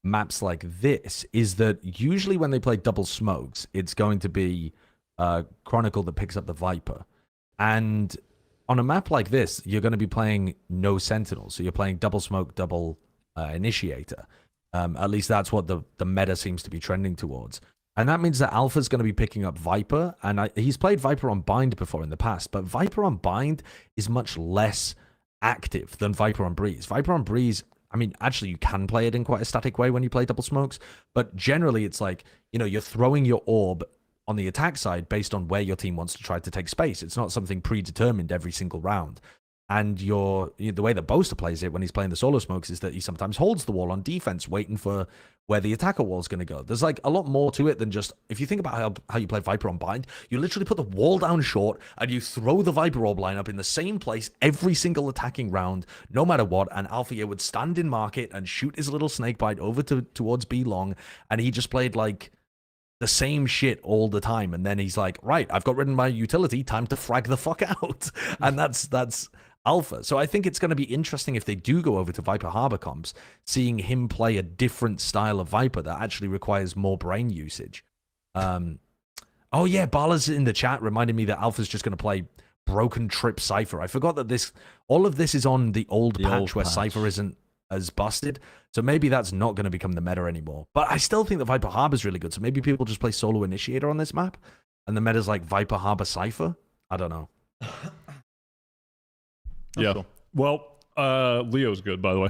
maps like this is that usually when they play double smokes, it's going to be Chronicle that picks up the Viper. And on a map like this, you're going to be playing no Sentinels. So you're playing double smoke, double Initiator. At least that's what the meta seems to be trending towards. And that means that Alpha's going to be picking up Viper. And he's played Viper on Bind before in the past, but Viper on Bind is much less active than Viper on Breeze. Viper on Breeze, I mean, actually, you can play it in quite a static way when you play double smokes, but generally it's like, you're throwing your orb on the attack side based on where your team wants to try to take space. It's not something predetermined every single round. And the way that Boaster plays it when he's playing the solo smokes is that he sometimes holds the wall on defense, waiting for where the attacker wall's going to go. There's like a lot more to it than just, if you think about how you play Viper on Bind, you literally put the wall down short and you throw the Viper Orb lineup in the same place every single attacking round, no matter what. And Alpha would stand in market and shoot his little snakebite over towards B long, and he just played like the same shit all the time. And then he's like, right, I've got rid of my utility, time to frag the fuck out. And that's Alpha. So I think it's going to be interesting if they do go over to Viper Harbor comps, seeing him play a different style of Viper that actually requires more brain usage. Oh yeah, Bala's in the chat reminded me that Alpha's just going to play Broken Trip Cypher. I forgot that all of this is on the old patch where Cypher isn't as busted. So maybe that's not going to become the meta anymore. But I still think that Viper Harbor is really good. So maybe people just play Solo Initiator on this map, and the meta's like Viper Harbor Cypher. I don't know. Yeah. Cool. Well, Leo's good, by the way.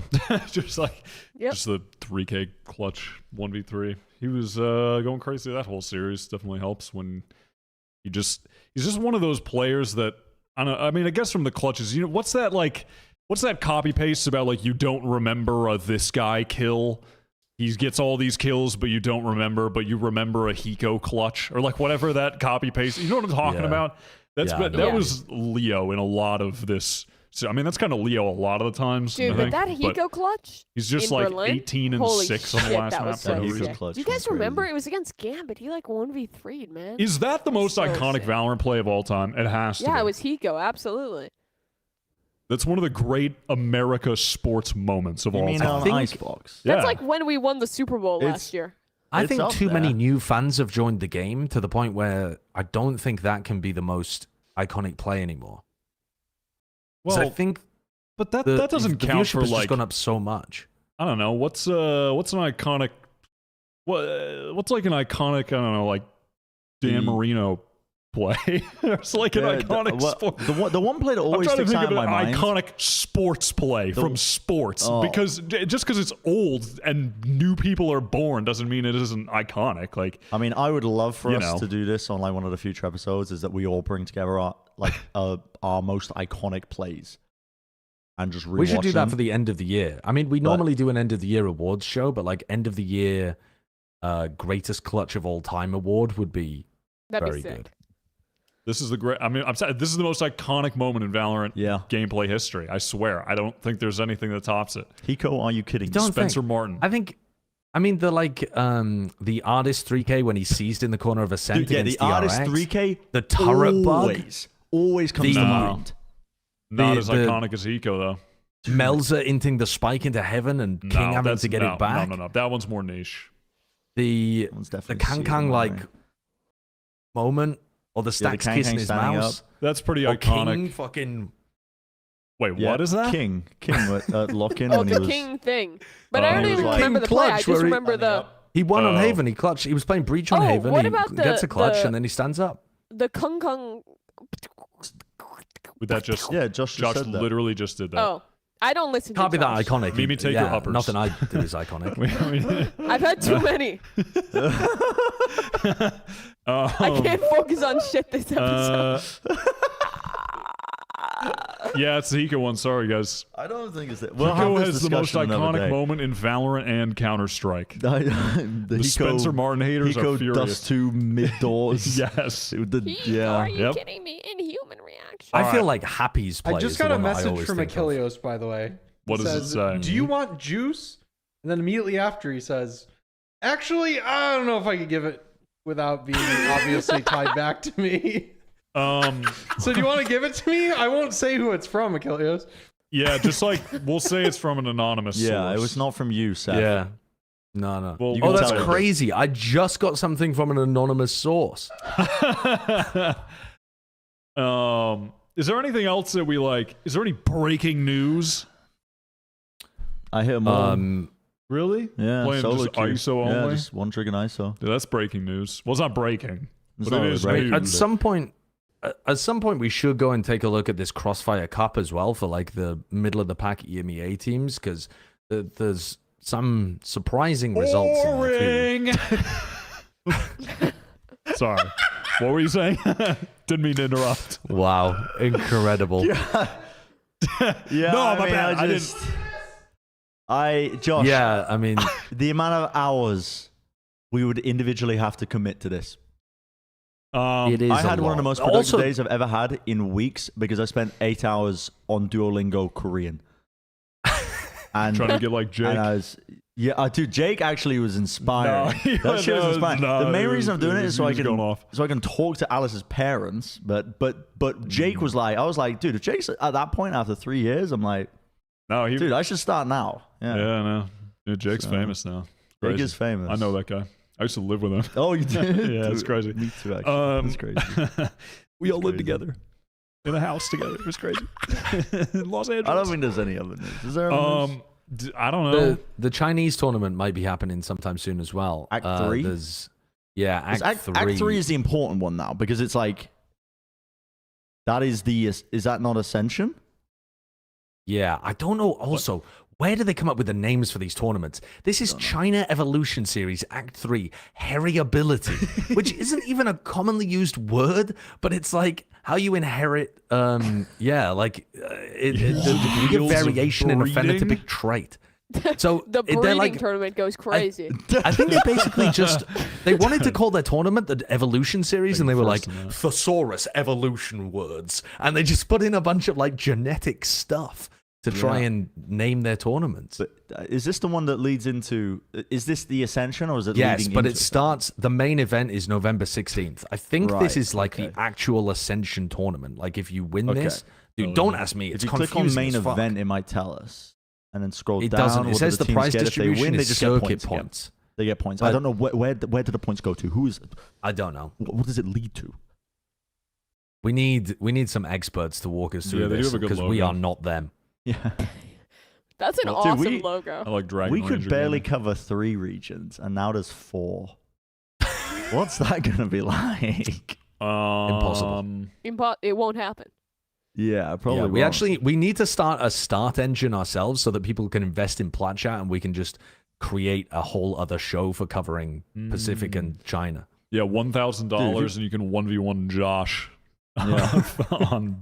Just the 3K clutch 1v3. He was going crazy that whole series. Definitely helps when he's just one of those players that I mean, I guess from the clutches, what's that copy paste about, like, you don't remember this guy kill? He gets all these kills, but you don't remember, but you remember a Hiko clutch, or like whatever that copy paste. You know what I'm talking about? That was Leo in a lot of this. So, I mean, that's kind of Leo a lot of the times. Dude, but that Hiko clutch, he's just in like Berlin? 18 and Holy 6 on the shit, last that map. was so For no sick. reason. Do you guys remember? It was against Gambit. He like 1v3'd, man. Is that the most So iconic sick. Valorant play of all time? It has to Yeah, be. it was Hiko, absolutely. That's one of the great America sports moments of You all mean time. on Icebox? Yeah. That's like when we won the Super Bowl last year. I It's think up too there. many new fans have joined the game to the point where I don't think that can be the most iconic play anymore. Well, I think but that the doesn't the count viewership for has just like gone up so much. I don't know what's an iconic what's like an iconic I don't know like Dan Marino play. It's like an iconic sport. The one play that I'm always trying to sticks think out of in an my mind. iconic sports play from sports Oh. because just because it's old and new people are born doesn't mean it isn't iconic. Like I mean, I would love for You us know. to do this on like one of the future episodes. Is that we all bring together our most iconic plays and just rewatch We should do that them. for the end of the year. I mean, we normally do an end of the year awards show, but like end of the year greatest clutch of all time award would be That'd very be sick. good. this is the great. I mean, I'm saying this is the most iconic moment in Valorant gameplay history. I swear. I don't think there's anything that tops it. Hiko, are you kidding? Don't Spencer think. Martin. I mean the the artist 3K when he seized in the corner of a Ascent Dude, against the artist DRX, 3K, the turret bug, always comes to The- mind. Not the- as the- iconic as Eco though. Melza inting the spike into heaven and King having that's- to get it back. No. That one's more niche. The That one's the definitely Kang Kang like moment or the the stacks Kang kissing Kang his standing mouse. That's pretty Or iconic. King fucking Wait, what is that? King lock-in Oh, when he the was... king thing. But Oh, I don't he was even like- remember the King play. I clutch just where he- remember the he won on Oh. Haven. He clutched. He was playing breach on Oh, Haven. what He about gets the- a clutch the- and then he stands up. Kung Kung. Would that just Yeah, Josh Josh said that. literally just did that. Oh, I don't listen Can't to be that Josh. iconic. Mimi, take your uppers. Nothing I do is iconic. I've had too many. I can't focus on shit this episode. Yeah, it's the Hiko one. Sorry, guys. I don't think it's that. We'll have Hiko this has the most discussion another iconic day. moment in Valorant and Counter-Strike. The The Spencer Martin haters are Hiko furious. dust to mid doors. Yes. Are you Yep. kidding me? Inhuman reaction. I feel right. like Happy's play I just is the got a one that I message always from think of. Achilleos, by the way. What does it says, say? Do you want juice? And then immediately after he says, actually, I don't know if I could give it without being obviously tied back to me. So do you want to give it to me? I won't say who it's from, Achilleos. Yeah, just like we'll say it's from an anonymous Yeah, source. it was not from you, Seth. Yeah. No. Well, You Oh, can that's tell it. crazy. I just got something from an anonymous source. Is there anything else that we like? Is there any breaking news? I hit him all. Really? Yeah, Playing solo just queue. ISO Yeah, only? just one trigger ISO. Dude, that's breaking news. Well, it's not breaking, It's but not it really is breaking. news. At some point, we should go and take a look at this Crossfire Cup as well for like the middle of the pack EMEA teams because there's some surprising results. In there too. Boring. Sorry. What were you saying? Didn't mean to interrupt. Wow, incredible. Yeah, No, my bad. Josh, Yeah, I mean, the amount of hours we would individually have to commit to this. it is. I had a one of the lot. most productive Also, days I've ever had in weeks because I spent 8 hours on Duolingo Korean. And, Trying to get like Jake. and I was, dude, Jake actually was inspiring. No, That shit was inspiring. The main reason I'm doing it is so I he was going can off. talk to Alice's parents. But Jake was like, I was like, dude, if Jake's at that point after 3 years, I'm like, No, he. dude, I should start now. Yeah, no. Dude, Jake's So, famous now. Jake Crazy. is famous. I know that guy. I used to live with him. Oh, you did? Yeah, it's Dude, crazy. Me too, actually. It's crazy. We all lived crazy. together in a house together. It was crazy. In Los Angeles. I don't think there's any other news. Is there other news? I don't know. the Chinese tournament might be happening sometime soon as well. Act 3? There's Act Act 3. Act 3 is the important one now because it's like, is that not Ascension? Yeah, I don't know. Also, where do they come up with the names for these tournaments? This is China Evolution Series Act 3 Heriability, which isn't even a commonly used word, but it's like how you inherit, the degree of Yields of variation in a breeding? phenotypic trait. So The they're breeding like, tournament goes crazy. I think they basically they wanted to call their tournament the Evolution Series, and they were like Thesaurus Evolution words, and they just put in a bunch of like genetic stuff to try and name their tournaments. But is this the one that leads into? Is this the Ascension or is it? Yes, leading but into it starts. The main event is November 16th. I think this Right, is like the actual Ascension tournament. Like if you win this, dude, don't ask me. If It's you click on confusing main as fuck. event, it might tell us, and then scroll It down. doesn't. what It do says the teams prize get if they distribution win? They is just get circuit points again. points. They get points. But- I don't know where do the points go to? Who is? I don't know. What does it lead to? We need some experts to walk us through Yeah, they do this have a good because we logo. are not them. Yeah. That's an Well, awesome dude, logo. I like Dragon We could Ranger barely gaming. cover 3 regions, and now there's 4. What's that gonna be like? Impossible. It won't happen. Yeah, probably. Yeah, we need to start a start engine ourselves so that people can invest in Plat Chat and we can just create a whole other show for covering Pacific and China. Yeah, $1,000 Dude, and you can 1v1 Josh Yeah. on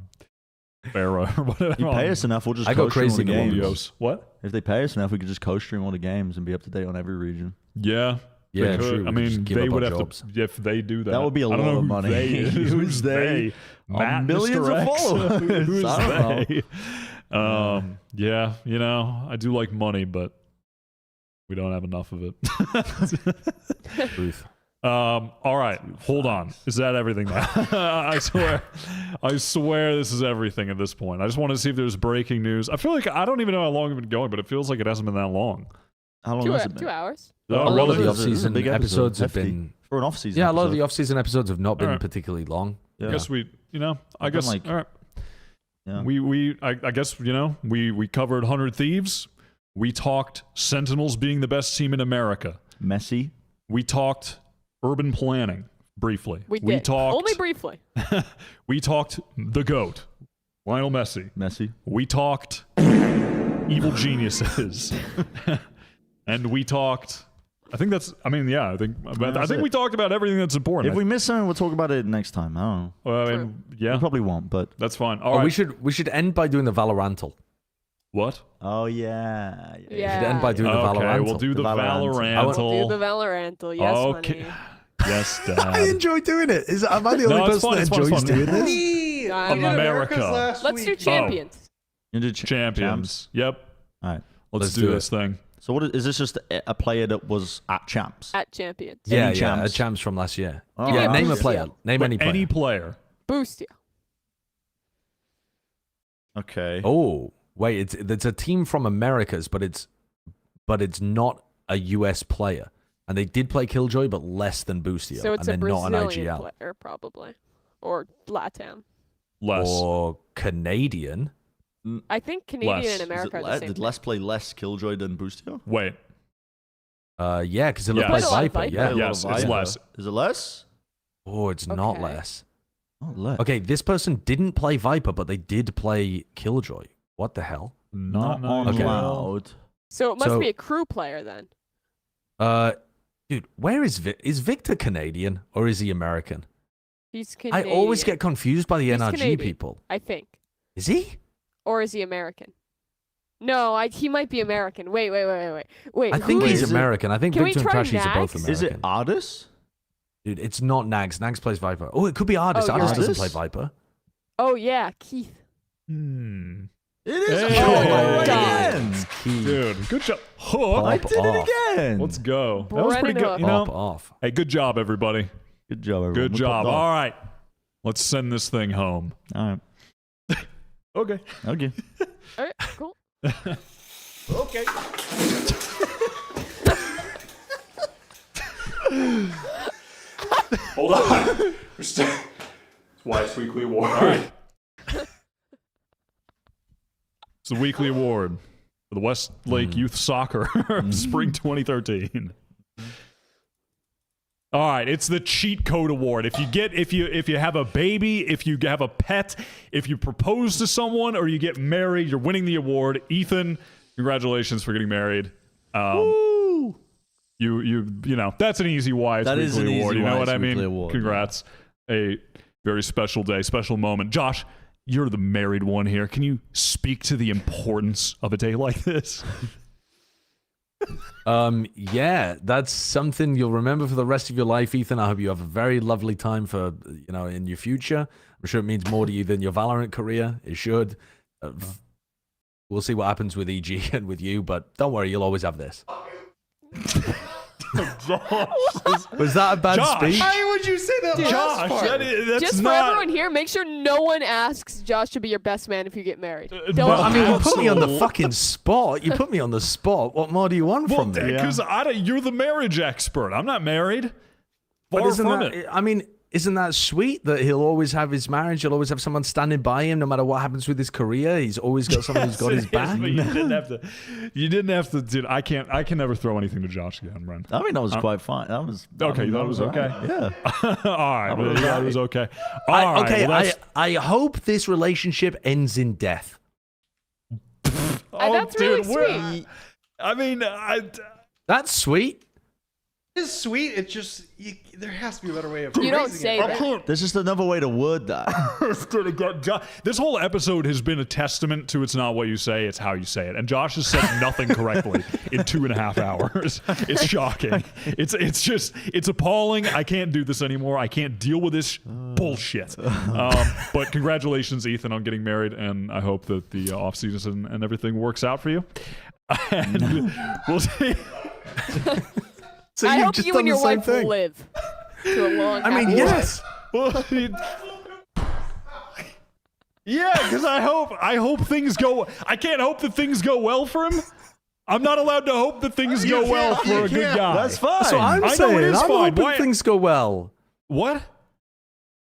Pharaoh or whatever. You pay us enough, we'll just I go co-stream all crazy the in the games. Videos. What? If they pay us enough, we could just co-stream all the games and be up to date on every region. Yeah. Yeah, they could. true. I We could just mean, give they up would our have jobs. to, if they do that. That would be a I don't lot know of who money. They is. Who's they? Matt, Millions Mr. of X? followers. Who's I don't they? Yeah, you know, I do like money, but we don't have enough of it. Truth. All right, hold on. Is that everything now? I swear this is everything at this point. I just want to see if there's breaking news. I feel like I don't even know how long we've been going, but it feels like it hasn't been that long. How long Two, has it been? 2 hours. Oh, A lot of really? the This is a off-season big episode. episodes have Hefty. been... For an off-season Yeah, a lot of episode. the off-season episodes have not been Alright. particularly long. Yeah. I guess we, you know, I I've done, guess, like- all right. Yeah. I guess, you know, we covered 100 Thieves. We talked Sentinels being the best team in America. Messi. We talked urban planning briefly. We did. talked Only briefly. we talked the GOAT, Lionel Messi. We talked evil geniuses. And we talked I think that's I mean, yeah, I think we talked about everything that's important. If we miss something, we'll talk about it next time. I don't know. Well, I mean, yeah, We probably won't, but... that's fine. All Oh, right. we should end by doing the Valorantal. What? Oh, yeah. We should end by doing the Okay, Valorantal. we'll do the The Valorant. Valorantal. Do the Valorantal. Yes, Okay. honey. Yes, I Dad. enjoy doing it. Am I the No, only it's person fun, that it's fun, it's enjoys fun. doing this? Me! Of I did America. America's last Let's do week. champions. You did Champions. Yep. All right. Let's do this thing. So what is this just a player that was at champs? At champions. Yeah, Any yeah, champs? a champs from last year. Oh, Yeah, wow. name a Boost player. you. Name But any player. any player. Boost you. Okay. Oh, wait, it's a team from Americas, but it's not a US player. And they did play Killjoy, but less than Boostio. So it's and a they're not an Brazilian IGL. player, probably. Or Latam. Less. Or Canadian. I think Canadian Less. and America are the same Did thing. Les play less Killjoy than Boostio? Wait. Yeah, because they Yes. played Quite a lot of Viper. Viper. Yeah. Played a lot Yes, of it's Viper. less. Is it less? Oh, it's not Okay. less. Oh, less. Okay, this person didn't play Viper, but they did play Killjoy. What the hell? Not on on Okay. loud. So it must So- be a crew player then. Dude, where is Is Victor Canadian or is he American? He's Canadian. I always get confused by the He's NRG Canadian. people. I think. Is he? Or is he American? No, he might be American. Wait. I think who he's is- American. I think Can we Victor and try Crashies are both Nags? American. Is it Ardis? Dude, it's not Nags. Nags plays Viper. Oh, it could be Ardis. Oh, Ardis you're doesn't right. play Viper. Oh yeah, Keith. Hmm. It is. Hey. Oh, Hey. my God. It's key. Dude, good job. Hook. I Pop did it off. again. Let's go. That was pretty Brennan good. You Pop know, off. hey, good job, everybody. Good job, everyone. Good We job. popped All off. right. Let's send this thing home. All right. Okay. Okay. All right, cool. Okay. Hold on. It's Wyatt's Weekly Award. All right. It's the weekly award for the Westlake Youth Soccer Spring 2013. All right, it's the cheat code award. If you have a baby, if you have a pet, if you propose to someone or you get married, you're winning the award. Ethan, congratulations for getting married. You know, that's an easy Wyatt's That Weekly is an easy Award. You know what Wyatt's I mean? Weekly Award, Congrats. A very special day, special moment. Josh, you're the married one here. Can you speak to the importance of a day like this? Yeah, that's something you'll remember for the rest of your life, Ethan. I hope you have a very lovely time in your future. I'm sure it means more to you than your Valorant career. It should. We'll see what happens with EG and with you, but don't worry, you'll always have this. Was that a bad Josh. speech? Why would you say that last Josh, part? that's Just for not. everyone here, make sure no one asks Josh to be your best man if you get married. Don't. no, I mean, you put me on the Absolute- fucking spot. You put me on the spot. What more do you want from me? Because you're the marriage expert. I'm not married. But Far isn't from that, it. I mean, isn't that sweet that he'll always have his marriage? He'll always have someone standing by him no matter what happens with his career. He's always got someone who's got his back. But you didn't have to. Dude, I can never throw anything to Josh again, Ren. I mean, that was quite fine. That was Okay, that was okay. alright. Yeah. All right, but that was okay. All right, Okay, well, that's- I hope this relationship ends in death. That's really sweet. I mean, That's sweet. It's sweet. It's just there has to be a better way of. You don't phrasing say it. that. There's just another way to word that. this whole episode has been a testament to it's not what you say, it's how you say it. And Josh has said nothing correctly in 2.5 hours. It's shocking. It's appalling. I can't do this anymore. I can't deal with this bullshit. But congratulations, Ethan, on getting married, and I hope that the off season and everything works out for you. And we'll see. So I you've hope just you done and the your same wife thing. live to a long. I mean, happy yes. Well, yeah, because I hope things go. I can't hope that things go well for him. I'm not allowed to hope that things go well for a good guy. That's fine. That's what I'm I know saying. it is I'm fine. hoping Why- things go well. What?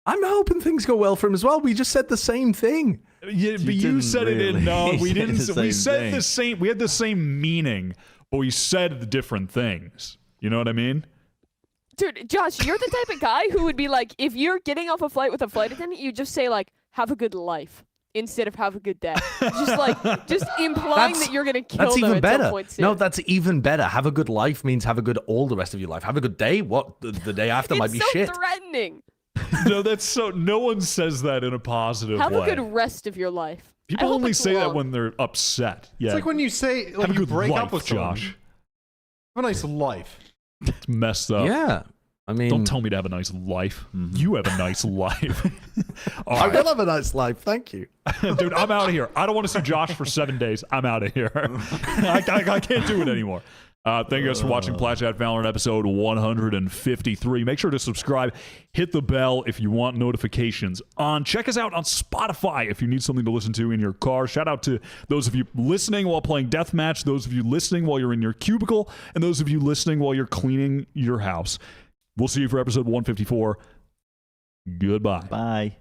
I'm hoping things go well for him as well. We just said the same thing. Yeah, but you didn't said it in. No, really we say didn't. the We same said thing. the same. We had the same meaning, but we said the different things. You know what I mean? Dude, Josh, you're the type of guy who would be like, if you're getting off a flight with a flight attendant, you just say like, "Have a good life," instead of "Have a good day." just implying that you're gonna kill That's them even at better. some point soon. No, that's even better. Have a good life means have a good all the rest of your life. Have a good day. What the day after might be it's so shit. threatening. No, that's so. No one says that in a positive Have way. a good rest of your life. I People hope only it's say that long. when they're upset. Yeah, It's like when you say have like a you good break life, up with someone. Josh. Have a nice life. It's messed up. Yeah. I mean, Don't tell me to have a nice life. You have a nice life. All I right. will have a nice life. Thank you. Dude, I'm out of here. I don't want to see Josh for 7 days. I'm out of here. I can't do it anymore. Thank you guys for watching Plat Valorant episode 153. Make sure to subscribe. Hit the bell if you want notifications on. Check us out on Spotify if you need something to listen to in your car. Shout out to those of you listening while playing Deathmatch, those of you listening while you're in your cubicle, and those of you listening while you're cleaning your house. We'll see you for episode 154. Goodbye. Bye.